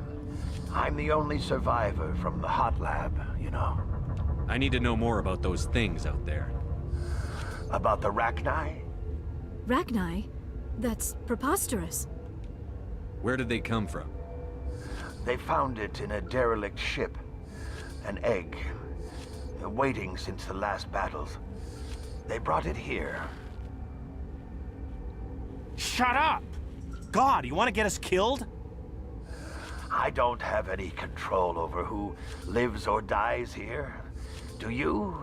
I'm the only survivor from the hot lab, you know. I need to know more about those things out there. About the Rachni? Rachni? That's preposterous. Where did they come from? They found it in a derelict ship. An egg. Waiting since the last battles. They brought it here. Shut up! God, you want to get us killed? I don't have any control over who lives or dies here. Do you?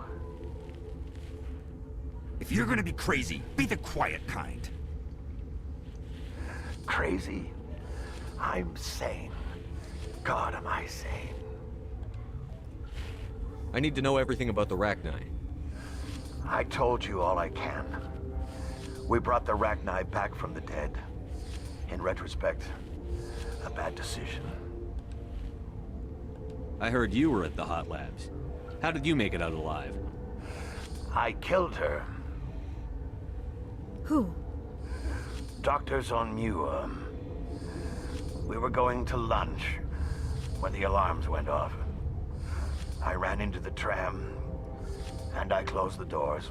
If you're gonna be crazy, be the quiet kind. Crazy? I'm sane. God, am I sane? I need to know everything about the Rachni. I told you all I can. We brought the Rachni back from the dead. In retrospect, a bad decision. I heard you were at the hot labs. How did you make it out alive? I killed her. Who? Doctors on Muir. We were going to lunch when the alarms went off. I ran into the tram, and I closed the doors.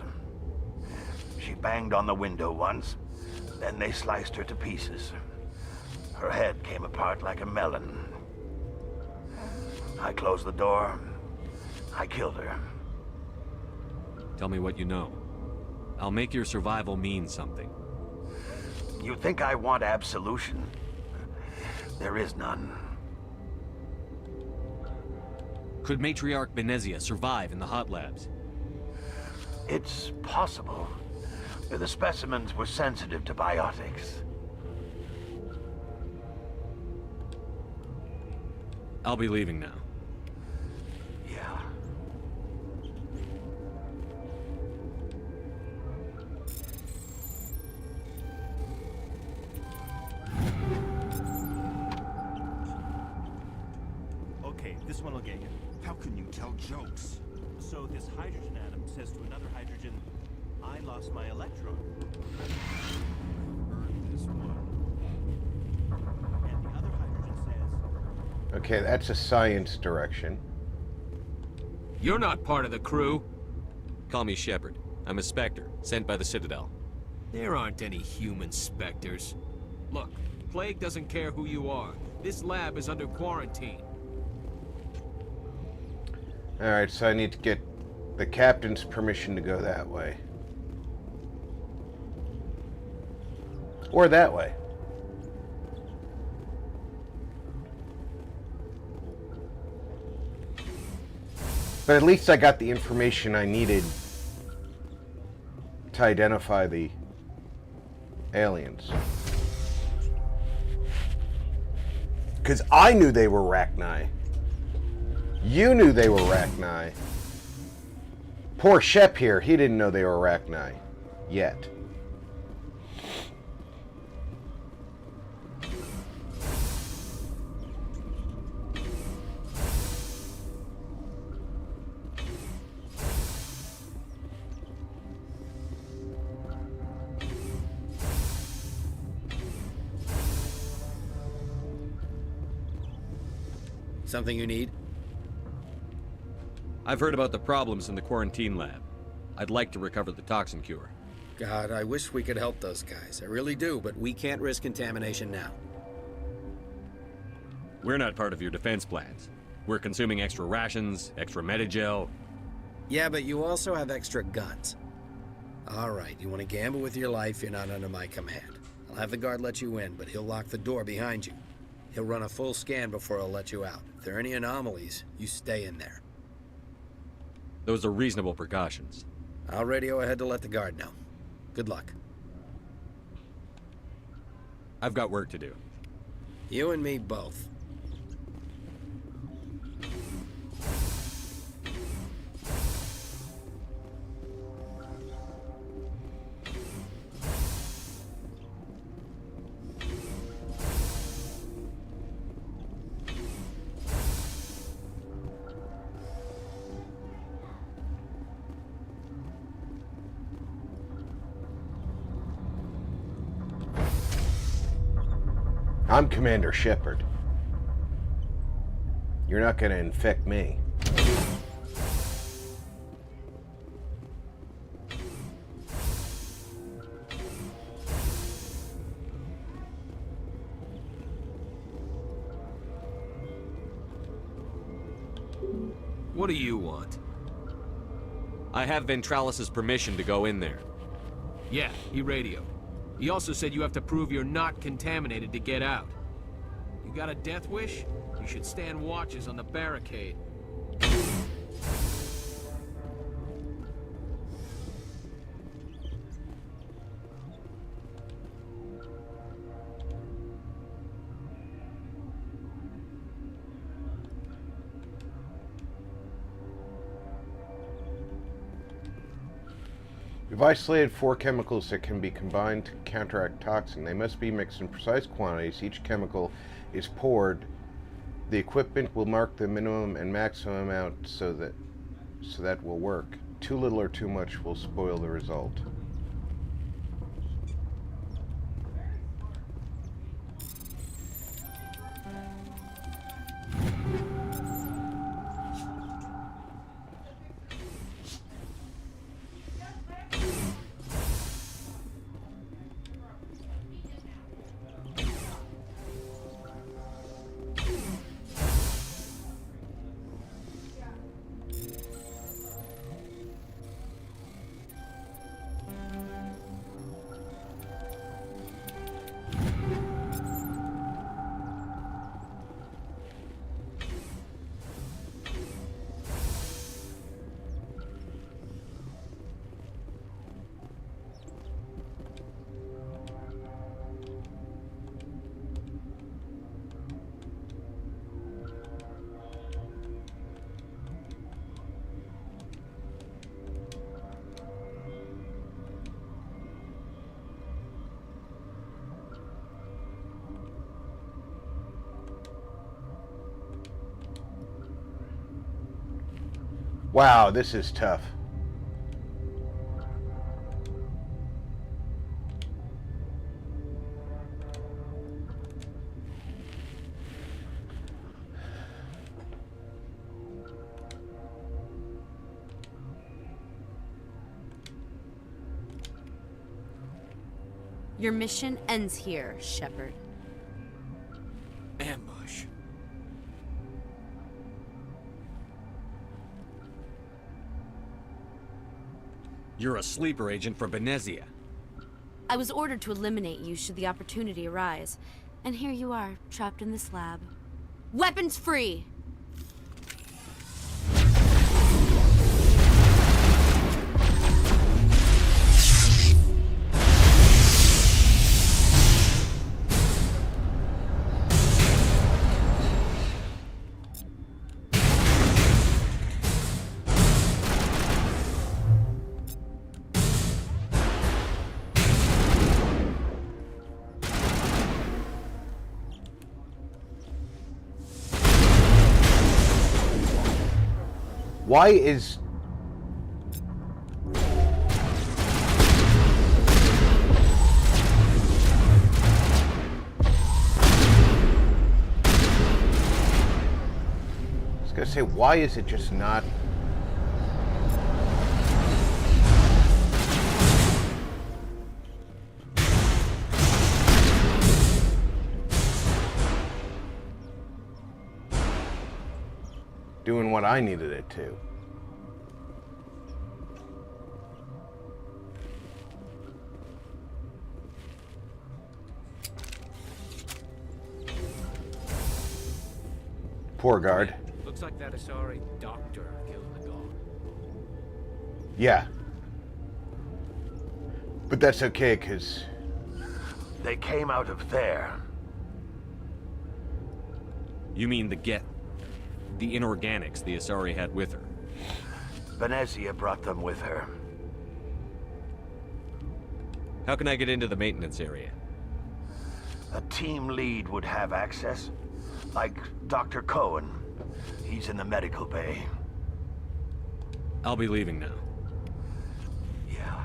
She banged on the window once, then they sliced her to pieces. Her head came apart like a melon. I closed the door. I killed her. Tell me what you know. I'll make your survival mean something. You think I want absolution? There is none. Could Matriarch Benezia survive in the hot labs? It's possible. The specimens were sensitive to biotics. I'll be leaving now. Yeah. Okay, this one will get you. How can you tell jokes? So this hydrogen atom says to another hydrogen, I lost my electron. Heard this one. And the other hydrogen says... Okay, that's a science direction. You're not part of the crew. Call me Shepard. I'm a Spectre, sent by the Citadel. There aren't any human specters. Look, Plague doesn't care who you are. This lab is under quarantine. Alright, so I need to get the captain's permission to go that way. Or that way. But at least I got the information I needed to identify the aliens. Because I knew they were Rachni. You knew they were Rachni. Poor Shep here, he didn't know they were Rachni. Yet. Something you need? I've heard about the problems in the quarantine lab. I'd like to recover the toxin cure. God, I wish we could help those guys. I really do, but we can't risk contamination now. We're not part of your defense plans. We're consuming extra rations, extra metagel. Yeah, but you also have extra guns. All right, you want to gamble with your life, you're not under my command. I'll have the guard let you in, but he'll lock the door behind you. He'll run a full scan before he'll let you out. If there are any anomalies, you stay in there. Those are reasonable precautions. I'll radio ahead to let the guard know. Good luck. I've got work to do. You and me both. I'm Commander Shepard. You're not gonna infect me. What do you want? I have Ventralis's permission to go in there. Yeah, he radioed. He also said you have to prove you're not contaminated to get out. You got a death wish? You should stand watches on the barricade. We've isolated 4 chemicals that can be combined to counteract toxin. They must be mixed in precise quantities. Each chemical is poured. The equipment will mark the minimum and maximum amount so that will work. Too little or too much will spoil the result. Wow, this is tough. Your mission ends here, Shepard. Ambush. You're a sleeper agent for Venezia. I was ordered to eliminate you should the opportunity arise. And here you are, trapped in this lab. Weapons free! Why is... I was gonna say, why is it just not... doing what I needed it to? Poor guard. Looks like that Asari doctor killed the dog. Yeah. But that's okay, because... They came out of there. You mean the inorganics the Asari had with her? Venezia brought them with her. How can I get into the maintenance area? A team lead would have access. Like Dr. Cohen. He's in the medical bay. I'll be leaving now. Yeah.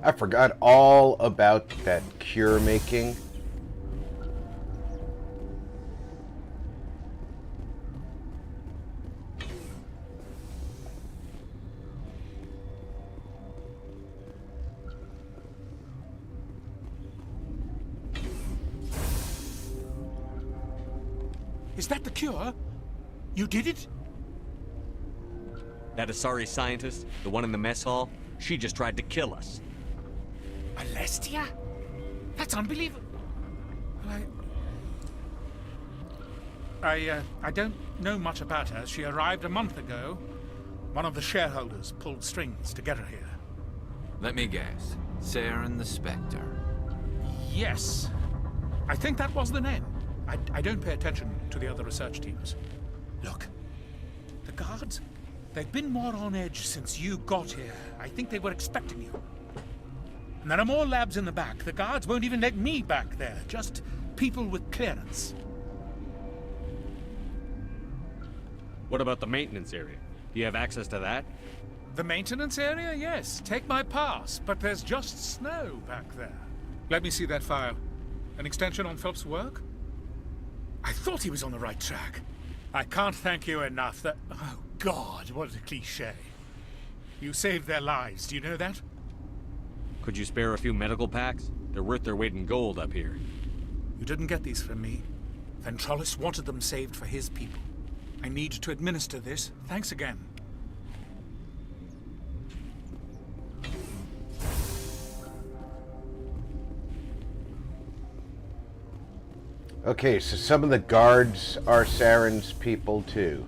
I forgot all about that cure making. Is that the cure? You did it? That Asari scientist, the one in the mess hall, she just tried to kill us. Alestia? That's unbelievable. I don't know much about her. She arrived a month ago. One of the shareholders pulled strings to get her here. Let me guess. Saren the Spectre. Yes. I think that was the name. I don't pay attention to the other research teams. Look, the guards, they've been more on edge since you got here. I think they were expecting you. And there are more labs in the back. The guards won't even let me back there. Just people with clearance. What about the maintenance area? Do you have access to that? The maintenance area? Yes. Take my pass. But there's just snow back there. Let me see that file. An extension on Phelps' work? I thought he was on the right track. I can't thank you enough that... Oh, God, what a cliché. You saved their lives, do you know that? Could you spare a few medical packs? They're worth their weight in gold up here. You didn't get these from me. Ventrolis wanted them saved for his people. I need to administer this. Thanks again. Okay, so some of the guards are Saren's people too.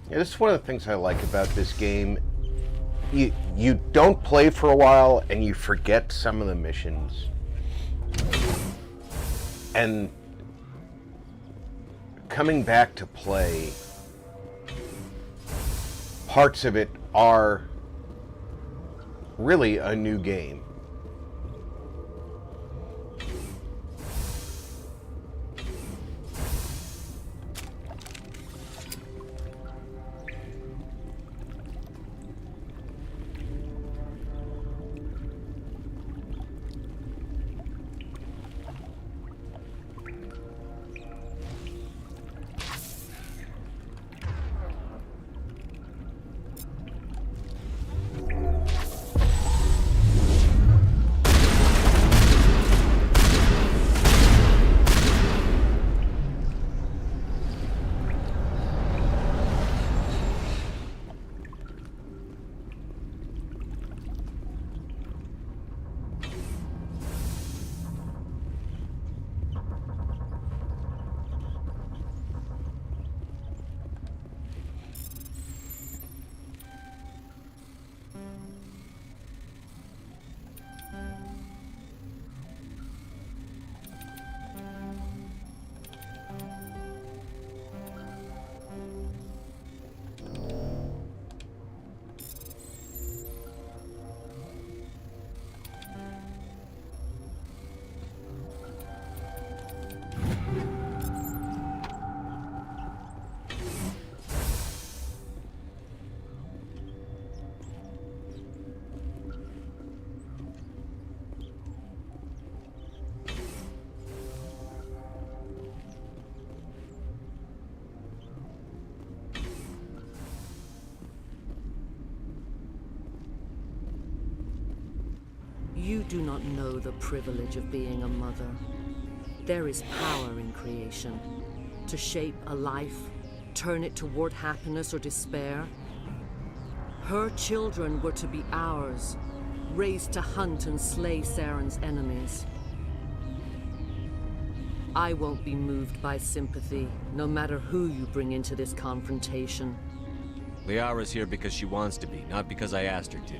Yeah, this is one of the things I like about this game. You don't play for a while and you forget some of the missions. And coming back to play, parts of it are really a new game. You do not know the privilege of being a mother. There is power in creation. To shape a life, turn it toward happiness or despair. Her children were to be ours, raised to hunt and slay Saren's enemies. I won't be moved by sympathy, no matter who you bring into this confrontation. Liara's here because she wants to be, not because I asked her to.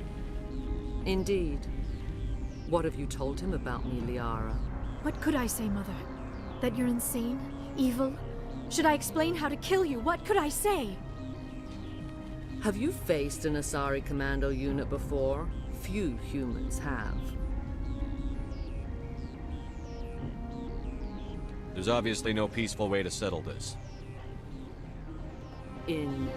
Indeed. What have you told him about me, Liara? What could I say, Mother? That you're insane? Evil? Should I explain how to kill you? What could I say? Have you faced an Asari commando unit before? Few humans have. There's obviously no peaceful way to settle this. Indeed.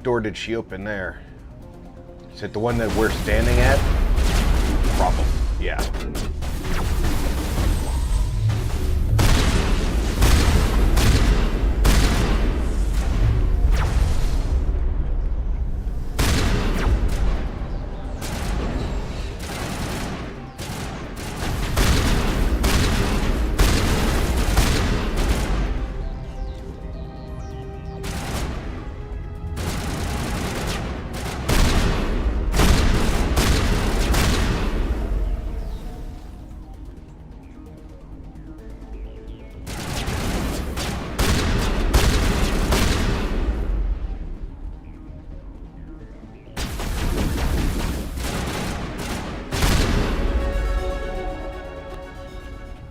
door did she open there? Is it the one that we're standing at? Probably, yeah.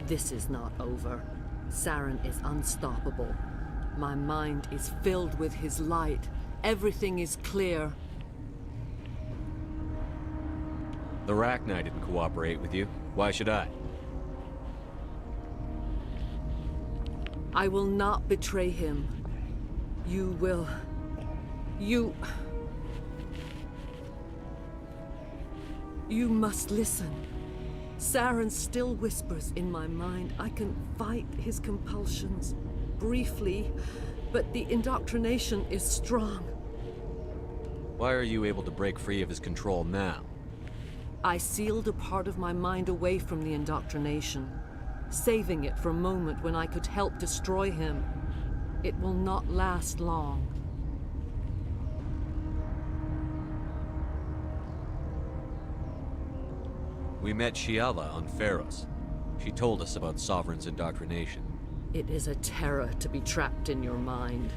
This is not over. Saren is unstoppable. My mind is filled with his light. Everything is clear. The Rachni didn't cooperate with you. Why should I? I will not betray him. You will... You must listen. Saren still whispers in my mind. I can fight his compulsions, briefly, but the indoctrination is strong. Why are you able to break free of his control now? I sealed a part of my mind away from the indoctrination, saving it for a moment when I could help destroy him. It will not last long. We met Shiala on Pharos. She told us about Sovereign's indoctrination. It is a terror to be trapped in your mind,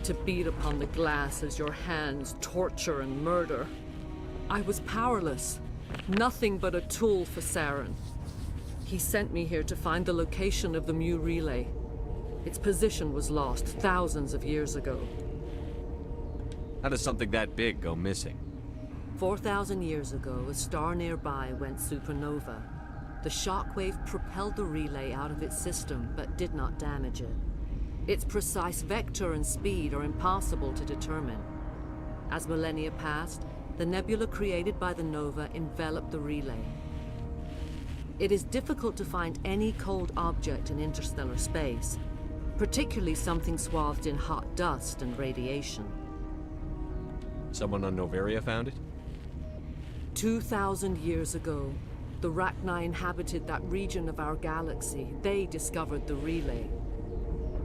to beat upon the glass as your hands torture and murder. I was powerless, nothing but a tool for Saren. He sent me here to find the location of the Mu relay. Its position was lost thousands of years ago. How does something that big go missing? 4,000 years ago, a star nearby went supernova. The shockwave propelled the relay out of its system, but did not damage it. Its precise vector and speed are impossible to determine. As millennia passed, the nebula created by the nova enveloped the relay. It is difficult to find any cold object in interstellar space, particularly something swathed in hot dust and radiation. Someone on Noveria found it? 2,000 years ago, the Rachni inhabited that region of our galaxy. They discovered the relay.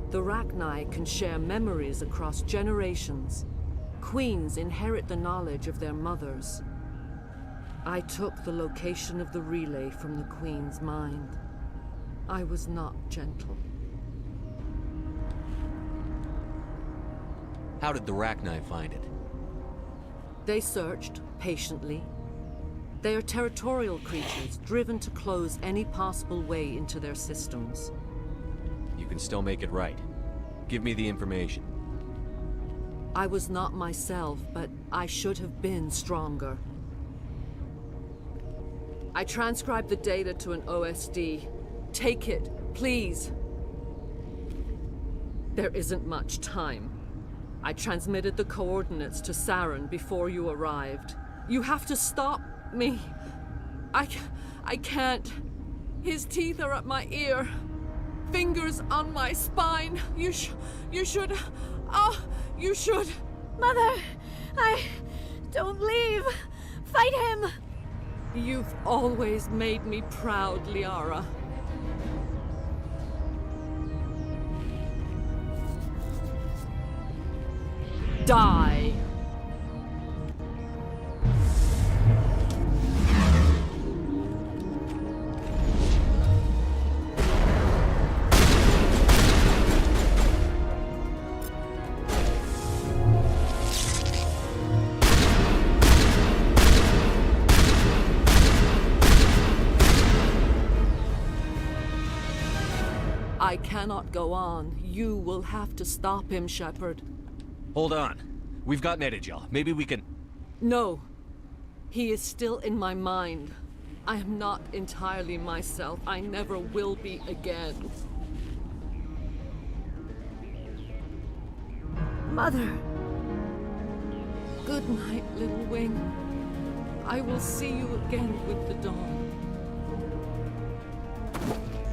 The Rachni can share memories across generations. Queens inherit the knowledge of their mothers. I took the location of the relay from the Queen's mind. I was not gentle. How did the Rachni find it? They searched, patiently. They are territorial creatures, driven to close any possible way into their systems. You can still make it right. Give me the information. I was not myself, but I should have been stronger. I transcribed the data to an OSD. Take it, please. There isn't much time. I transmitted the coordinates to Saren before you arrived. You have to stop me. I can't. His teeth are at my ear. Fingers on my spine. You should. Oh, you should. Mother, don't leave. Fight him. You've always made me proud, Liara. Die. I cannot go on. You will have to stop him, Shepard. Hold on. We've got Metagel. Maybe we can... No. He is still in my mind. I am not entirely myself. I never will be again. Mother. Good night, little wing. I will see you again with the dawn.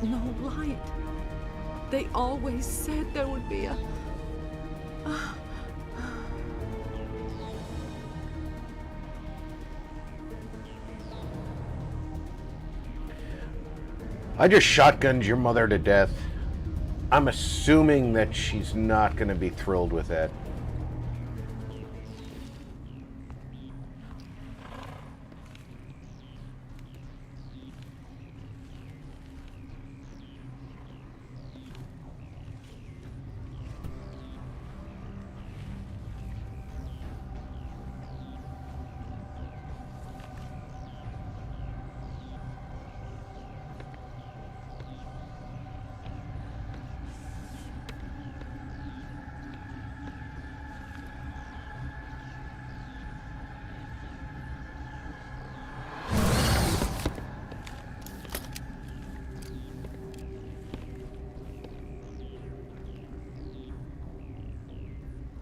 No light. They always said there would be a... I just shotgunned your mother to death. I'm assuming that she's not going to be thrilled with that.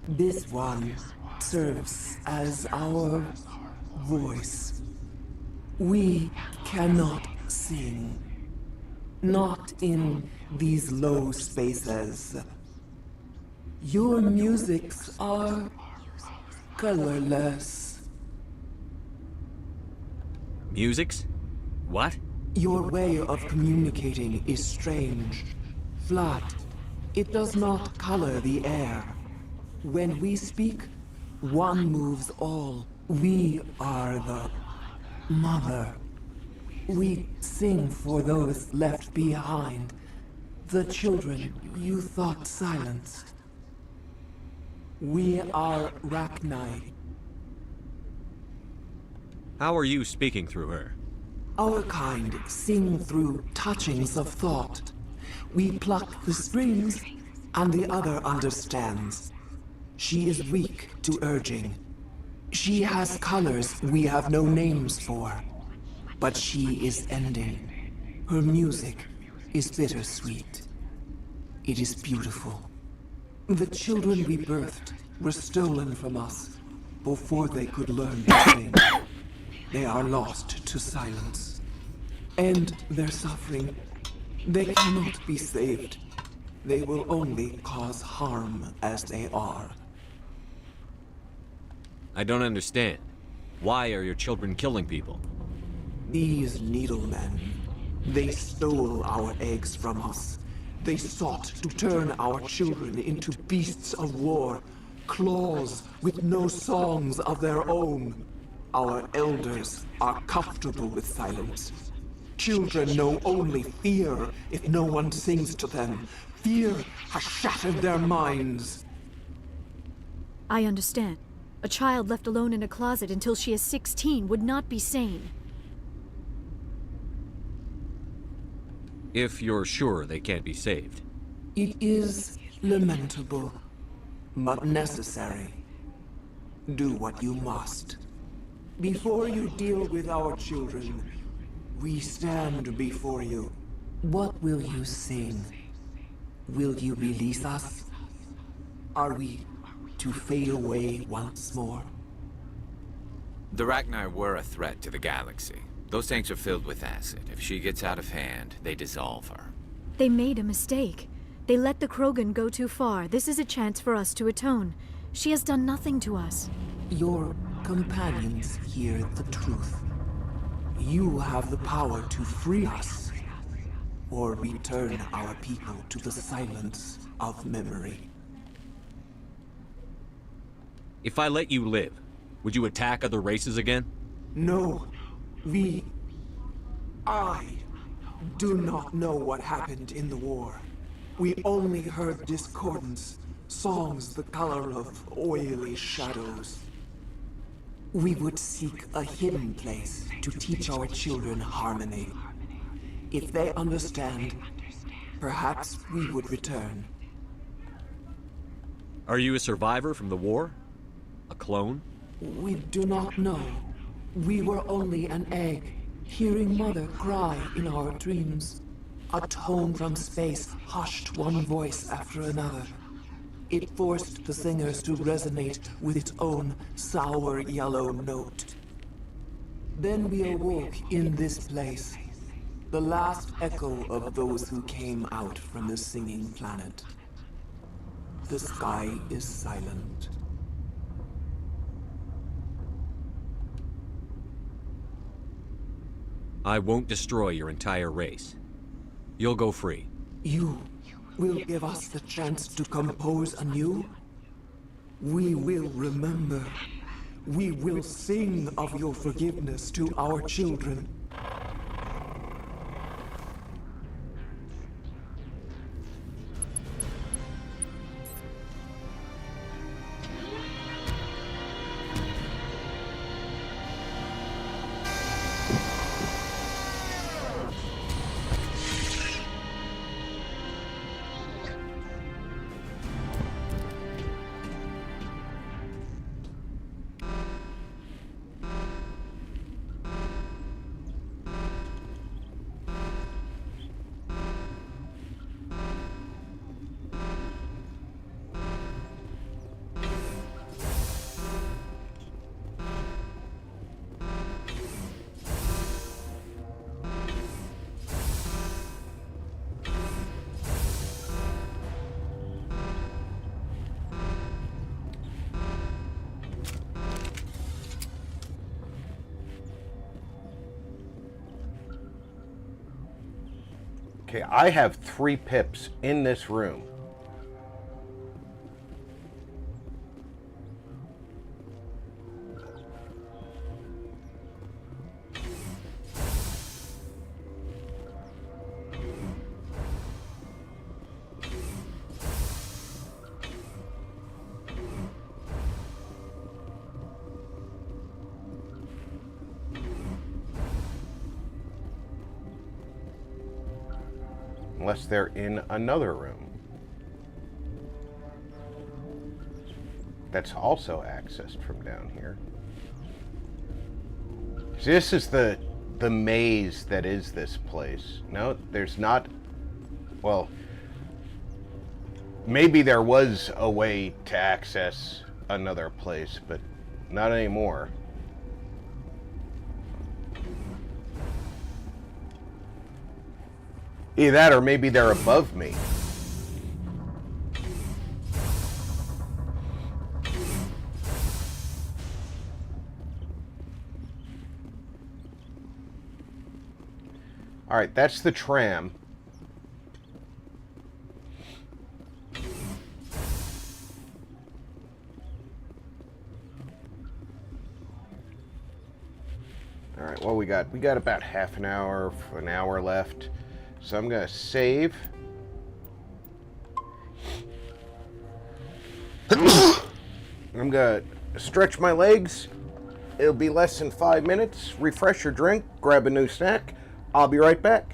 This one serves as our voice. We cannot sing. Not in these low spaces. Your musics are colorless. Musics? What? Your way of communicating is strange. Flat. It does not color the air. When we speak, one moves all. We are the mother. We sing for those left behind. The children you thought silenced. We are Rachni. How are you speaking through her? Our kind sing through touchings of thought. We pluck the strings, and the other understands. She is weak to urging. She has colors we have no names for. But she is ending. Her music is bittersweet. It is beautiful. The children we birthed were stolen from us before they could learn to sing. They are lost to silence. End their suffering. They cannot be saved. They will only cause harm as they are. I don't understand. Why are your children killing people? These needlemen, they stole our eggs from us. They sought to turn our children into beasts of war, claws with no songs of their own. Our elders are comfortable with silence. Children know only fear if no one sings to them. Fear has shattered their minds. I understand. A child left alone in a closet until she is 16 would not be sane. If you're sure they can't be saved. It is lamentable, but necessary. Do what you must. Before you deal with our children, we stand before you. What will you sing? Will you release us? Are we to fade away once more? The Rachni were a threat to the galaxy. Those tanks are filled with acid. If she gets out of hand, they dissolve her. They made a mistake. They let the Krogan go too far. This is a chance for us to atone. She has done nothing to us. Your companions hear the truth. You have the power to free us, or return our people to the silence of memory. If I let you live, would you attack other races again? No. I do not know what happened in the war. We only heard discordance, songs the color of oily shadows. We would seek a hidden place to teach our children harmony. If they understand, perhaps we would return. Are you a survivor from the war? A clone? We do not know. We were only an egg, hearing Mother cry in our dreams. A tone from space hushed one voice after another. It forced the singers to resonate with its own sour yellow note. Then we awoke in this place, the last echo of those who came out from the singing planet. The sky is silent. I won't destroy your entire race. You'll go free. You will give us the chance to compose anew? We will remember. We will sing of your forgiveness to our children. Okay, I have 3 pips in this room. Unless they're in another room that's also accessed from down here. See, this is the maze that is this place. No, there's not. Well, maybe there was a way to access another place, but not anymore. Either that or maybe they're above me. Alright, that's the tram. Alright, well we got about half an hour left. So I'm gonna save. I'm gonna stretch my legs. It'll be less than 5 minutes. Refresh your drink, grab a new snack. I'll be right back.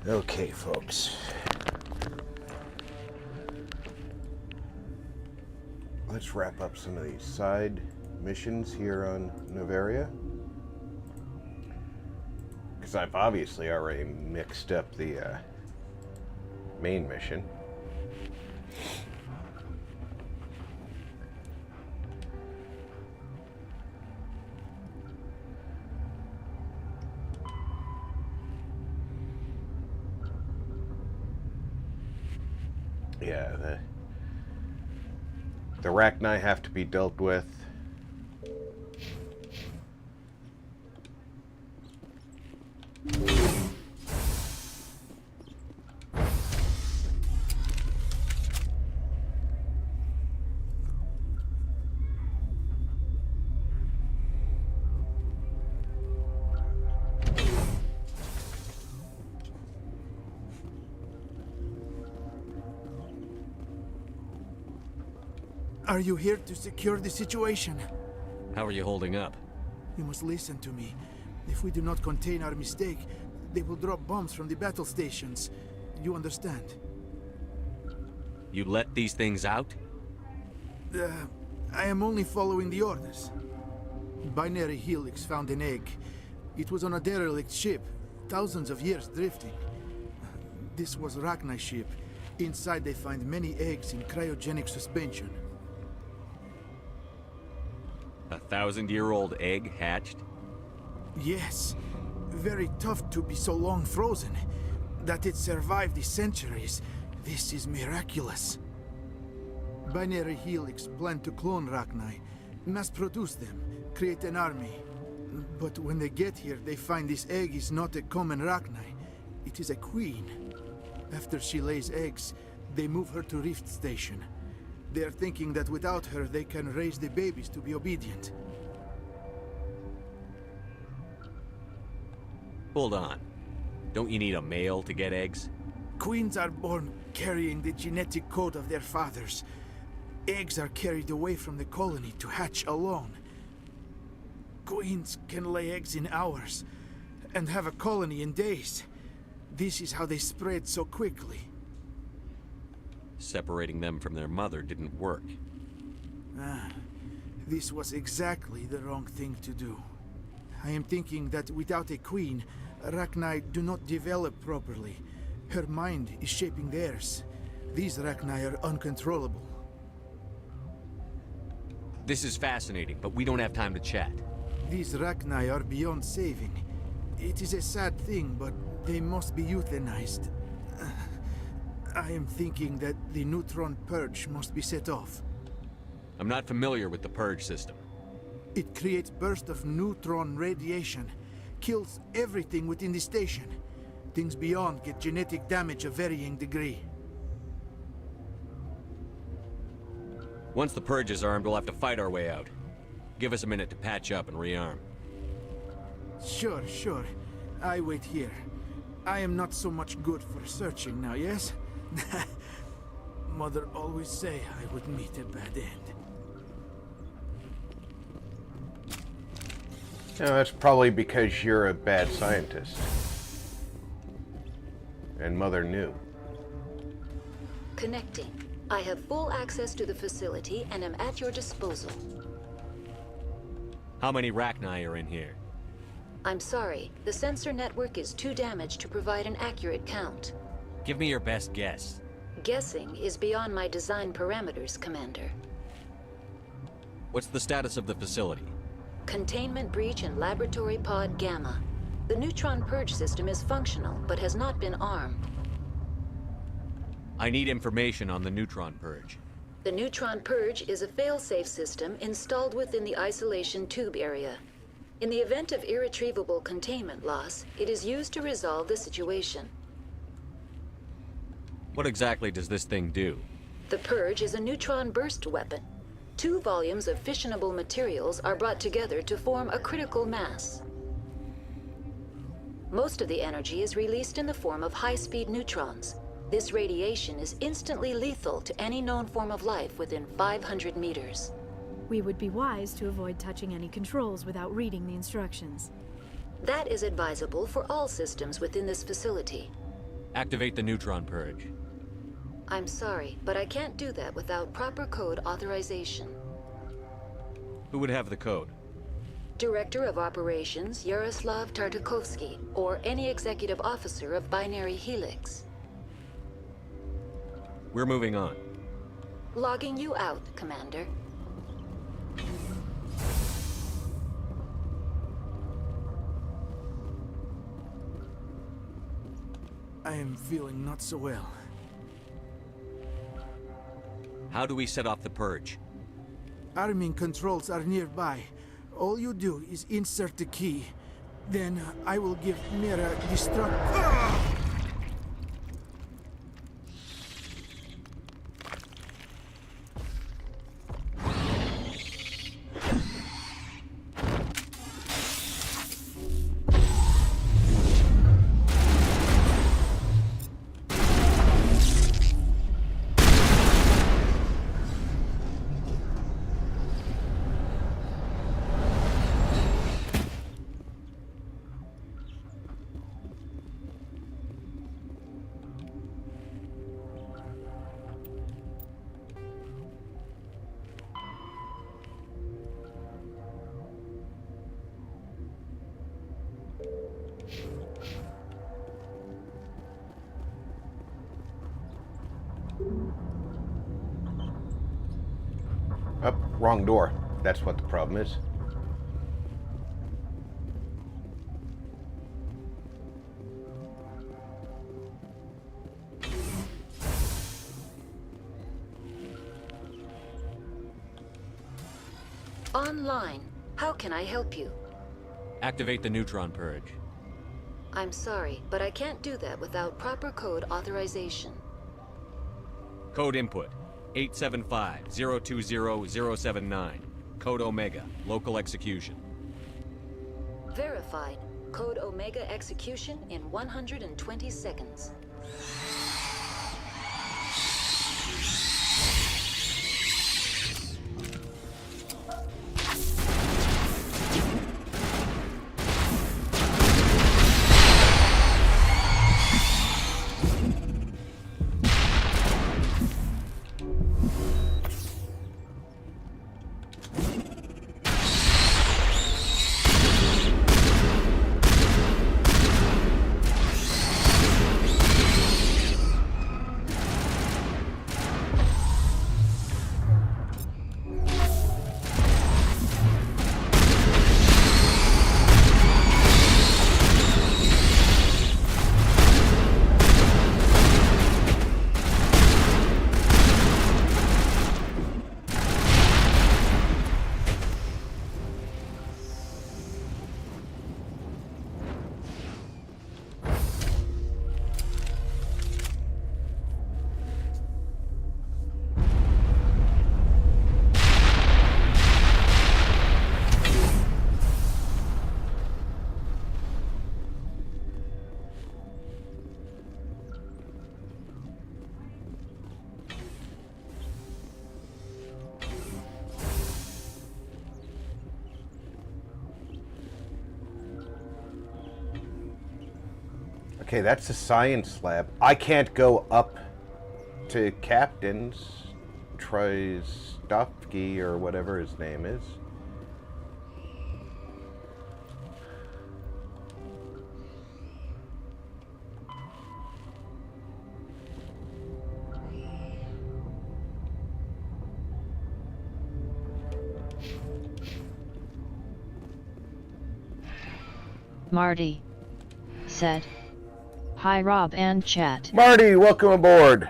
Okay, folks. Let's wrap up some of these side missions here on Noveria. Because I've obviously already mixed up the main mission. Yeah, the Rachni have to be dealt with. Are you here to secure the situation? How are you holding up? You must listen to me. If we do not contain our mistake, they will drop bombs from the battle stations. You understand? You let these things out? I am only following the orders. Binary Helix found an egg. It was on a derelict ship, thousands of years drifting. This was Rachni ship. Inside they find many eggs in cryogenic suspension. 1,000-year-old egg hatched? Yes. Very tough to be so long frozen. That it survived the centuries. This is miraculous. Binary Helix planned to clone Rachni, mass produce them, create an army. But when they get here, they find this egg is not a common Rachni. It is a queen. After she lays eggs, they move her to Rift Station. They are thinking that without her, they can raise the babies to be obedient. Hold on. Don't you need a male to get eggs? Queens are born carrying the genetic code of their fathers. Eggs are carried away from the colony to hatch alone. Queens can lay eggs in hours and have a colony in days. This is how they spread so quickly. Separating them from their mother didn't work. This was exactly the wrong thing to do. I am thinking that without a queen, Rachni do not develop properly. Her mind is shaping theirs. These Rachni are uncontrollable. This is fascinating, but we don't have time to chat. These Rachni are beyond saving. It is a sad thing, but they must be euthanized. I am thinking that the neutron purge must be set off. I'm not familiar with the purge system. It creates bursts of neutron radiation, kills everything within the station. Things beyond get genetic damage of varying degree. Once the purge is armed, we'll have to fight our way out. Give us a minute to patch up and rearm. Sure. I wait here. I am not so much good for searching now, yes? Mother always say I would meet a bad end. No, that's probably because you're a bad scientist. And Mother knew. Connecting. I have full access to the facility and am at your disposal. How many Rachni are in here? I'm sorry. The sensor network is too damaged to provide an accurate count. Give me your best guess. Guessing is beyond my design parameters, Commander. What's the status of the facility? Containment breach in Laboratory Pod Gamma. The neutron purge system is functional, but has not been armed. I need information on the neutron purge. The neutron purge is a fail-safe system installed within the isolation tube area. In the event of irretrievable containment loss, it is used to resolve the situation. What exactly does this thing do? The purge is a neutron burst weapon. 2 volumes of fissionable materials are brought together to form a critical mass. Most of the energy is released in the form of high-speed neutrons. This radiation is instantly lethal to any known form of life within 500 meters. We would be wise to avoid touching any controls without reading the instructions. That is advisable for all systems within this facility. Activate the neutron purge. I'm sorry, but I can't do that without proper code authorization. Who would have the code? Director of Operations Yaroslav Tartakovsky, or any executive officer of Binary Helix. We're moving on. Logging you out, Commander. I am feeling not so well. How do we set off the purge? Arming controls are nearby. All you do is insert the key. Then I will give Mira destruct. Oh, wrong door. That's what the problem is. Online. How can I help you? Activate the neutron purge. I'm sorry, but I can't do that without proper code authorization. Code input 875-020-079. Code Omega. Local execution. Verified. Code Omega execution in 120 seconds. Okay, that's a science lab. I can't go up to Captain's Trystovsky or whatever his name is. Marty said. Hi Rob and chat. Marty, welcome aboard.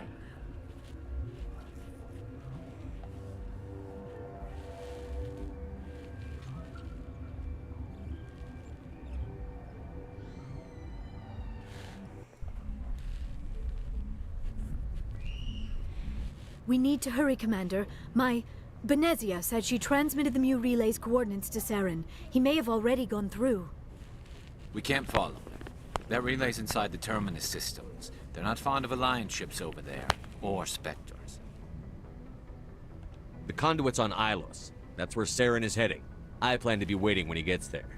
We need to hurry, Commander. Benezia said she transmitted the Mu relay's coordinates to Saren. He may have already gone through. We can't follow them. That relay's inside the terminus systems. They're not fond of Alliance ships over there, or Spectres. The conduit's on Ilos. That's where Saren is heading. I plan to be waiting when he gets there.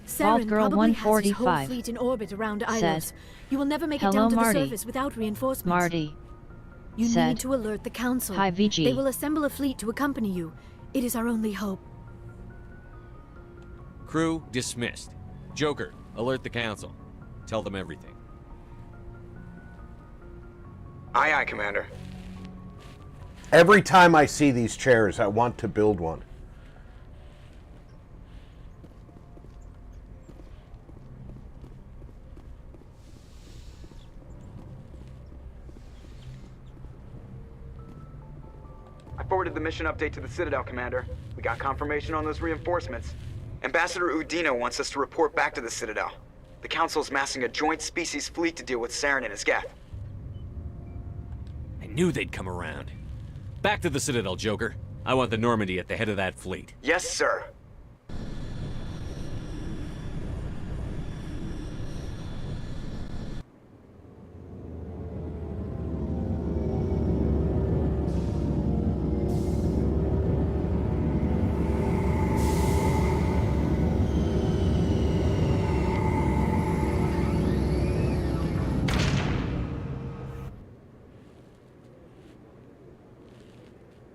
Saren Girl probably has his whole 145 fleet in orbit around said, Ilos. You will never make it "Hello, down to Marty." the surface without reinforcements. Marty You said, need to alert the Council. "Hi, VG." They will assemble a fleet to accompany you. It is our only hope. Crew dismissed. Joker, alert the council. Tell them everything. Aye, aye, Commander. Every time I see these chairs, I want to build one. I forwarded the mission update to the Citadel, Commander. We got confirmation on those reinforcements. Ambassador Udina wants us to report back to the Citadel. The Council's massing a joint species fleet to deal with Saren and his Geth. I knew they'd come around. Back to the Citadel, Joker. I want the Normandy at the head of that fleet. Yes, sir.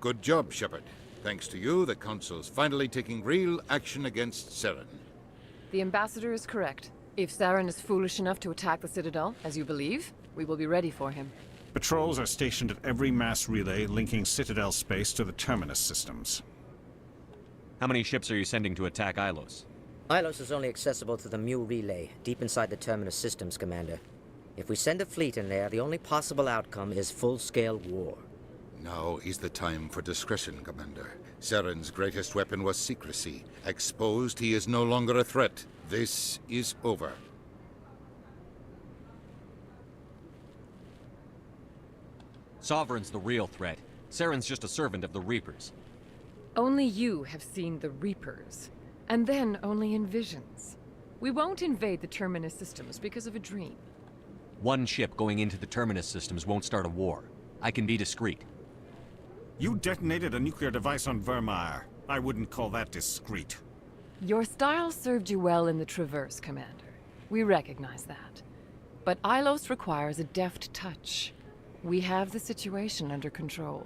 Good job, Shepard. Thanks to you, the Council's finally taking real action against Saren. The Ambassador is correct. If Saren is foolish enough to attack the Citadel, as you believe, we will be ready for him. Patrols are stationed at every mass relay linking Citadel space to the Terminus systems. How many ships are you sending to attack Ilos? Ilos is only accessible to the Mu relay, deep inside the Terminus systems, Commander. If we send a fleet in there, the only possible outcome is full-scale war. Now is the time for discretion, Commander. Saren's greatest weapon was secrecy. Exposed, he is no longer a threat. This is over. Sovereign's the real threat. Saren's just a servant of the Reapers. Only you have seen the Reapers, and then only in visions. We won't invade the Terminus systems because of a dream. One ship going into the Terminus systems won't start a war. I can be discreet. You detonated a nuclear device on Vermeer. I wouldn't call that discreet. Your style served you well in the Traverse, Commander. We recognize that. But Ilos requires a deft touch. We have the situation under control.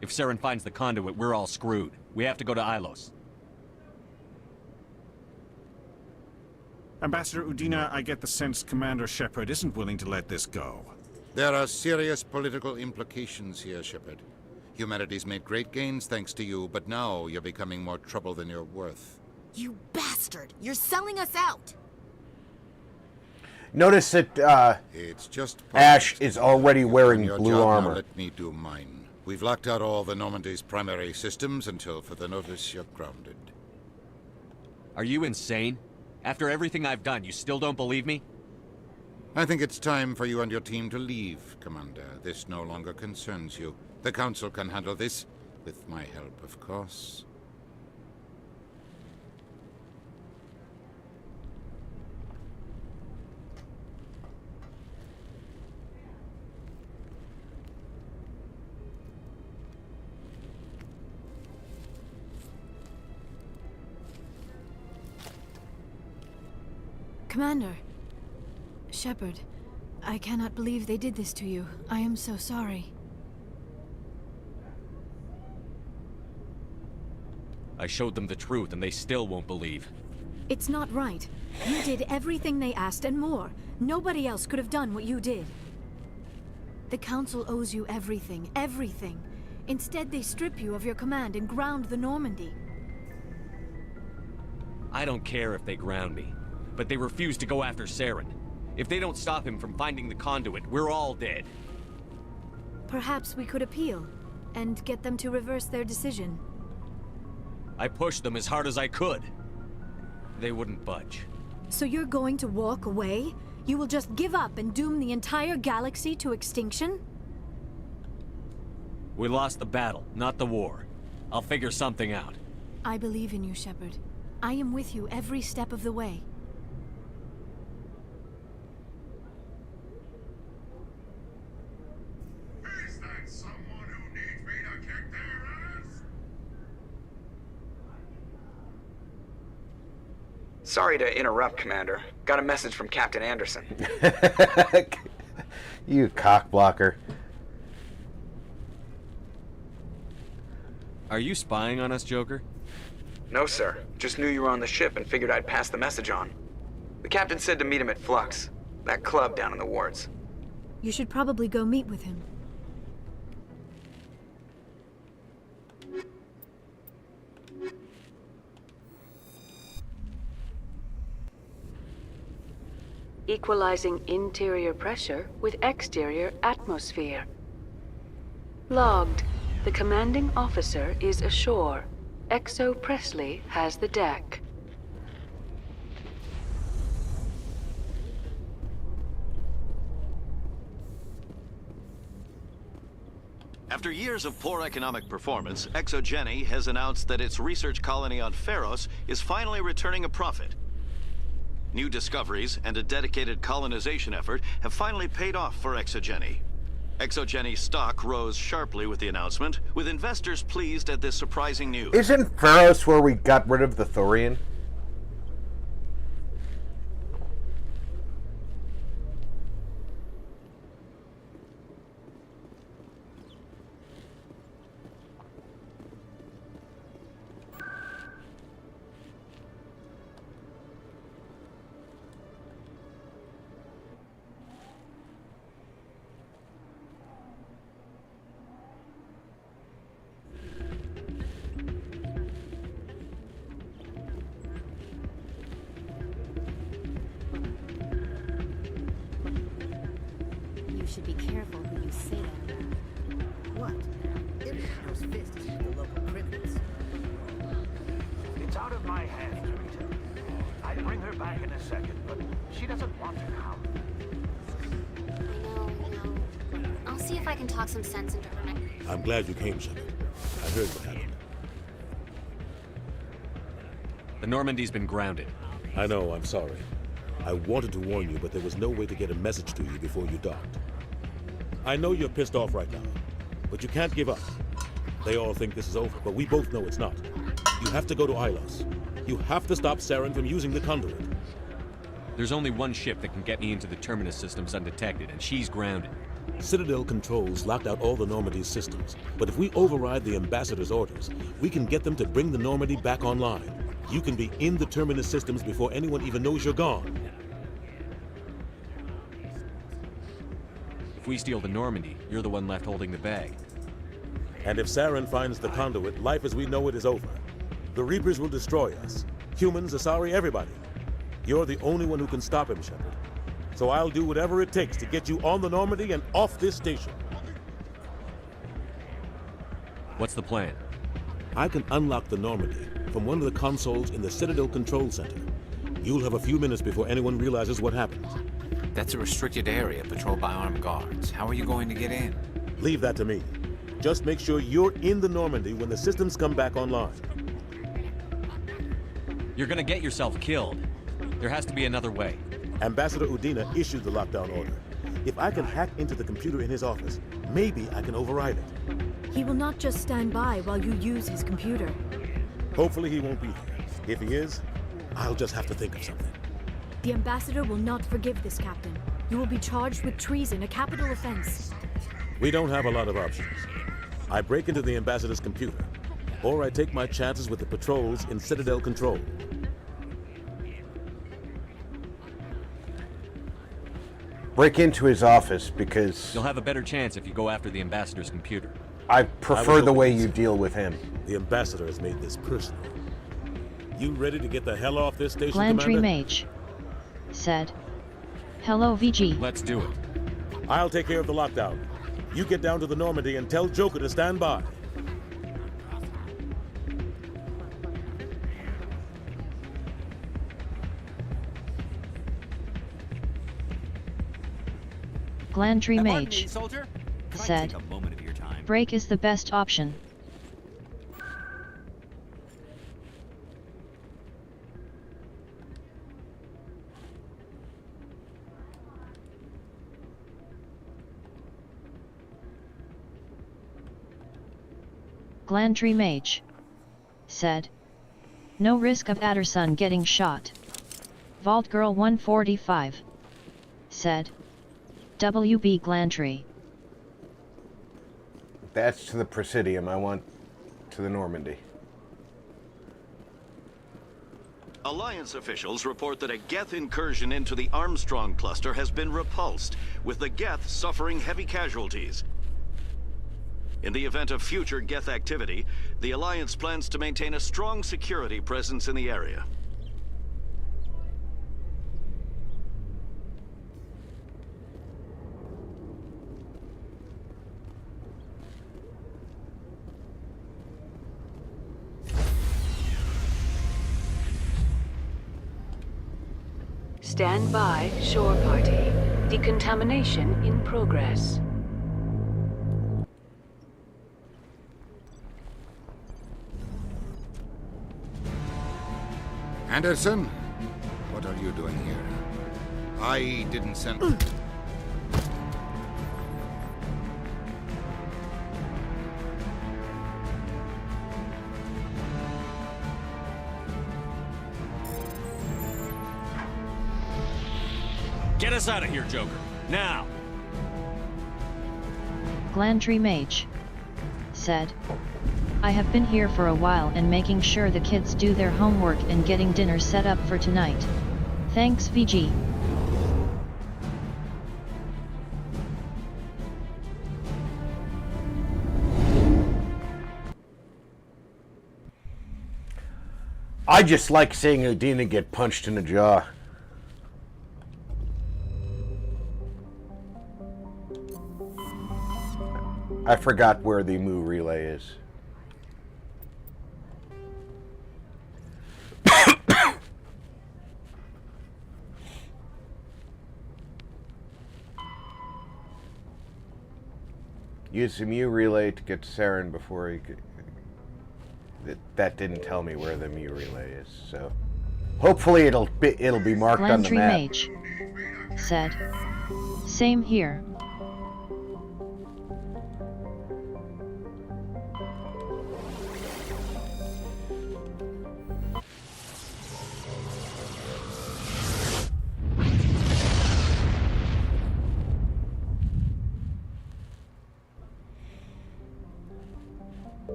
If Saren finds the conduit, we're all screwed. We have to go to Ilos. Ambassador Udina, I get the sense Commander Shepard isn't willing to let this go. There are serious political implications here, Shepard. Humanity's made great gains thanks to you, but now you're becoming more trouble than you're worth. You bastard! You're selling us out! Notice that It's just Ash is already wearing your blue job, now armor. let me do mine. We've locked out all the Normandy's primary systems until further notice you're grounded. Are you insane? After everything I've done, you still don't believe me? I think it's time for you and your team to leave, Commander. This no longer concerns you. The Council can handle this, with my help, of course. Commander. Shepard, I cannot believe they did this to you. I am so sorry. I showed them the truth and they still won't believe. It's not right. You did everything they asked and more. Nobody else could have done what you did. The Council owes you everything, everything. Instead, they strip you of your command and ground the Normandy. I don't care if they ground me, but they refuse to go after Saren. If they don't stop him from finding the conduit, we're all dead. Perhaps we could appeal, and get them to reverse their decision. I pushed them as hard as I could. They wouldn't budge. So you're going to walk away? You will just give up and doom the entire galaxy to extinction? We lost the battle, not the war. I'll figure something out. I believe in you, Shepard. I am with you every step of the way. Sorry to interrupt, Commander. Got a message from Captain Anderson. You cockblocker. Are you spying on us, Joker? No, sir. Just knew you were on the ship and figured I'd pass the message on. The captain said to meet him at Flux, that club down in the wards. You should probably go meet with him. Equalizing interior pressure with exterior atmosphere. Logged. The commanding officer is ashore. Exo Presley has the deck. After years of poor economic performance, ExoGeni has announced that its research colony on Pharos is finally returning a profit. New discoveries and a dedicated colonization effort have finally paid off for ExoGeni. ExoGeni's stock rose sharply with the announcement, with investors pleased at this surprising news. Isn't Pharos where we got rid of the Thorian? Should be careful who you say that about. What? Imposter's fist is with the local criminals. It's out of my hands, Rita. I'd bring her back in a second, but she doesn't want to come. I know. I'll see if I can talk some sense into her. I'm glad you came, Shepard. I heard what happened. The Normandy's been grounded. I know, I'm sorry. I wanted to warn you, but there was no way to get a message to you before you docked. I know you're pissed off right now, but you can't give up. They all think this is over, but we both know it's not. You have to go to Ilos. You have to stop Saren from using the conduit. There's only one ship that can get me into the Terminus systems undetected, and she's grounded. Citadel controls locked out all the Normandy's systems, but if we override the Ambassador's orders, we can get them to bring the Normandy back online. You can be in the Terminus systems before anyone even knows you're gone. If we steal the Normandy, you're the one left holding the bag. And if Saren finds the conduit, life as we know it is over. The Reapers will destroy us. Humans, Asari, everybody. You're the only one who can stop him, Shepard. So I'll do whatever it takes to get you on the Normandy and off this station. What's the plan? I can unlock the Normandy from one of the consoles in the Citadel Control Center. You'll have a few minutes before anyone realizes what happened. That's a restricted area patrolled by armed guards. How are you going to get in? Leave that to me. Just make sure you're in the Normandy when the systems come back online. You're gonna get yourself killed. There has to be another way. Ambassador Udina issued the lockdown order. If I can hack into the computer in his office, maybe I can override it. He will not just stand by while you use his computer. Hopefully he won't be there. If he is, I'll just have to think of something. The Ambassador will not forgive this, Captain. You will be charged with treason, a capital offense. We don't have a lot of options. I break into the Ambassador's computer, or I take my chances with the patrols in Citadel Control. Break into his office because... You'll have a better chance if you go after the Ambassador's computer. I prefer the way you deal with him. The Ambassador has made this personal. You ready to get the hell off this station, Glandry Commander? Mage said, "Hello, VG. Let's do it. I'll take care of the lockdown. You get down to the Normandy and tell Joker to stand by." Glandry Mage said, "Break is the best option." Glandry Mage said, "No risk of Adderson getting shot." Vault Girl 145 said, WB Glantry. That's to the Presidium. I want to the Normandy. Alliance officials report that a Geth incursion into the Armstrong cluster has been repulsed, with the Geth suffering heavy casualties. In the event of future Geth activity, the Alliance plans to maintain a strong security presence in the area. Stand by, shore party. Decontamination in progress. Anderson, what are you doing here? I didn't send... Get us out of here, Joker. Now! Glantry Mage said, I have been here for a while and making sure the kids do their homework and getting dinner set up for tonight. Thanks, VG. I just like seeing Udina get punched in the jaw. I forgot where the Moo relay is. Use the Mew relay to get Saren before he could... That didn't tell me where the Mew relay is, so... Hopefully it'll be marked on the Glantry map. Mage said, same here.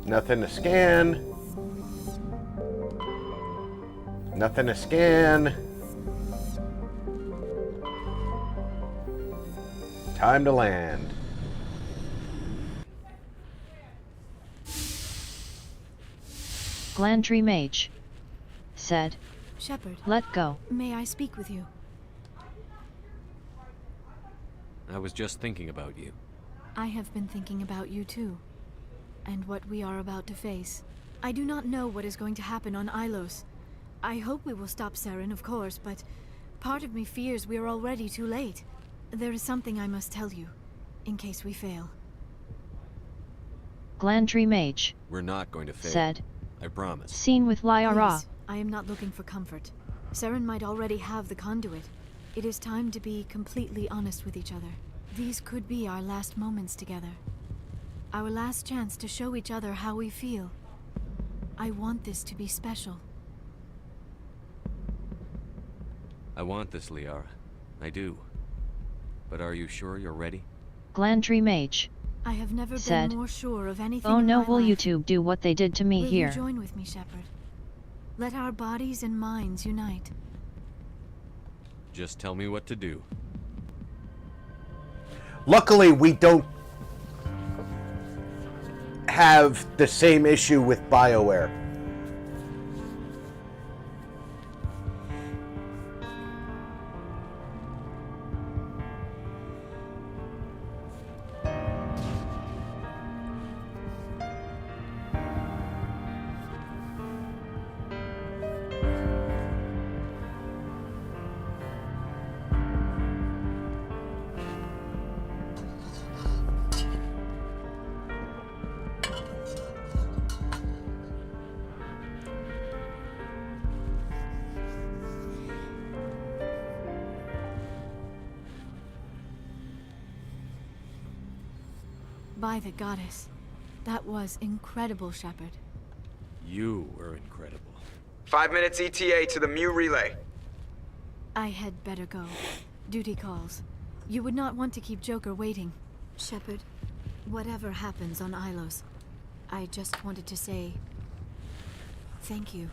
Nothing to scan. Nothing to scan. Time to land. Glantry Mage said, Shepard, let go. may I speak with you? I was just thinking about you. I have been thinking about you too, and what we are about to face. I do not know what is going to happen on Ilos. I hope we will stop Saren, of course, but part of me fears we are already too late. There is something I must tell you, in case we fail. Glantry Mage We're not going to fail. said, I promise. seen with Lyra. Please, I am not looking for comfort. Saren might already have the conduit. It is time to be completely honest with each other. These could be our last moments together. Our last chance to show each other how we feel. I want this to be special. I want this, Liara. I do. But are you sure you're ready? Glantry Mage I have never said, been more sure of anything oh in no, my will life. YouTube do what they did to me Will here? you join with me, Shepard? Let our bodies and minds unite. Just tell me what to do. Luckily, we don't have the same issue with BioWare. By the goddess. That was incredible, Shepard. You were incredible. 5 minutes ETA to the Mu relay. I had better go. Duty calls. You would not want to keep Joker waiting. Shepard, whatever happens on Ilos, I just wanted to say thank you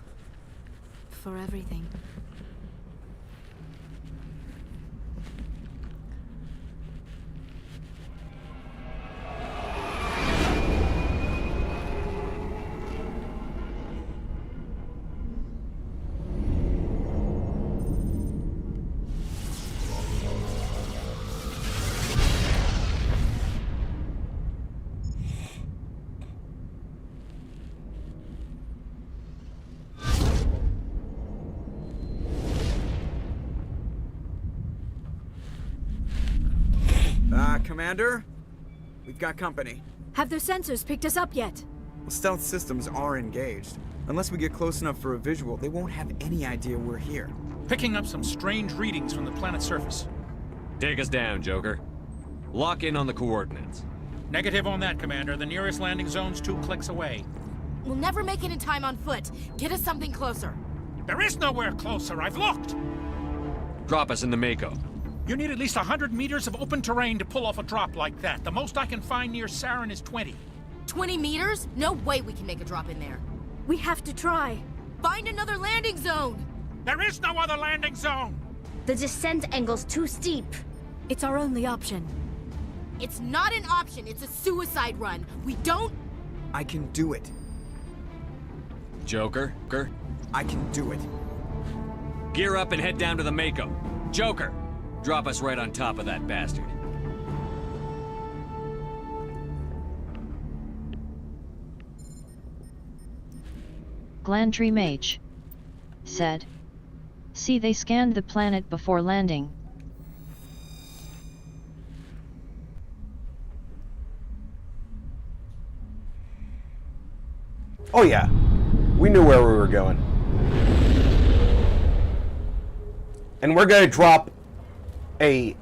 for everything. Commander? We've got company. Have their sensors picked us up yet? Well, stealth systems are engaged. Unless we get close enough for a visual, they won't have any idea we're here. Picking up some strange readings from the planet's surface. Take us down, Joker. Lock in on the coordinates. Negative on that, Commander. The nearest landing zone's 2 clicks away. We'll never make it in time on foot. Get us something closer. There is nowhere closer. I've looked. Drop us in the Mako. You need at least 100 meters of open terrain to pull off a drop like that. The most I can find near Saren is 20. 20 meters? No way we can make a drop in there. We have to try. Find another landing zone! There is no other landing zone! The descent angle's too steep. It's our only option. It's not an option, it's a suicide run. We don't... I can do it. Joker? I can do it. Gear up and head down to the Mako. Joker! Drop us right on top of that bastard. Glandry Mage said. See, they scanned the planet before landing. Oh yeah, we knew where we were going. And we're gonna drop a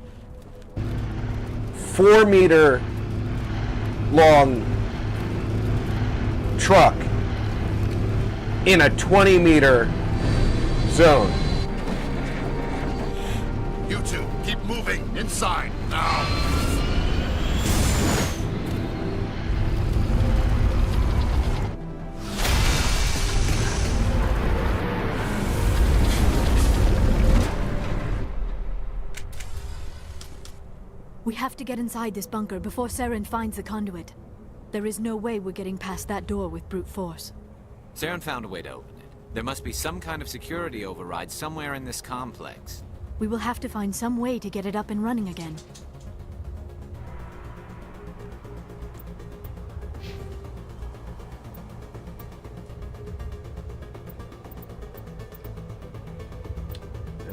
4-meter long truck in a 20-meter zone. You two, keep moving inside now. We have to get inside this bunker before Saren finds the conduit. There is no way we're getting past that door with brute force. Saren found a way to open it. There must be some kind of security override somewhere in this complex. We will have to find some way to get it up and running again.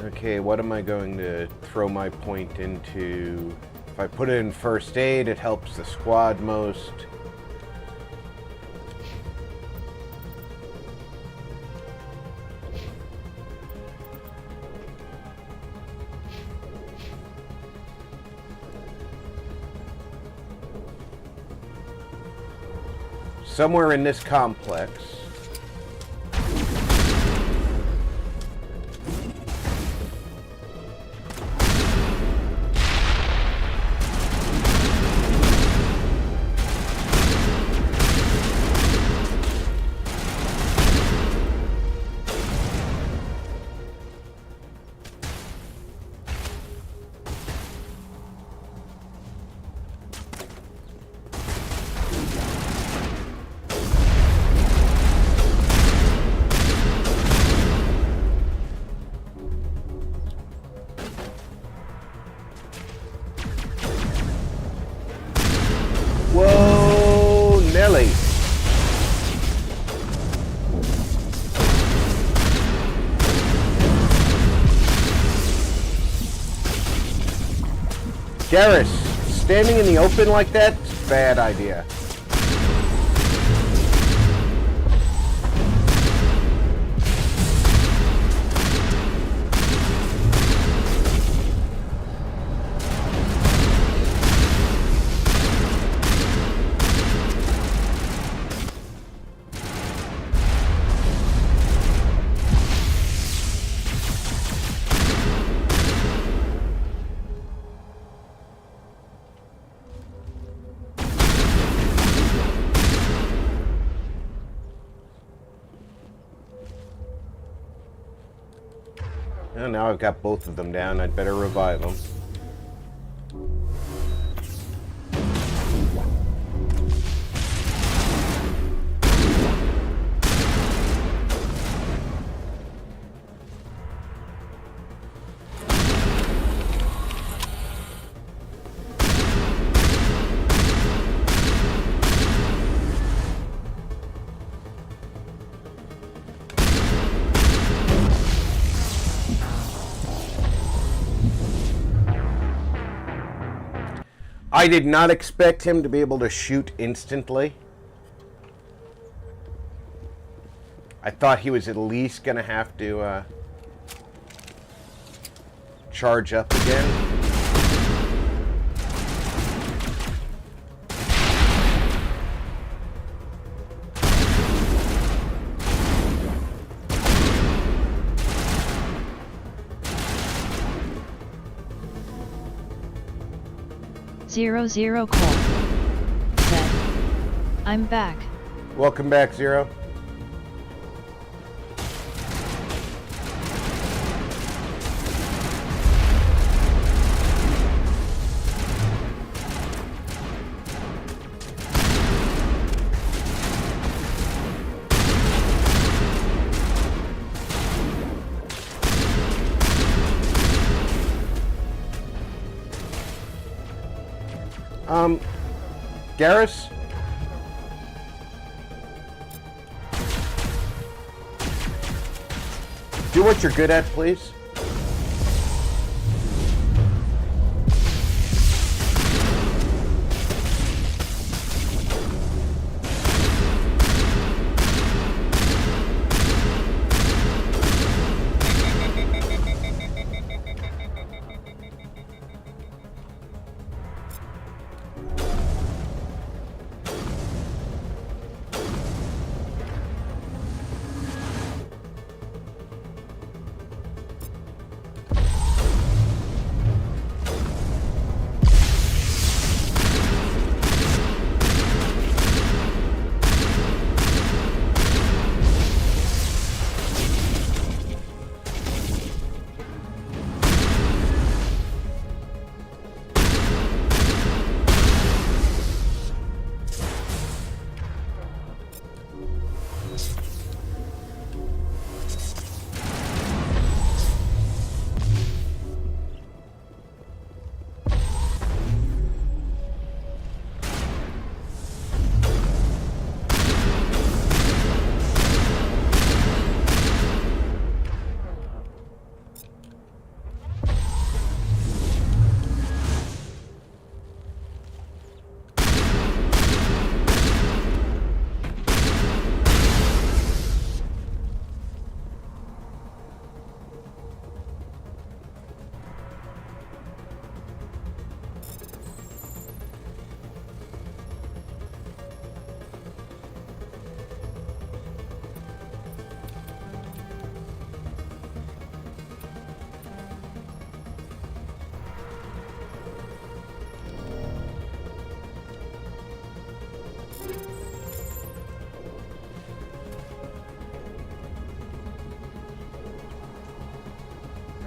Okay, what am I going to throw my point into? If I put it in first aid, it helps the squad most. Somewhere in this complex. Whoa, Nelly. Garrus, standing in the open like that? Bad idea. Well, now I've got both of them down. I'd better revive them. I did not expect him to be able to shoot instantly. I thought he was at least going to have to charge up again. 00 Core said, I'm back. Welcome back, Zero. Garrus? Do what you're good at, please.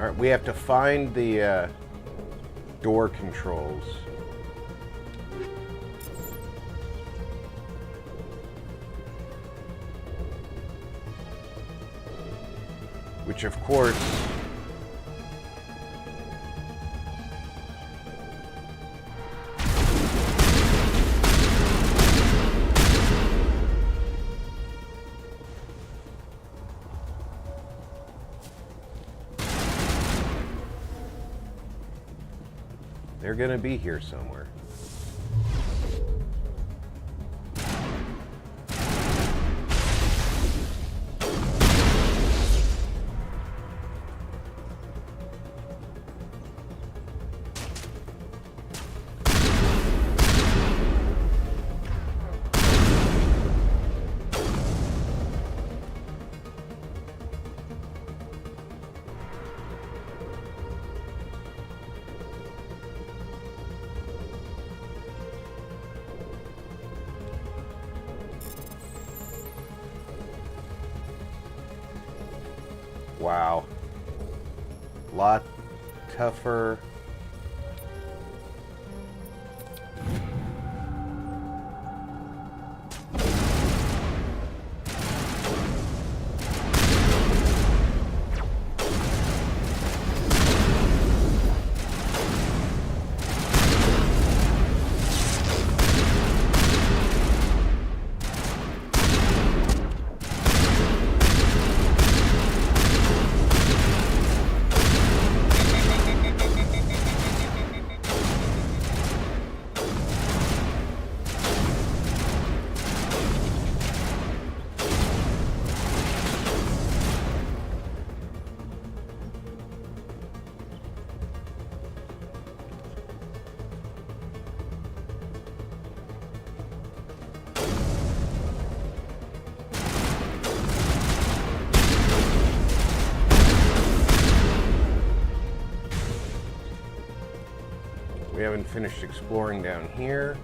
All right, we have to find the door controls. Which, of course, they're gonna be here somewhere. Wow. Lot tougher. We haven't finished exploring down here.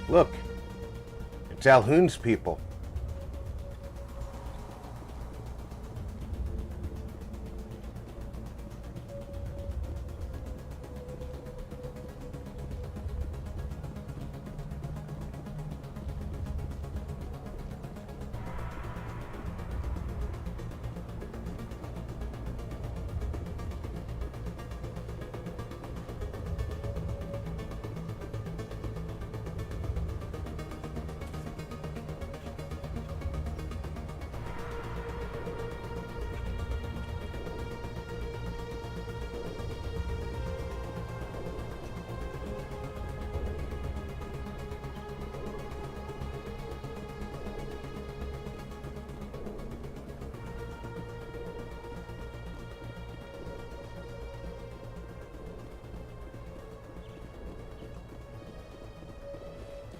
Look, it's Alhoon's people.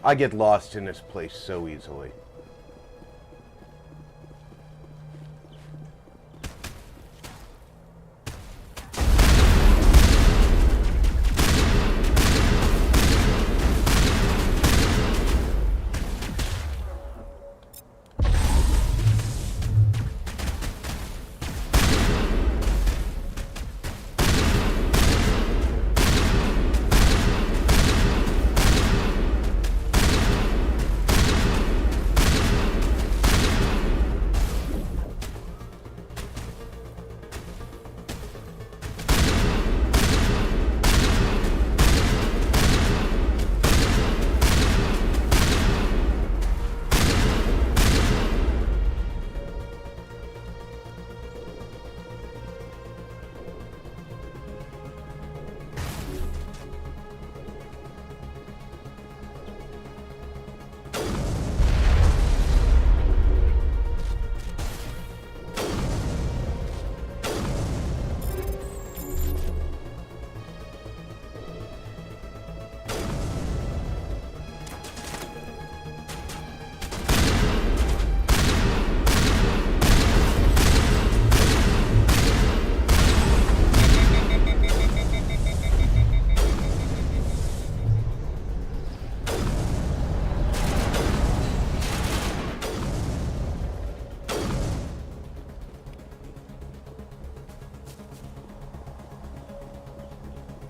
I get lost in this place so easily.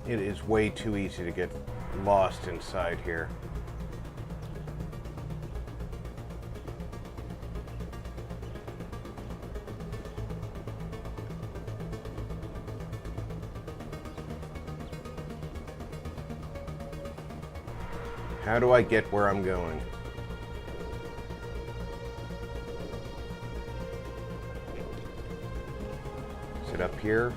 It is way too easy to get lost inside here. How do I get where I'm going? Is it up here?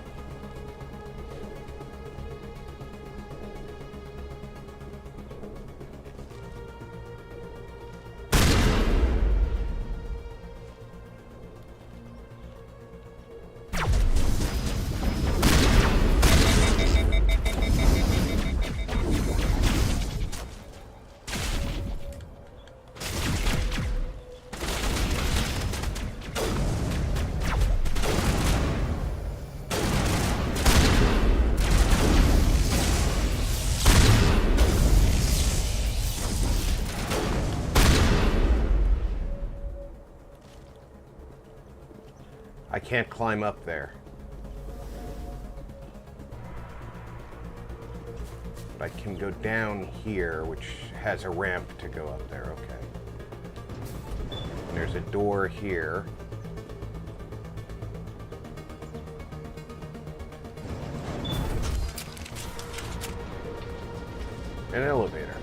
can't climb up there. But I can go down here, which has a ramp to go up there. Okay. And there's a door here. An elevator.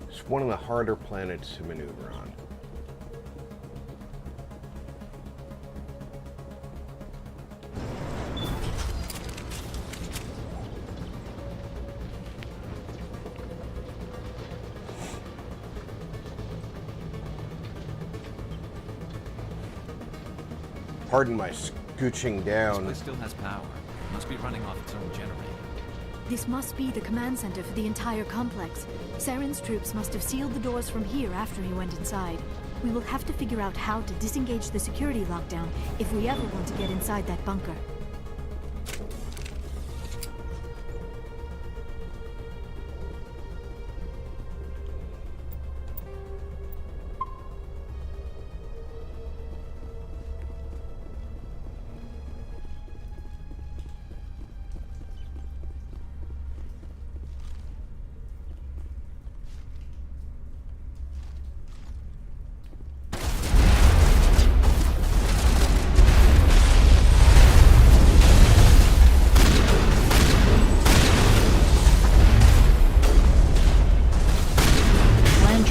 It's one of the harder planets to maneuver on. Pardon my scooching down. This still has power. Must be running off its own generator. This must be the command center for the entire complex. Saren's troops must have sealed the doors from here after he went inside. We will have to figure out how to disengage the security lockdown if we ever want to get inside that bunker.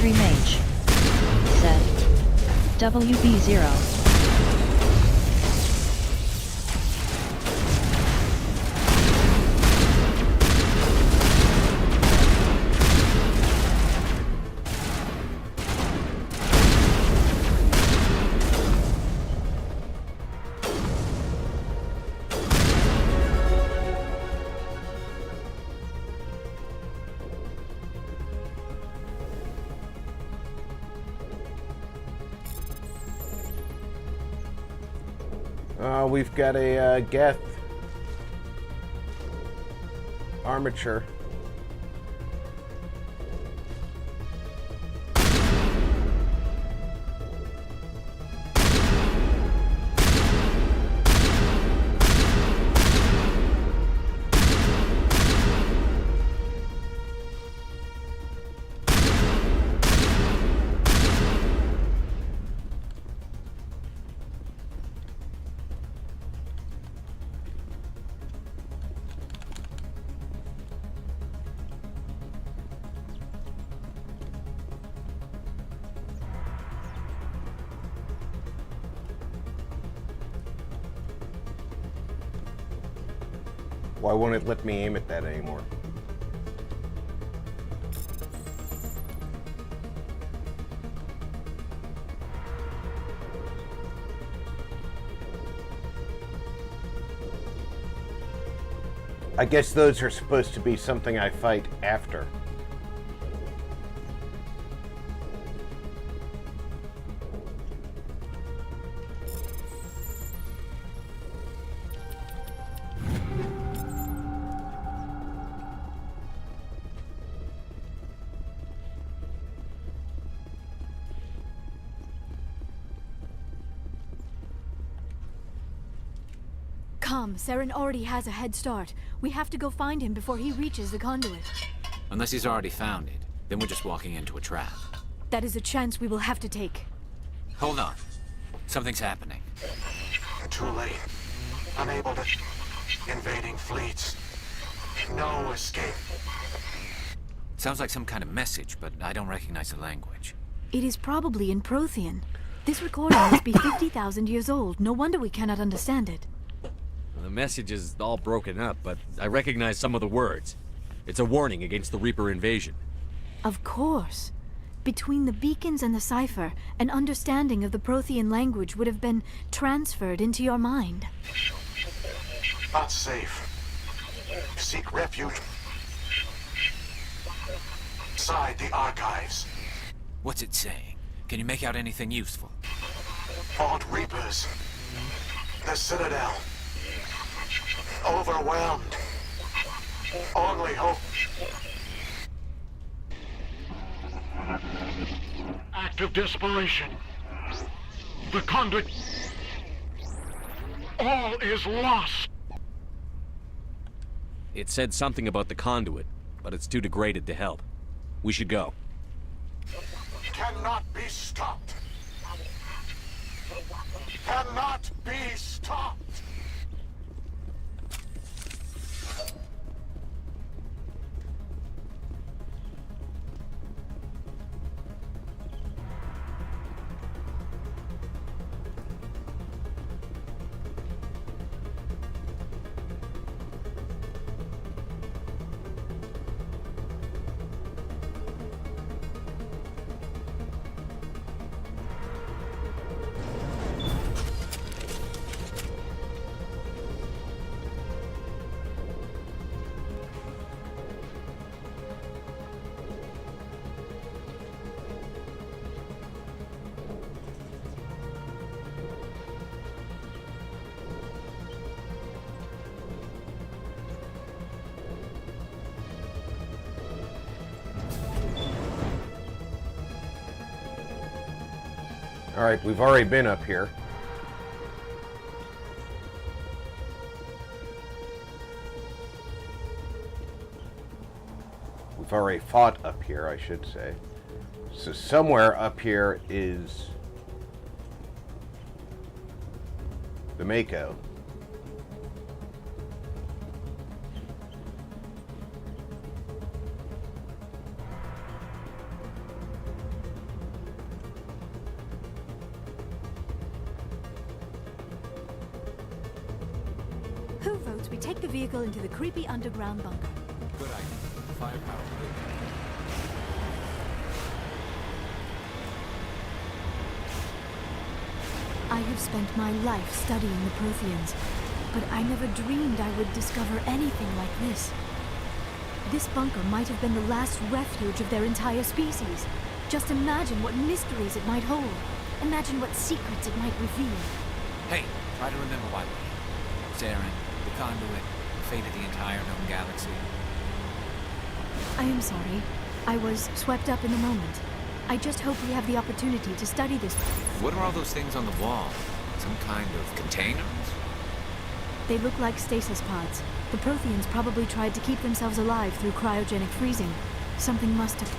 Mage. Set. WB0. We've got a Geth armature. Why won't it let me aim at that anymore? I guess those are supposed to be something I fight after. Come, Saren already has a head start. We have to go find him before he reaches the conduit. Unless he's already found it, then we're just walking into a trap. That is a chance we will have to take. Hold on. Something's happening. Too late. Unable to... Invading fleets. No escape. Sounds like some kind of message, but I don't recognize the language. It is probably in Prothean. This recording must be 50,000 years old. No wonder we cannot understand it. The message is all broken up, but I recognize some of the words. It's a warning against the Reaper invasion. Of course. Between the beacons and the cipher, an understanding of the Prothean language would have been transferred into your mind. Not safe. Seek refuge inside the archives. What's it saying? Can you make out anything useful? Fought Reapers. The Citadel. Overwhelmed. Only hope. Act of desperation. The conduit. All is lost. It said something about the conduit, but it's too degraded to help. We should go. Cannot be stopped. Cannot be stopped. Alright, we've already been up here. We've already fought up here, I should say. So somewhere up here is the Mako. Who votes we take the vehicle into the creepy underground bunker? Good idea. Firepower. I have spent my life studying the Protheans, but I never dreamed I would discover anything like this. This bunker might have been the last refuge of their entire species. Just imagine what mysteries it might hold. Imagine what secrets it might reveal. Hey, try to remember why we're here. Saren, the conduit, the fate of the entire known galaxy. I am sorry. I was swept up in the moment. I just hope we have the opportunity to study this. What are all those things on the wall? Some kind of containers? They look like stasis pods. The Protheans probably tried to keep themselves alive through cryogenic freezing. Something must have...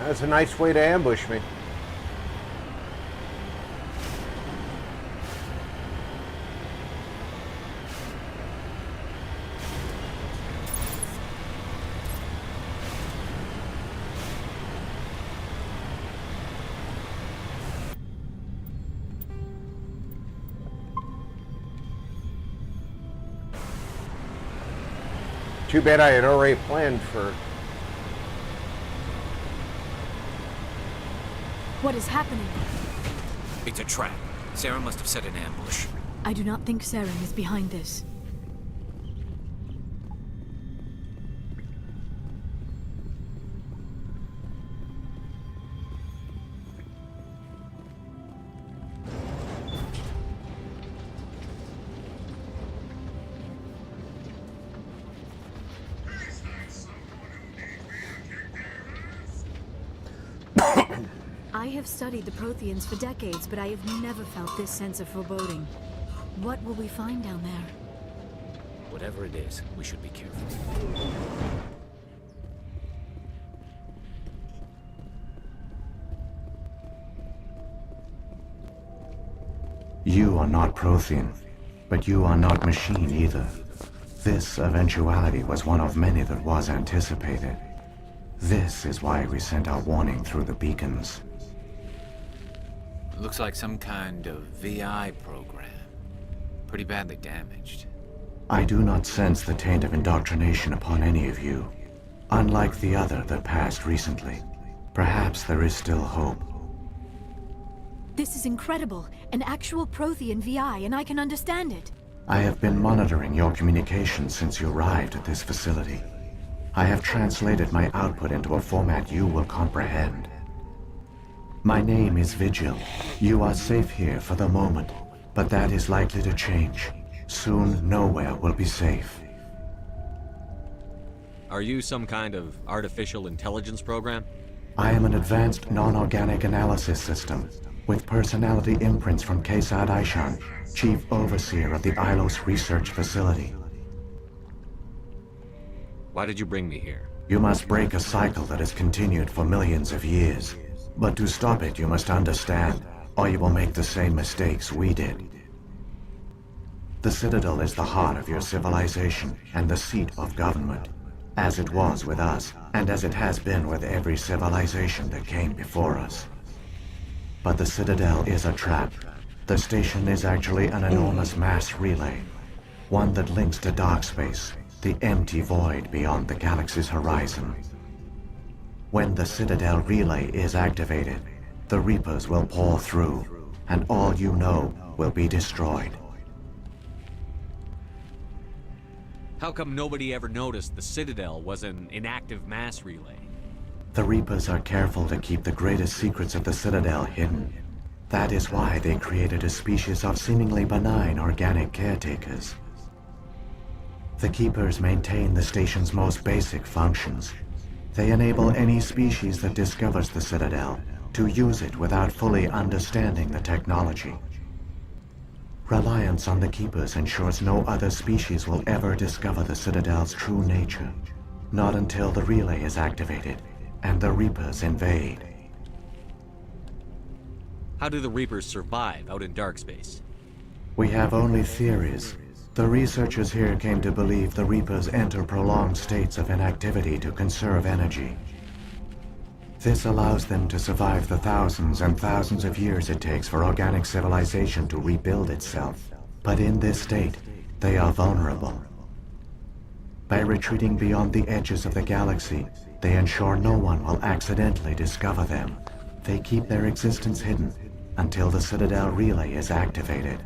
That's a nice way to ambush me. Too bad I had already planned for... What is happening? It's a trap. Sarah must have set an ambush. I do not think Saren is behind this. I have studied the Protheans for decades, but I have never felt this sense of foreboding. What will we find down there? Whatever it is, we should be careful. You are not Prothean, but you are not machine either. This eventuality was one of many that was anticipated. This is why we sent our warning through the beacons. Looks like some kind of VI program. Pretty badly damaged. I do not sense the taint of indoctrination upon any of you. Unlike the other that passed recently. Perhaps there is still hope. This is incredible. An actual Prothean VI, and I can understand it. I have been monitoring your communications since you arrived at this facility. I have translated my output into a format you will comprehend. My name is Vigil. You are safe here for the moment, but that is likely to change. Soon, nowhere will be safe. Are you some kind of artificial intelligence program? I am an advanced non-organic analysis system, with personality imprints from Kesad Aishan, Chief Overseer of the Ilos Research Facility. Why did you bring me here? You must break a cycle that has continued for millions of years. But to stop it, you must understand, or you will make the same mistakes we did. The Citadel is the heart of your civilization and the seat of government, as it was with us, and as it has been with every civilization that came before us. But the Citadel is a trap. The station is actually an enormous mass relay, one that links to dark space, the empty void beyond the galaxy's horizon. When the Citadel relay is activated, the Reapers will pour through, and all you know will be destroyed. How come nobody ever noticed the Citadel was an inactive mass relay? The Reapers are careful to keep the greatest secrets of the Citadel hidden. That is why they created a species of seemingly benign organic caretakers. The Keepers maintain the station's most basic functions. They enable any species that discovers the Citadel to use it without fully understanding the technology. Reliance on the Keepers ensures no other species will ever discover the Citadel's true nature. Not until the relay is activated and the Reapers invade. How do the Reapers survive out in dark space? We have only theories. The researchers here came to believe the Reapers enter prolonged states of inactivity to conserve energy. This allows them to survive the thousands and thousands of years it takes for organic civilization to rebuild itself. But in this state, they are vulnerable. By retreating beyond the edges of the galaxy, they ensure no one will accidentally discover them. They keep their existence hidden until the Citadel relay is activated.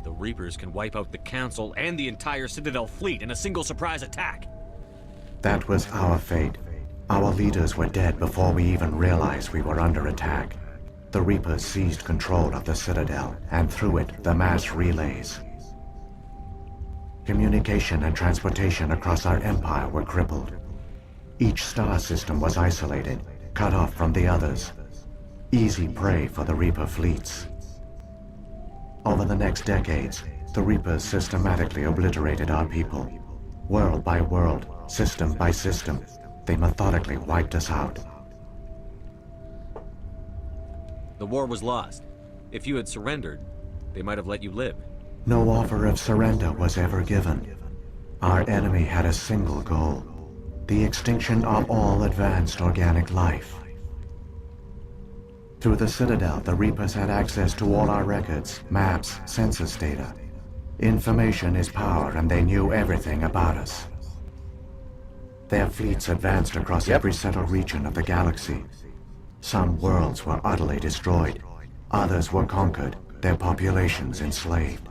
The Reapers can wipe out the Council and the entire Citadel fleet in a single surprise attack. That was our fate. Our leaders were dead before we even realized we were under attack. The Reapers seized control of the Citadel, and through it, the mass relays. Communication and transportation across our empire were crippled. Each star system was isolated, cut off from the others. Easy prey for the Reaper fleets. Over the next decades, the Reapers systematically obliterated our people. World by world, system by system, they methodically wiped us out. The war was lost. If you had surrendered, they might have let you live. No offer of surrender was ever given. Our enemy had a single goal: the extinction of all advanced organic life. Through the Citadel, the Reapers had access to all our records, maps, census data. Information is power, and they knew everything about us. Their fleets advanced across every settled region of the galaxy. Some worlds were utterly destroyed. Others were conquered, their populations enslaved.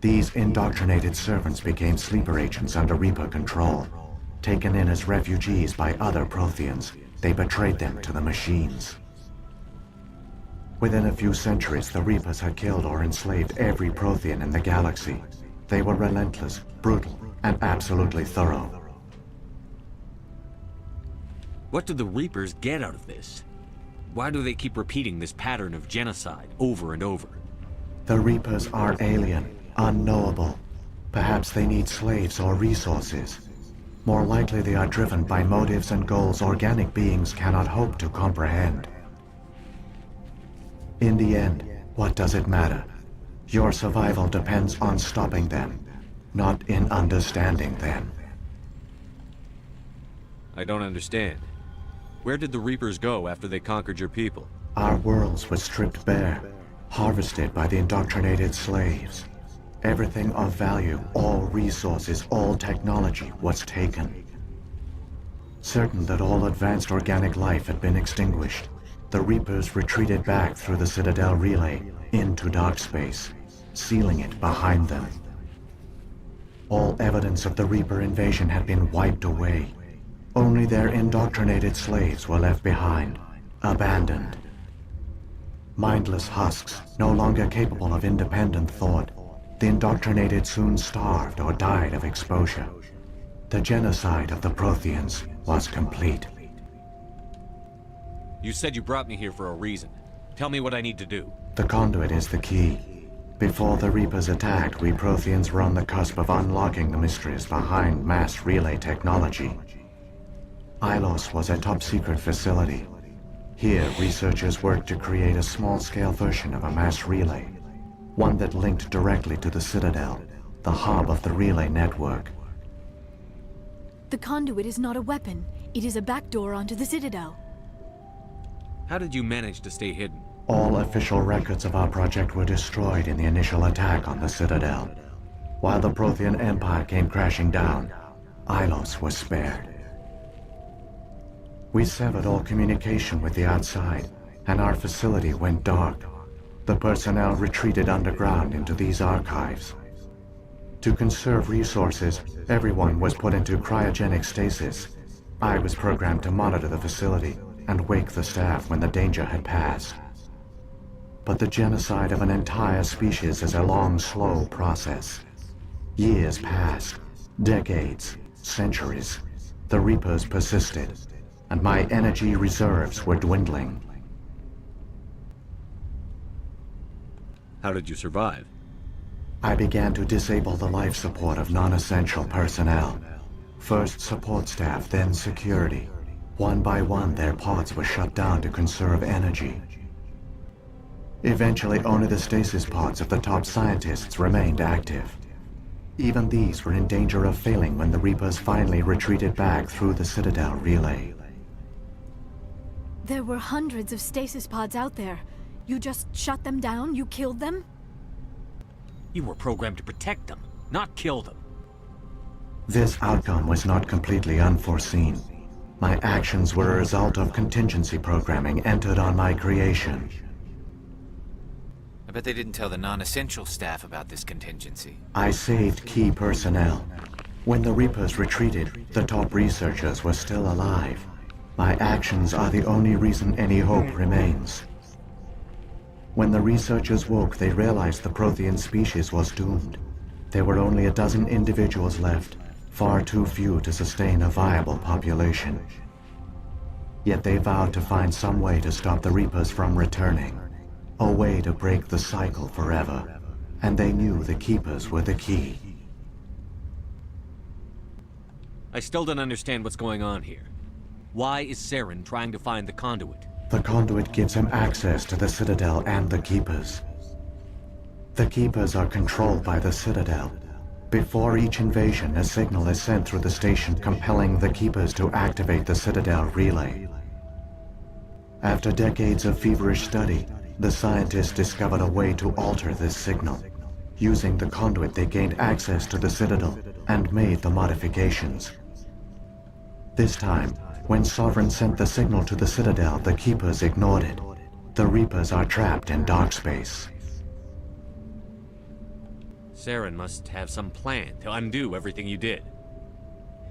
These indoctrinated servants became sleeper agents under Reaper control. Taken in as refugees by other Protheans, they betrayed them to the machines. Within a few centuries, the Reapers had killed or enslaved every Prothean in the galaxy. They were relentless, brutal, and absolutely thorough. What do the Reapers get out of this? Why do they keep repeating this pattern of genocide over and over? The Reapers are alien, unknowable. Perhaps they need slaves or resources. More likely they are driven by motives and goals organic beings cannot hope to comprehend. In the end, what does it matter? Your survival depends on stopping them, not in understanding them. I don't understand. Where did the Reapers go after they conquered your people? Our worlds were stripped bare, harvested by the indoctrinated slaves. Everything of value, all resources, all technology was taken. Certain that all advanced organic life had been extinguished, the Reapers retreated back through the Citadel relay into dark space, sealing it behind them. All evidence of the Reaper invasion had been wiped away. Only their indoctrinated slaves were left behind, abandoned. Mindless husks, no longer capable of independent thought, the indoctrinated soon starved or died of exposure. The genocide of the Protheans was complete. You said you brought me here for a reason. Tell me what I need to do. The conduit is the key. Before the Reapers attacked, we Protheans were on the cusp of unlocking the mysteries behind mass relay technology. Ilos was a top-secret facility. Here, researchers worked to create a small-scale version of a mass relay, one that linked directly to the Citadel, the hub of the relay network. The conduit is not a weapon. It is a backdoor onto the Citadel. How did you manage to stay hidden? All official records of our project were destroyed in the initial attack on the Citadel. While the Prothean Empire came crashing down, Ilos was spared. We severed all communication with the outside, and our facility went dark. The personnel retreated underground into these archives. To conserve resources, everyone was put into cryogenic stasis. I was programmed to monitor the facility and wake the staff when the danger had passed. But the genocide of an entire species is a long, slow process. Years passed, decades, centuries. The Reapers persisted, and my energy reserves were dwindling. How did you survive? I began to disable the life support of non-essential personnel. First support staff, then security. One by one, their pods were shut down to conserve energy. Eventually, only the stasis pods of the top scientists remained active. Even these were in danger of failing when the Reapers finally retreated back through the Citadel relay. There were hundreds of stasis pods out there. You just shut them down? You killed them? You were programmed to protect them, not kill them. This outcome was not completely unforeseen. My actions were a result of contingency programming entered on my creation. I bet they didn't tell the non-essential staff about this contingency. I saved key personnel. When the Reapers retreated, the top researchers were still alive. My actions are the only reason any hope remains. When the researchers woke, they realized the Prothean species was doomed. There were only a dozen individuals left, far too few to sustain a viable population. Yet they vowed to find some way to stop the Reapers from returning. A way to break the cycle forever. And they knew the Keepers were the key. I still don't understand what's going on here. Why is Saren trying to find the conduit? The conduit gives him access to the Citadel and the Keepers. The Keepers are controlled by the Citadel. Before each invasion, a signal is sent through the station compelling the Keepers to activate the Citadel relay. After decades of feverish study, the scientists discovered a way to alter this signal. Using the conduit, they gained access to the Citadel and made the modifications. This time, when Sovereign sent the signal to the Citadel, the Keepers ignored it. The Reapers are trapped in dark space. Saren must have some plan to undo everything you did.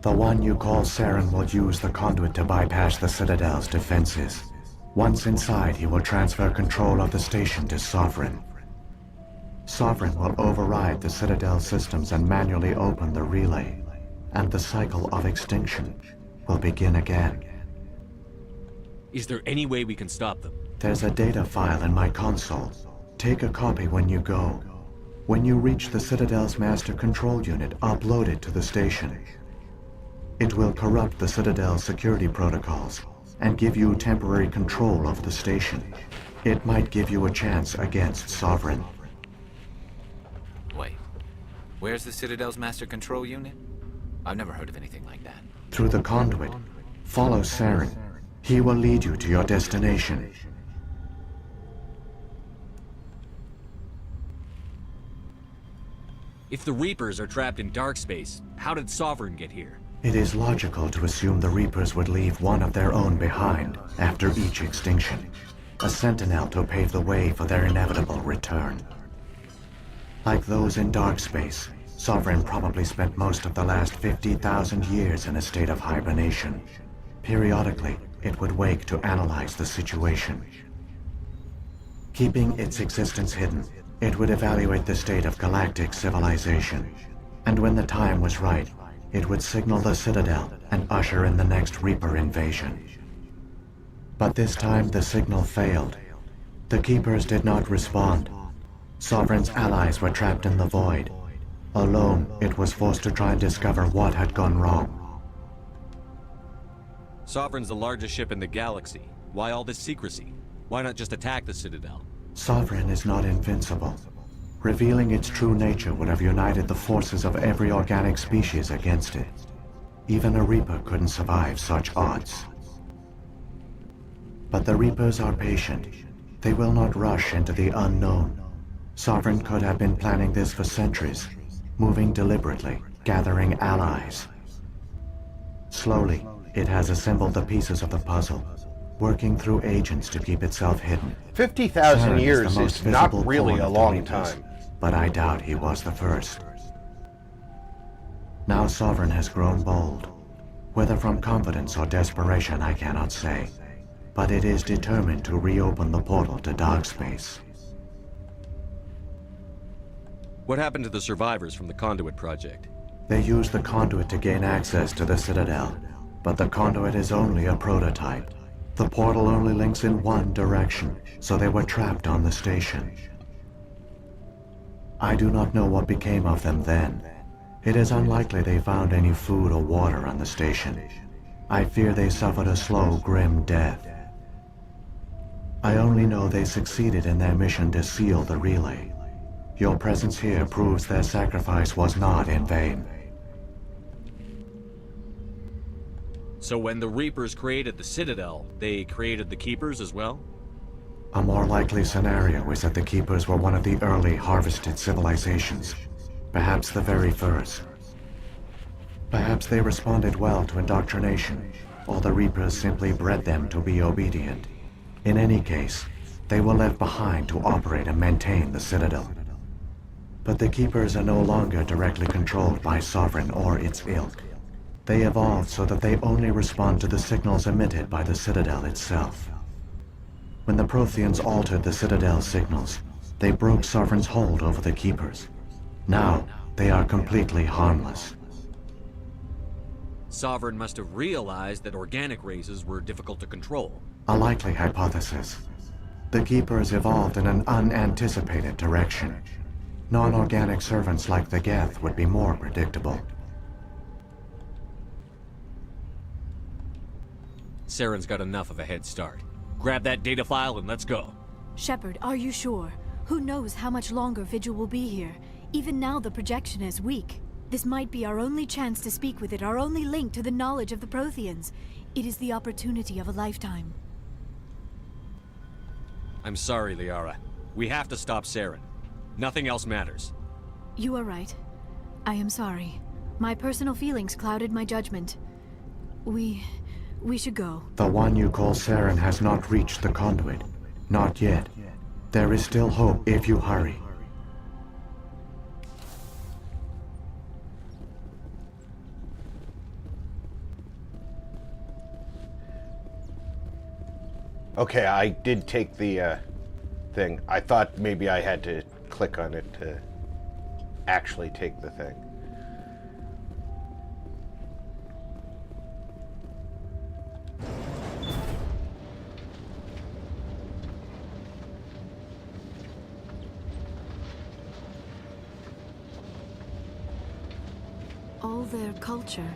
The one you call Saren will use the conduit to bypass the Citadel's defenses. Once inside, he will transfer control of the station to Sovereign. Sovereign will override the Citadel systems and manually open the relay, and the cycle of extinction will begin again. Is there any way we can stop them? There's a data file in my console. Take a copy when you go. When you reach the Citadel's master control unit, upload it to the station. It will corrupt the Citadel's security protocols and give you temporary control of the station. It might give you a chance against Sovereign. Wait, where's the Citadel's master control unit? I've never heard of anything like that. Through the conduit, follow Saren. He will lead you to your destination. If the Reapers are trapped in dark space, how did Sovereign get here? It is logical to assume the Reapers would leave one of their own behind after each extinction. A sentinel to pave the way for their inevitable return. Like those in dark space, Sovereign probably spent most of the last 50,000 years in a state of hibernation. Periodically, it would wake to analyze the situation. Keeping its existence hidden, it would evaluate the state of galactic civilization. And when the time was right, it would signal the Citadel and usher in the next Reaper invasion. But this time the signal failed. The Keepers did not respond. Sovereign's allies were trapped in the void. Alone, it was forced to try and discover what had gone wrong. Sovereign's the largest ship in the galaxy. Why all this secrecy? Why not just attack the Citadel? Sovereign is not invincible. Revealing its true nature would have united the forces of every organic species against it. Even a Reaper couldn't survive such odds. But the Reapers are patient. They will not rush into the unknown. Sovereign could have been planning this for centuries, moving deliberately, gathering allies. Slowly, it has assembled the pieces of the puzzle, working through agents to keep itself hidden. 50,000 years the most is not visible really pawn a of the long Reapers, time. but I doubt he was the first. Now Sovereign has grown bold. Whether from confidence or desperation, I cannot say. But it is determined to reopen the portal to dark space. What happened to the survivors from the Conduit project? They used the conduit to gain access to the Citadel, but the conduit is only a prototype. The portal only links in one direction, so they were trapped on the station. I do not know what became of them then. It is unlikely they found any food or water on the station. I fear they suffered a slow, grim death. I only know they succeeded in their mission to seal the relay. Your presence here proves their sacrifice was not in vain. So when the Reapers created the Citadel, they created the Keepers as well? A more likely scenario is that the Keepers were one of the early harvested civilizations, perhaps the very first. Perhaps they responded well to indoctrination, or the Reapers simply bred them to be obedient. In any case, they were left behind to operate and maintain the Citadel. But the Keepers are no longer directly controlled by Sovereign or its ilk. They evolved so that they only respond to the signals emitted by the Citadel itself. When the Protheans altered the Citadel's signals, they broke Sovereign's hold over the Keepers. Now, they are completely harmless. Sovereign must have realized that organic races were difficult to control. A likely hypothesis. The Keepers evolved in an unanticipated direction. Non-organic servants like the Geth would be more predictable. Saren's got enough of a head start. Grab that data file and let's go. Shepard, are you sure? Who knows how much longer Vigil will be here? Even now the projection is weak. This might be our only chance to speak with it, our only link to the knowledge of the Protheans. It is the opportunity of a lifetime. I'm sorry, Liara. We have to stop Saren. Nothing else matters. You are right. I am sorry. My personal feelings clouded my judgment. We should go. The one you call Saren has not reached the conduit. Not yet. There is still hope if you hurry. Okay, I did take the thing. I thought maybe I had to click on it to actually take the thing. their culture,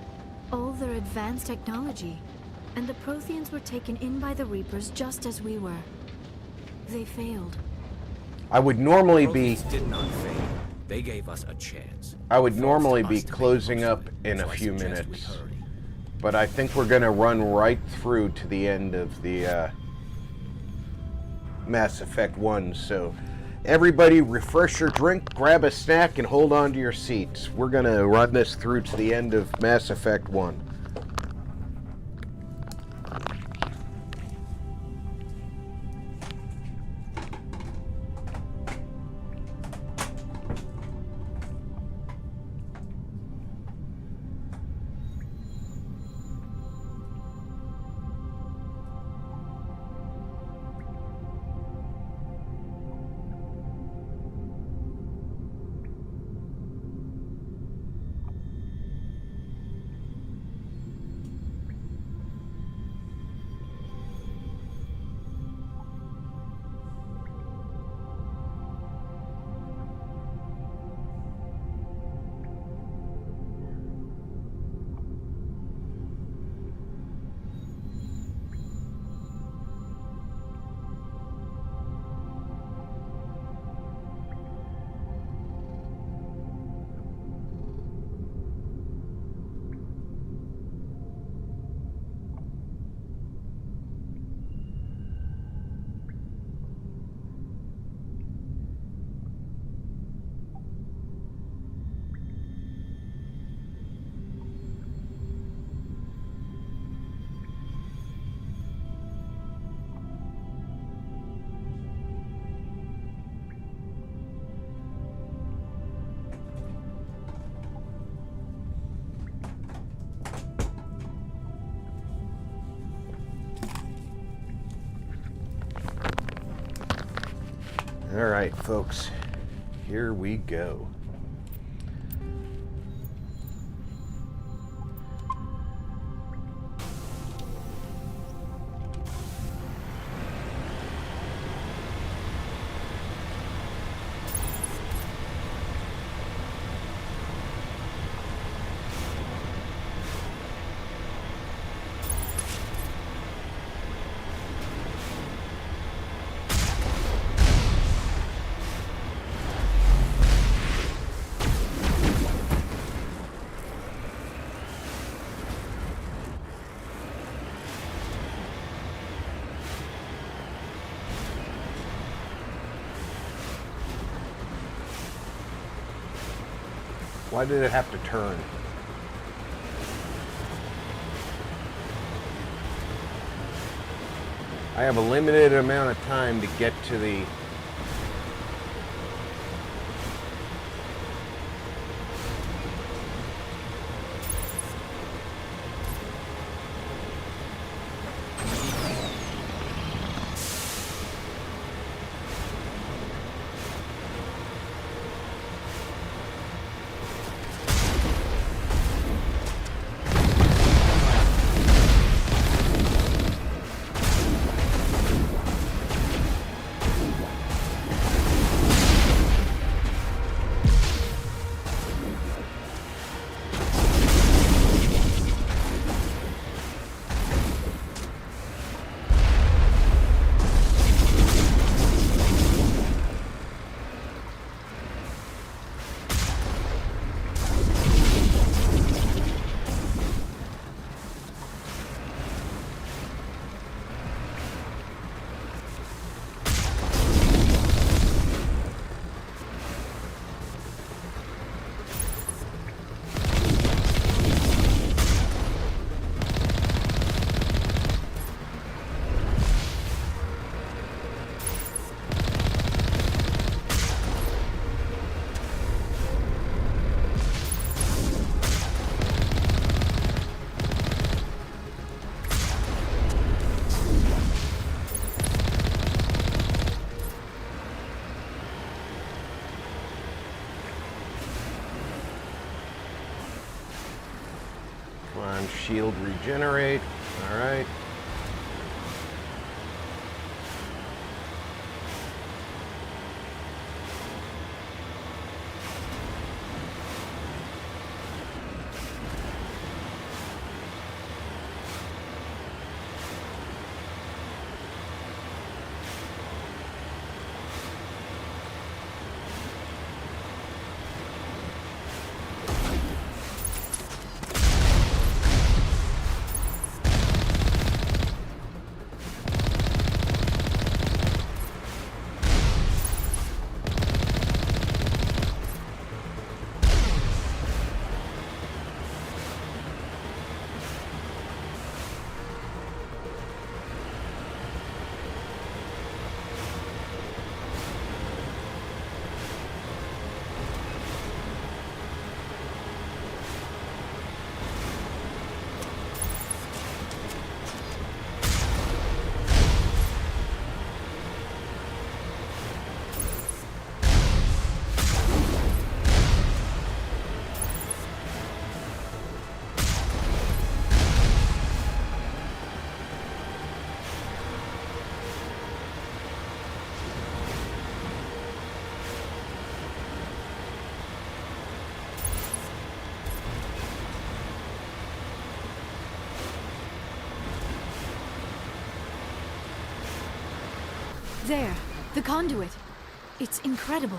all their advanced technology, and the Protheans were taken in by the Reapers just as we were. They failed. I would normally be... Protheans did not fail. They gave us a chance. I would normally be closing up in a few minutes. But I think we're gonna run right through to the end of the Mass Effect 1, so everybody refresh your drink, grab a snack, and hold on to your seats. We're gonna run this through to the end of Mass Effect 1. All right, folks, here we go. Why did it have to turn? I have a limited amount of time to get to the... Come on, shield regenerate. All right. There, the conduit. It's incredible.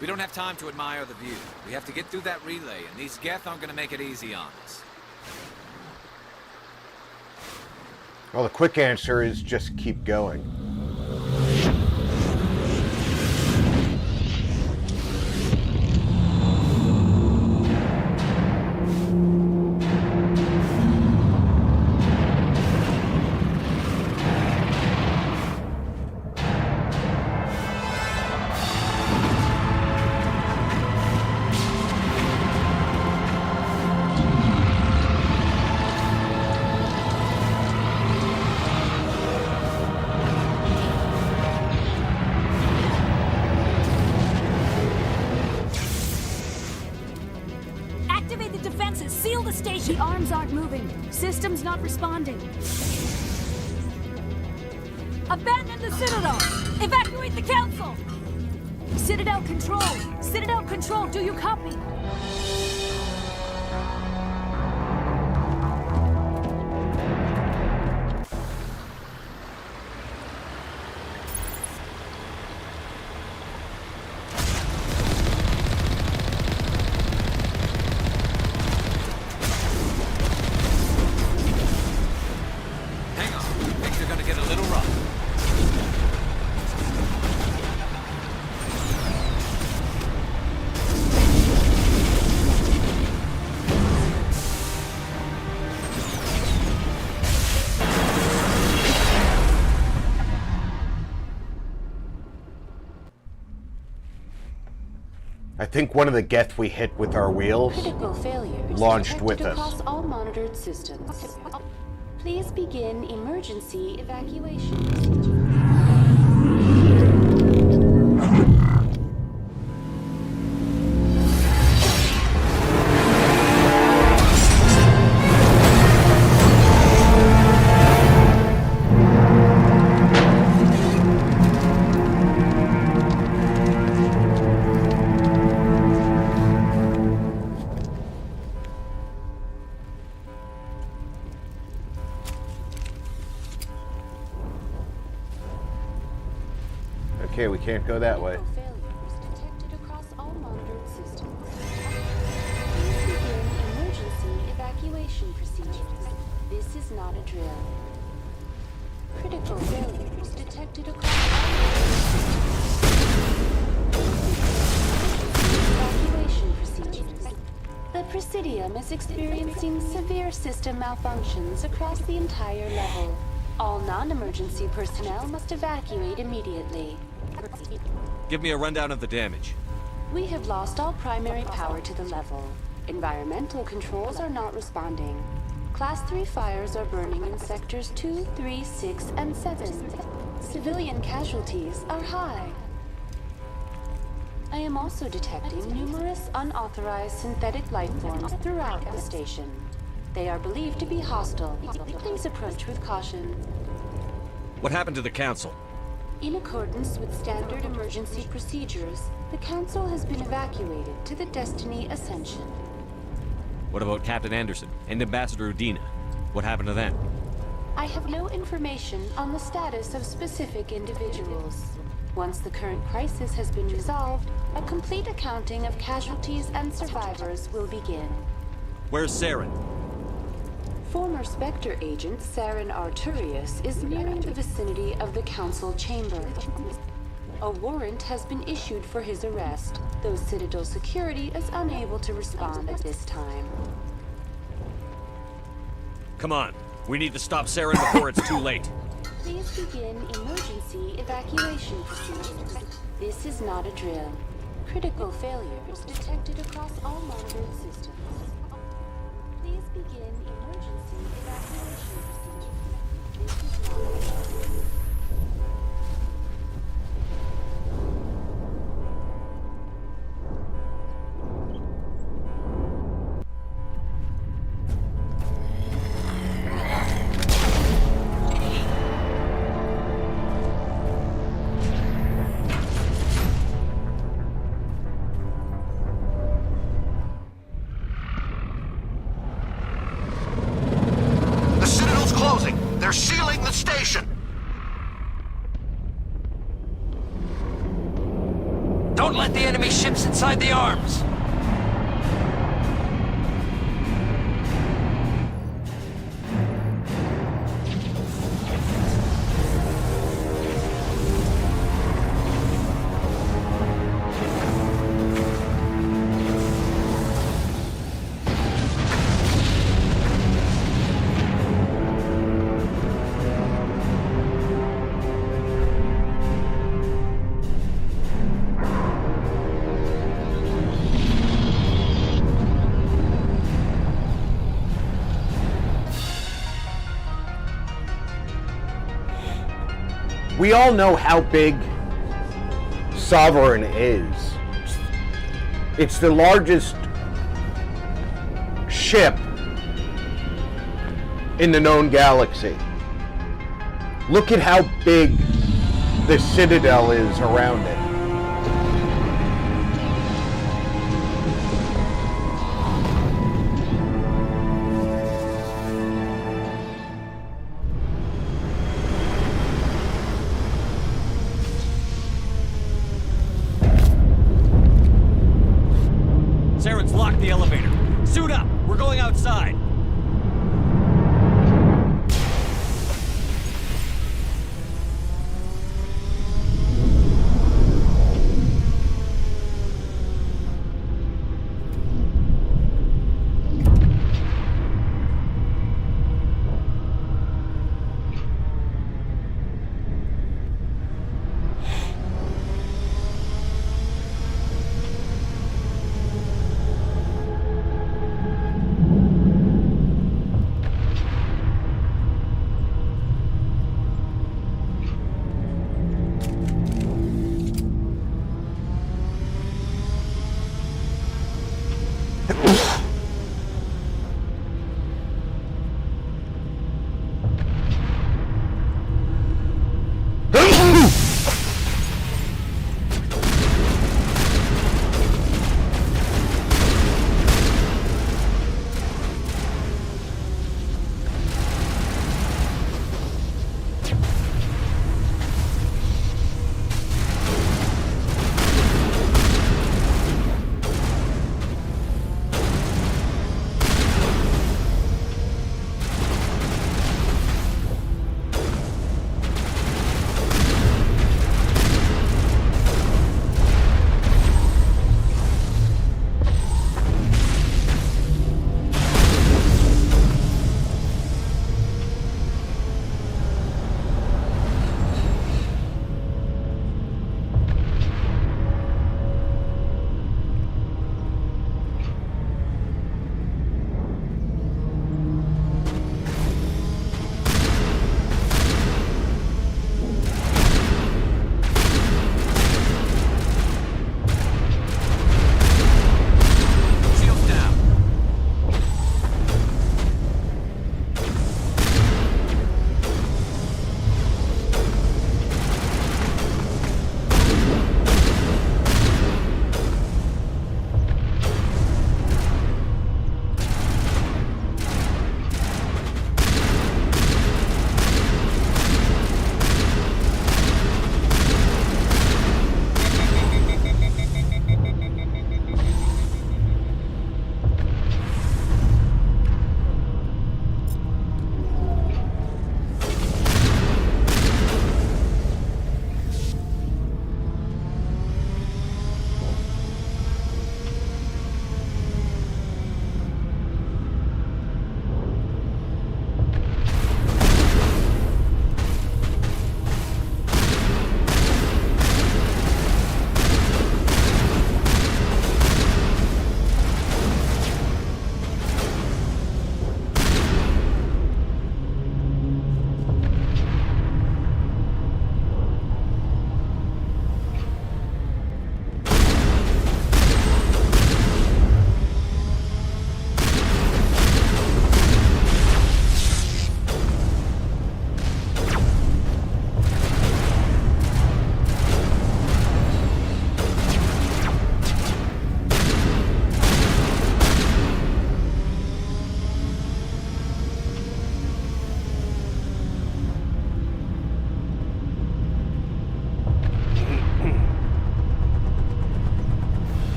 We don't have time to admire the view. We have to get through that relay, and these Geth aren't gonna make it easy on us. Well, the quick answer is just keep going. Activate the defenses! Seal the station! The arms aren't moving. Systems not responding. Abandon the Citadel! Evacuate the Council! Citadel Control! Citadel Control, do you copy? I think one of the Geth we hit with our wheels Critical failures launched with detected us. across all monitored systems. Please begin emergency evacuation. Okay, we can't go that way. Failures detected across all monitored systems. Please begin emergency evacuation procedures. This is not a drill. Critical failures detected across all evacuation procedures. The Presidium is experiencing severe system malfunctions across the entire level. All non-emergency personnel must evacuate immediately. Give me a rundown of the damage. We have lost all primary power to the level. Environmental controls are not responding. Class 3 fires are burning in sectors 2, 3, 6, and 7. Civilian casualties are high. I am also detecting numerous unauthorized synthetic life forms throughout the station. They are believed to be hostile. Please approach with caution. What happened to the Council? In accordance with standard emergency procedures, the Council has been evacuated to the Destiny Ascension. What about Captain Anderson and Ambassador Udina? What happened to them? I have no information on the status of specific individuals. Once the current crisis has been resolved, a complete accounting of casualties and survivors will begin. Where's Saren? Former SPECTRE agent Saren Arturius is nearing the vicinity of the Council chamber. A warrant has been issued for his arrest, though Citadel security is unable to respond at this time. Come on, we need to stop Saren before it's too late. Please begin emergency evacuation procedures. This is not a drill. Critical failures detected across all monitored systems. Please begin emergency evacuation procedures. This is not a drill. The Citadel's closing. They're sealing the station. We all know how big Sovereign is. It's the largest ship in the known galaxy. Look at how big the Citadel is around it. Saren's locked the elevator. Suit up! We're going outside!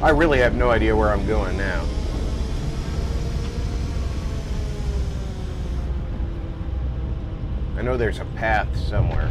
I really have no idea where I'm going now. I know there's a path somewhere.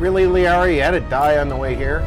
Really, Liara? You had to die on the way here?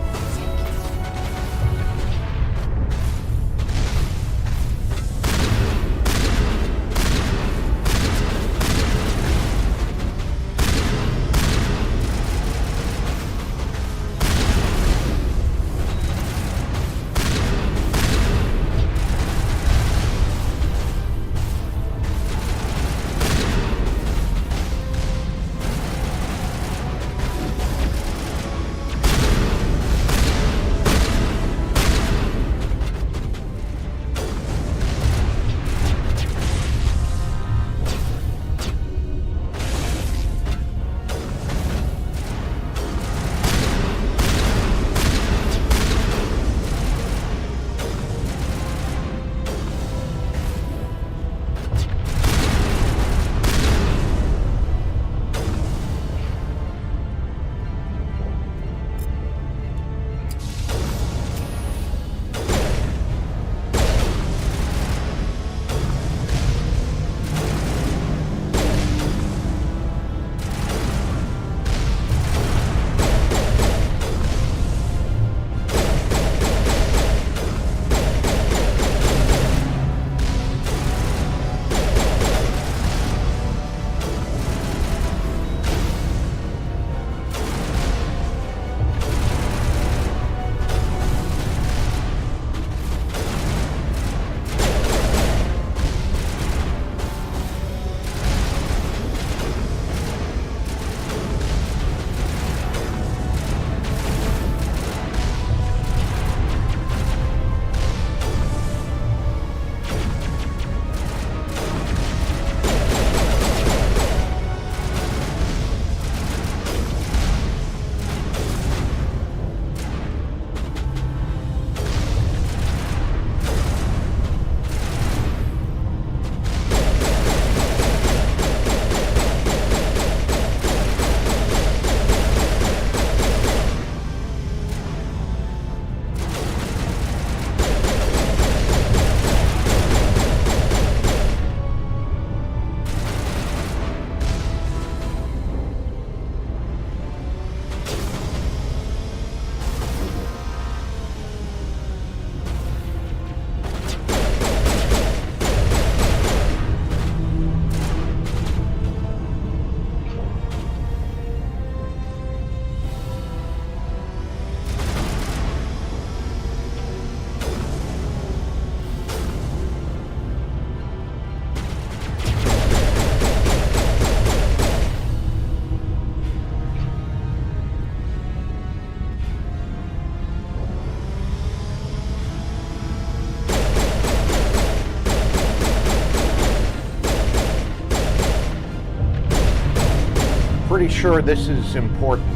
Pretty sure this is important,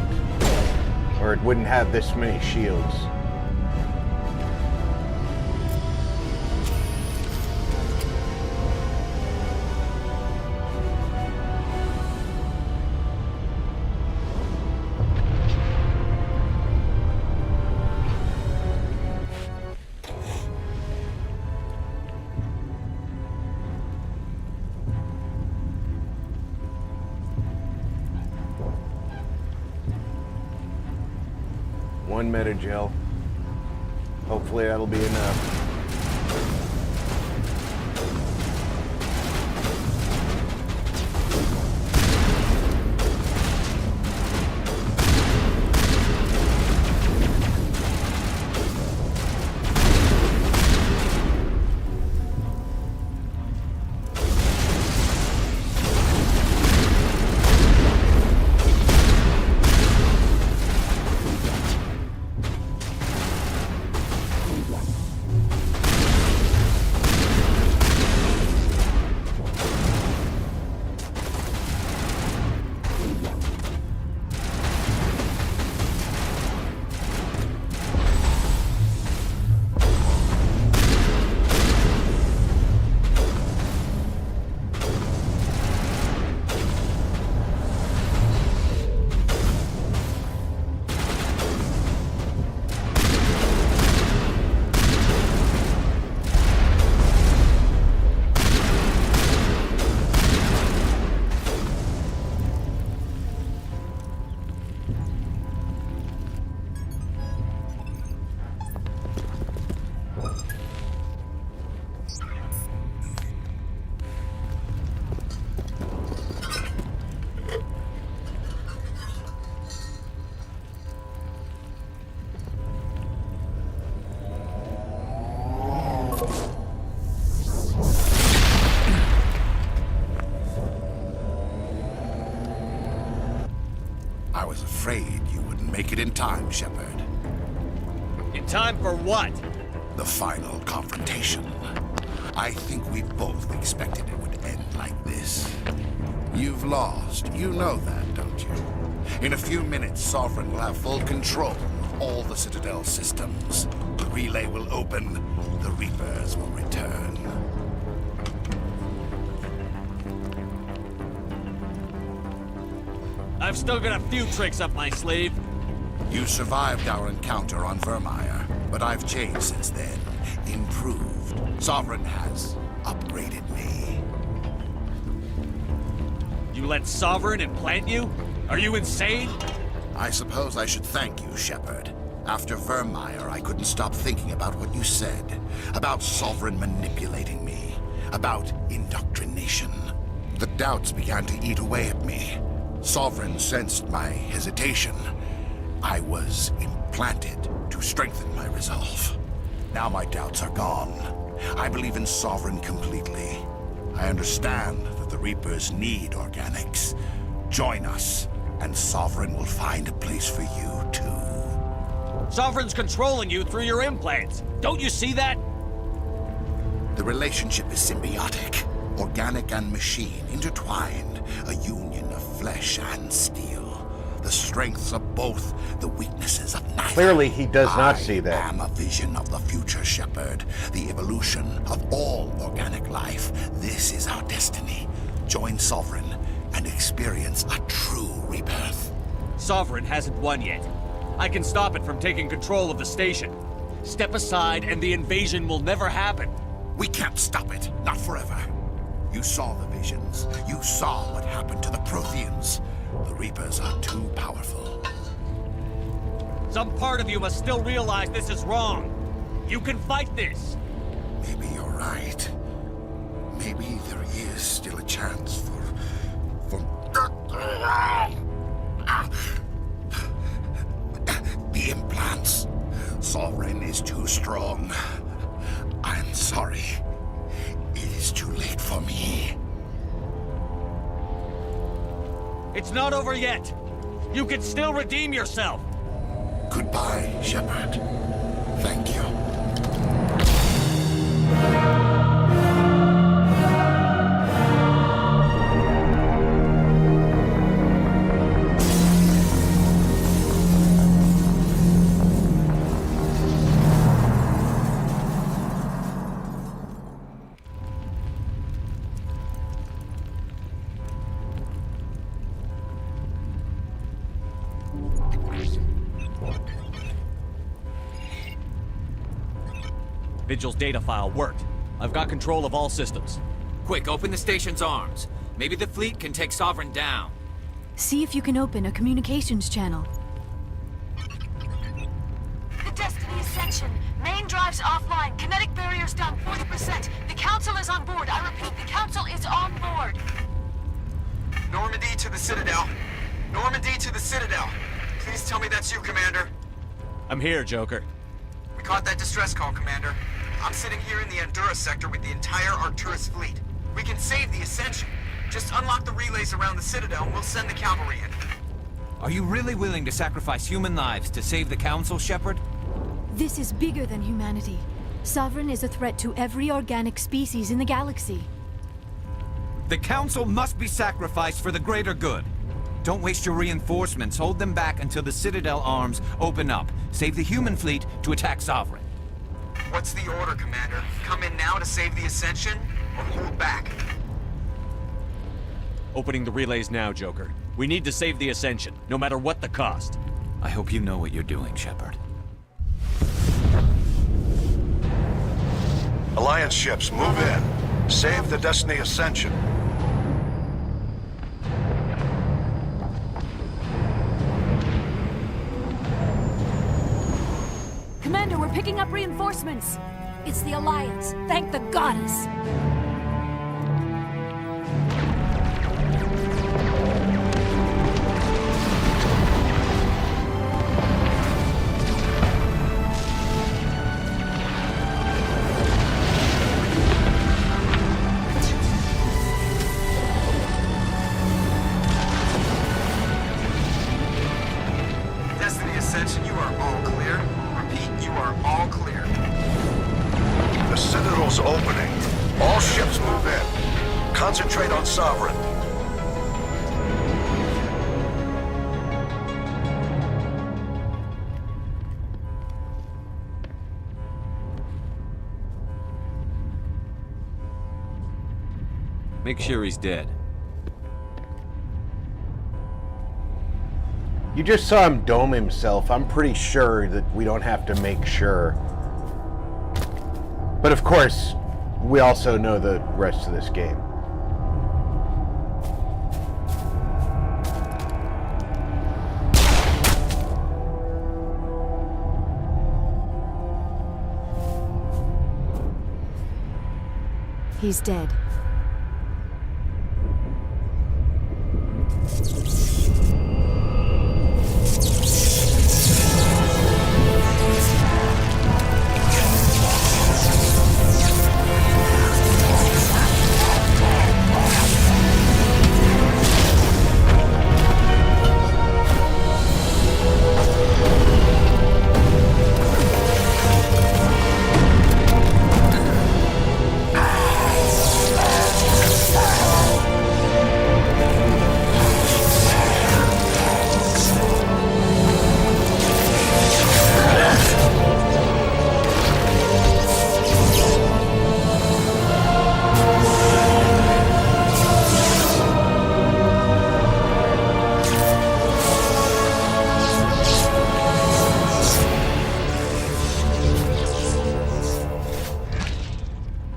or it wouldn't have this many shields. One metagel. Hopefully that'll be enough. I was afraid you wouldn't make it in time, Shepard. In time for what? The final confrontation. I think we both expected it would end like this. You've lost. You know that, don't you? In a few minutes, Sovereign will have full control of all the Citadel systems. The relay will open. The Reapers will return. I've still got a few tricks up my sleeve. You survived our encounter on Vermeer, but I've changed since then. Improved. Sovereign has upgraded me. You let Sovereign implant you? Are you insane? I suppose I should thank you, Shepard. After Vermeer, I couldn't stop thinking about what you said. About Sovereign manipulating me. About indoctrination. The doubts began to eat away at me. Sovereign sensed my hesitation. I was implanted to strengthen my resolve. Now my doubts are gone. I believe in Sovereign completely. I understand that the Reapers need organics. Join us, and Sovereign will find a place for you, too. Sovereign's controlling you through your implants. Don't you see that? The relationship is symbiotic. Organic and machine intertwined. A union of flesh and steel. The strengths of both, the weaknesses of neither. Clearly, he does not see that. I am a vision of the future, Shepard. The evolution of all organic life. This is our destiny. Join Sovereign and experience a true rebirth. Sovereign hasn't won yet. I can stop it from taking control of the station. Step aside and the invasion will never happen. We can't stop it. Not forever. You saw the visions. You saw what happened to the Protheans. The Reapers are too powerful. Some part of you must still realize this is wrong. You can fight this. Maybe you're right. Maybe there is still a chance for... The implants. Sovereign is too strong. I'm sorry. It is too late for me. It's not over yet. You can still redeem yourself. Goodbye, Shepard. Thank you. Vigil's data file worked. I've got control of all systems. Quick, open the station's arms. Maybe the fleet can take Sovereign down. See if you can open a communications channel. The Destiny Ascension. Main drives offline. Kinetic barriers down 40%. The Council is on board. I repeat, the Council is on board. Normandy to the Citadel. Normandy to the Citadel. Please tell me that's you, Commander. I'm here, Joker. We caught that distress call, Commander. I'm sitting here in the Endura sector with the entire Arcturus fleet. We can save the Ascension. Just unlock the relays around the Citadel and we'll send the cavalry in. Are you really willing to sacrifice human lives to save the Council, Shepard? This is bigger than humanity. Sovereign is a threat to every organic species in the galaxy. The Council must be sacrificed for the greater good. Don't waste your reinforcements. Hold them back until the Citadel arms open up. Save the human fleet to attack Sovereign. What's the order, Commander? Come in now to save the Ascension, or hold back? Opening the relays now, Joker. We need to save the Ascension, no matter what the cost. I hope you know what you're doing, Shepard. Alliance ships, move in. Save the Destiny Ascension. Commander, we're picking up reinforcements. It's the Alliance. Thank the goddess. Ascension, you are all clear. Repeat, you are all clear. The Citadel's opening. All ships move in. Concentrate on Sovereign. Make sure he's dead. You just saw him dome himself. I'm pretty sure that we don't have to make sure. But of course, we also know the rest of this game. He's dead.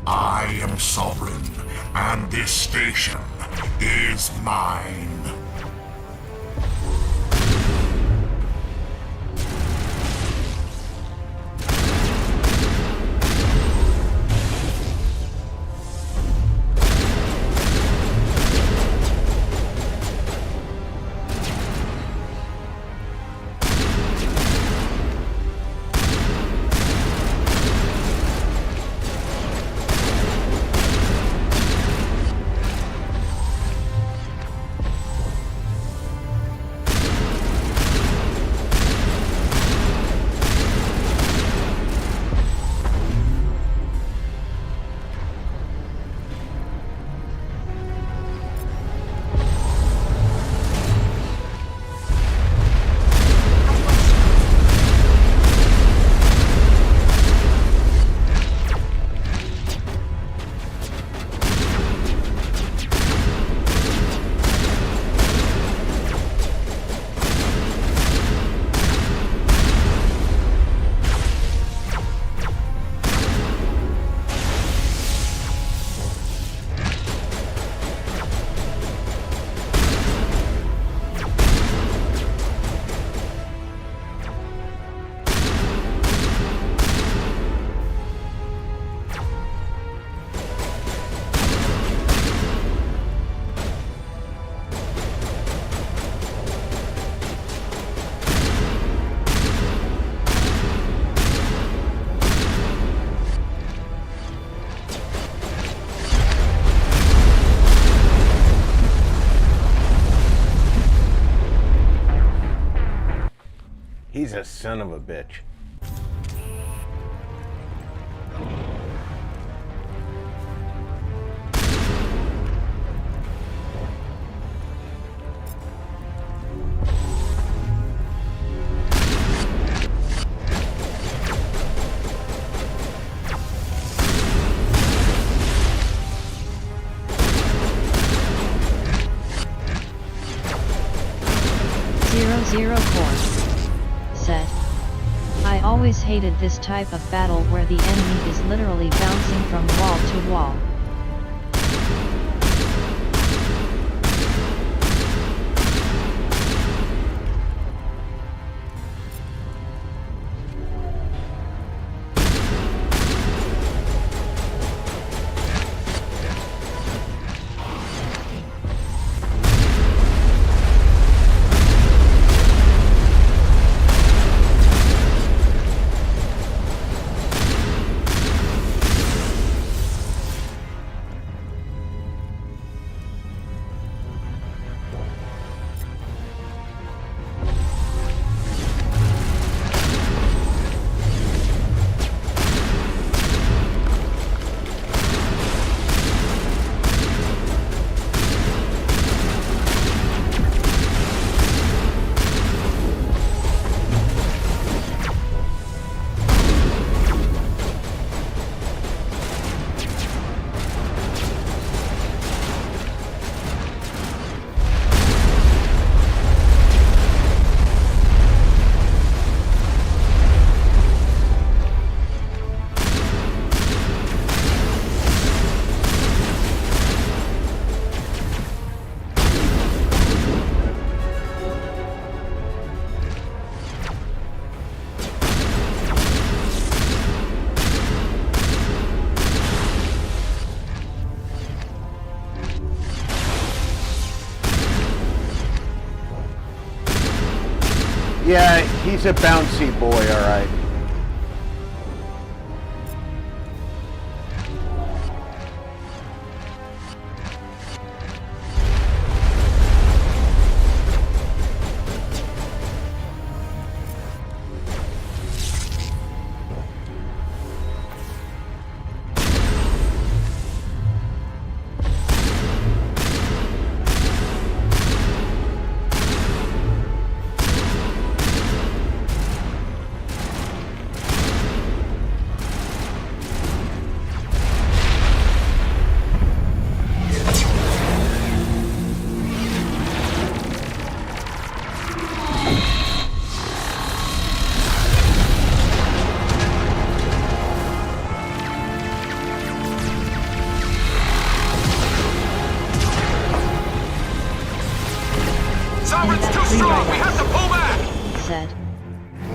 I am Sovereign, and this station is mine. He's a son of a bitch. Zero course. Said. I always hated this type of battle where the enemy is literally bouncing from wall to wall. Yeah, he's a bouncy boy, alright.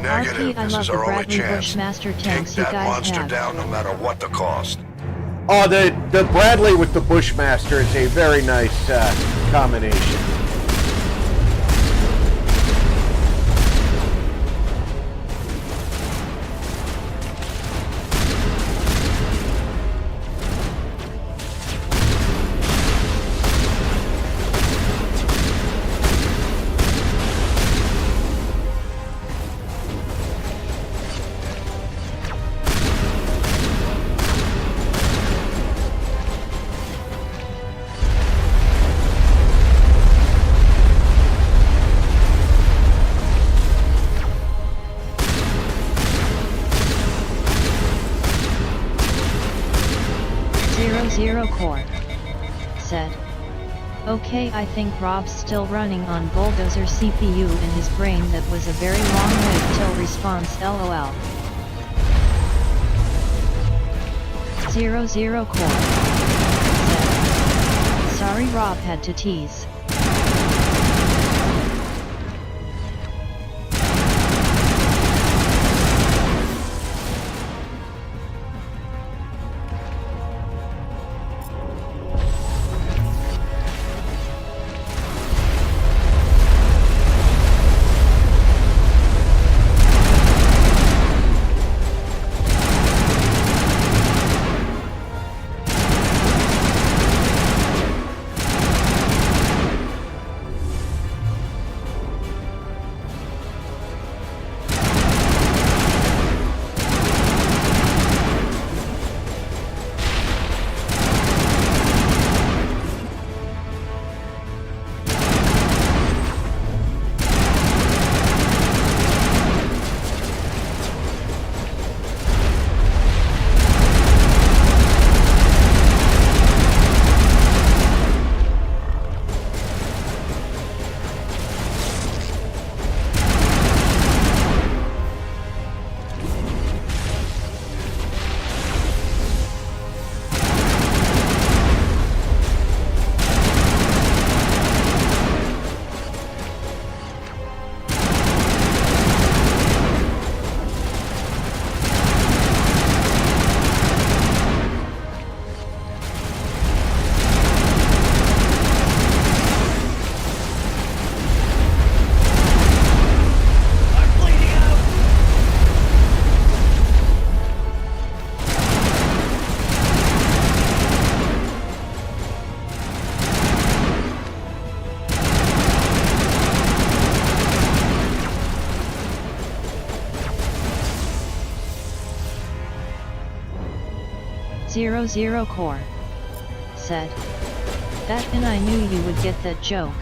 Negative. This is our only chance. Take that monster down no matter what the cost. Oh, the Bradley with the Bushmaster is a very nice combination. Zero Core said, "Okay, I think Rob's still running on Bulldozer CPU in his brain. That was a very long wait till response, lol." 00 Core said, "Sorry, Rob had to tease." Zero Core said, "That and I knew you would get that joke."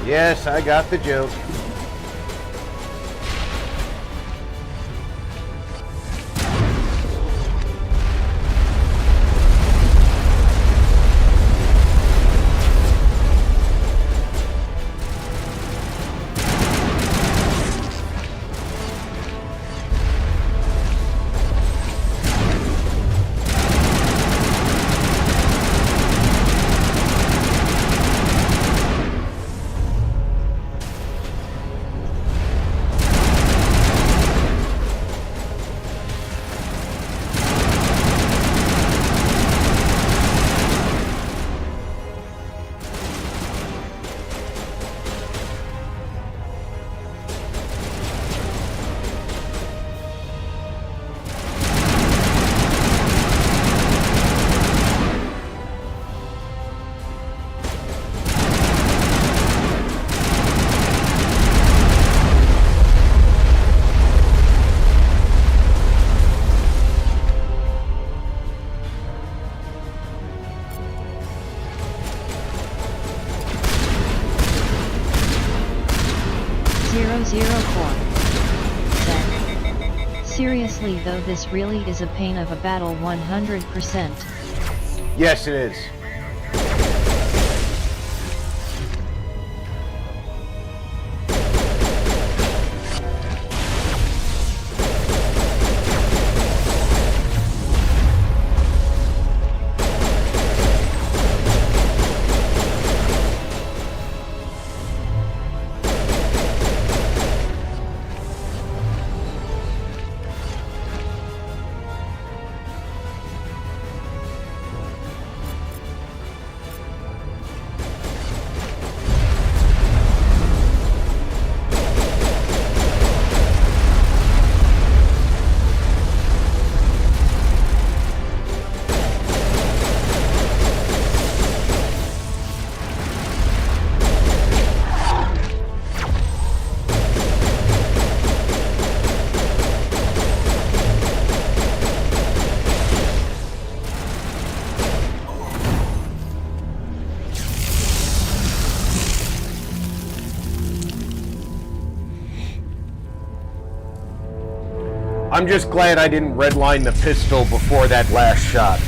Yes, I got the joke. 00 said. Seriously though, this really is a pain of a battle 100%. Yes, it is. I'm just glad I didn't redline the pistol before that last shot.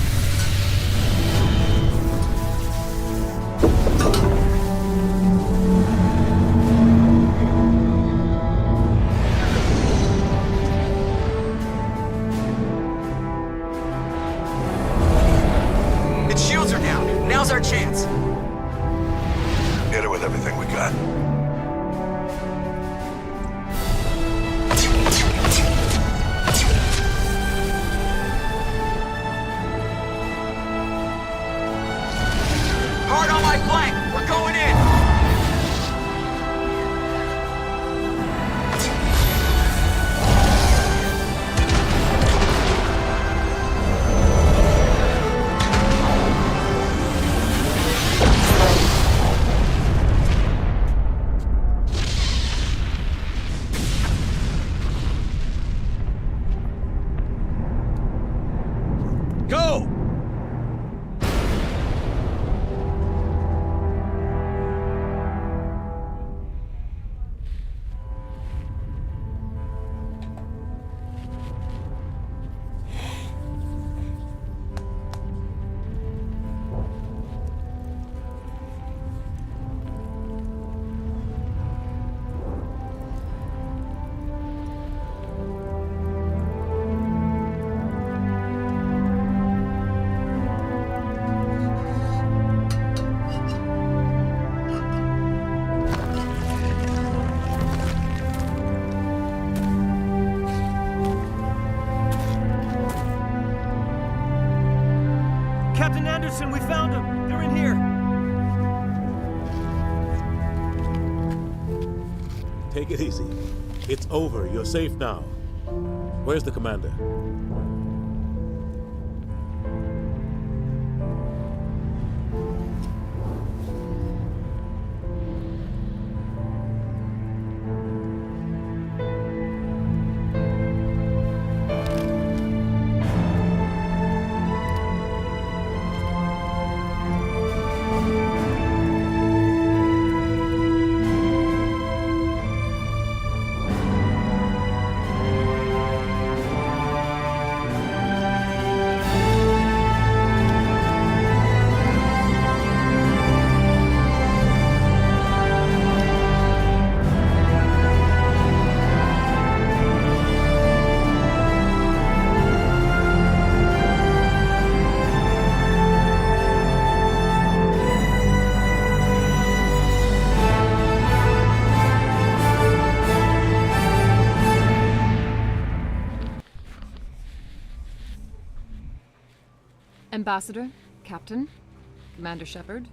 Its shields are down. Now's our chance. Hit it with everything we got. Hard on my flank. We're going in. Go! Captain Anderson, we found them. They're in here. Take it easy. It's over. You're safe now. Where's the commander? Ambassador, Captain, Commander Shepard.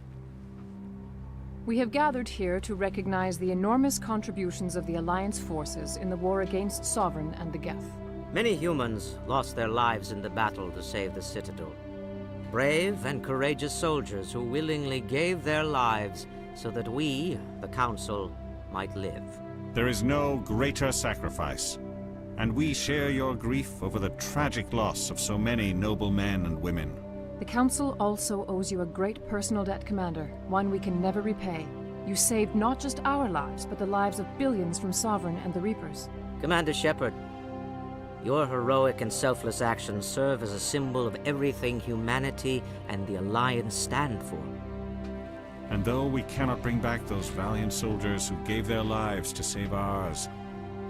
We have gathered here to recognize the enormous contributions of the Alliance forces in the war against Sovereign and the Geth. Many humans lost their lives in the battle to save the Citadel. Brave and courageous soldiers who willingly gave their lives so that we, the Council, might live. There is no greater sacrifice, and we share your grief over the tragic loss of so many noble men and women. The Council also owes you a great personal debt, Commander, one we can never repay. You saved not just our lives, but the lives of billions from Sovereign and the Reapers. Commander Shepard, your heroic and selfless actions serve as a symbol of everything humanity and the Alliance stand for. And though we cannot bring back those valiant soldiers who gave their lives to save ours,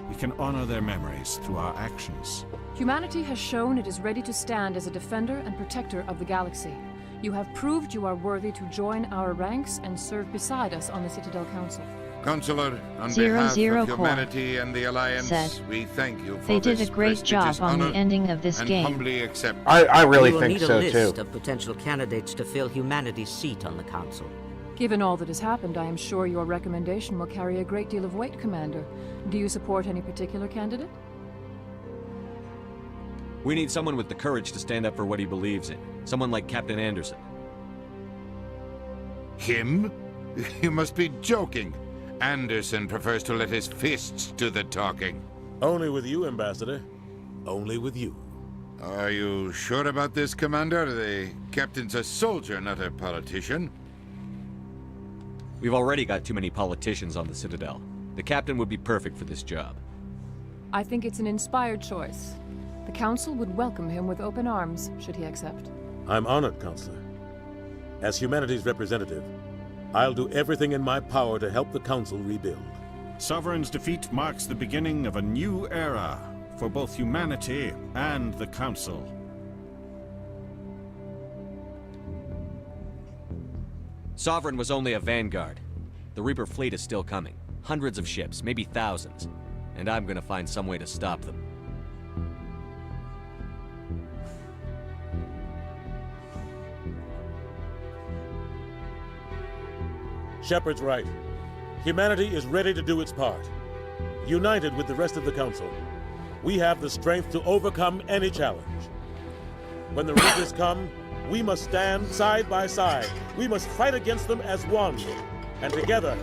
we can honor their memories through our actions. Humanity has shown it is ready to stand as a defender and protector of the galaxy. You have proved you are worthy to join our ranks and serve beside us on the Citadel Council. Counselor, on Zero behalf Zero of Core humanity and the Alliance, said, we thank you for they did this a great job prestigious on the honor ending of this and game. humbly accept. I really We will think need so a list too. of potential candidates to fill humanity's seat on the Council. Given all that has happened, I am sure your recommendation will carry a great deal of weight, Commander. Do you support any particular candidate? We need someone with the courage to stand up for what he believes in. Someone like Captain Anderson. Him? You must be joking. Anderson prefers to let his fists do the talking. Only with you, Ambassador. Only with you. Are you sure about this, Commander? The captain's a soldier, not a politician. We've already got too many politicians on the Citadel. The captain would be perfect for this job. I think it's an inspired choice. The Council would welcome him with open arms, should he accept. I'm honored, Counselor. As humanity's representative, I'll do everything in my power to help the Council rebuild. Sovereign's defeat marks the beginning of a new era for both humanity and the Council. Sovereign was only a vanguard. The Reaper fleet is still coming. Hundreds of ships, maybe thousands. And I'm gonna find some way to stop them. Shepard's right. Humanity is ready to do its part. United with the rest of the Council, we have the strength to overcome any challenge. When the Reapers come, we must stand side by side. We must fight against them as one. And together,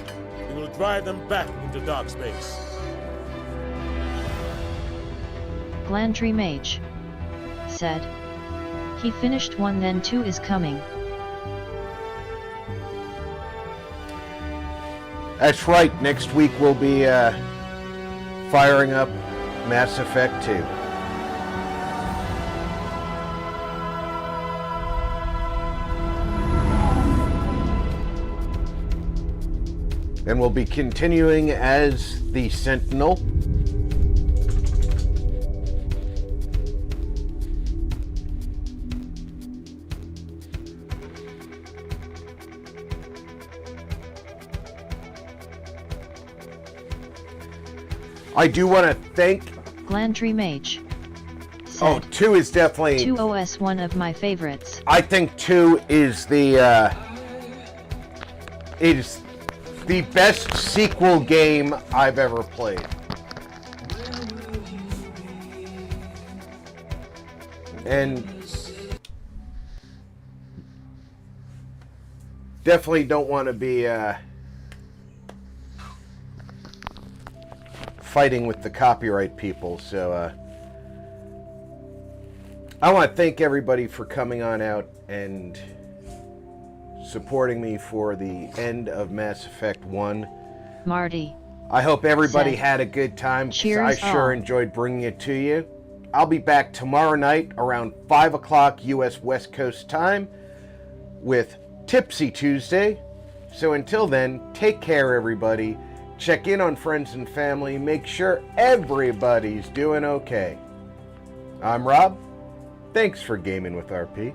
we will drive them back into dark space. Glandry Mage said, he finished 1, then 2 is coming. That's right, next week we'll be firing up Mass Effect 2. Then we'll be continuing as the Sentinel. I do want to thank Glandry Mage said, Oh, 2 is definitely 2 OS one of my favorites. I think 2 is the best sequel game I've ever played. And definitely don't want to be fighting with the copyright people, so I want to thank everybody for coming on out and supporting me for the end of Mass Effect 1. Marty. I hope everybody said, had a good time. Cheers I sure all. enjoyed bringing it to you. I'll be back tomorrow night around 5 o'clock U.S. West Coast time with Tipsy Tuesday. So until then, take care, everybody. Check in on friends and family. Make sure everybody's doing okay. I'm Rob. Thanks for gaming with RP.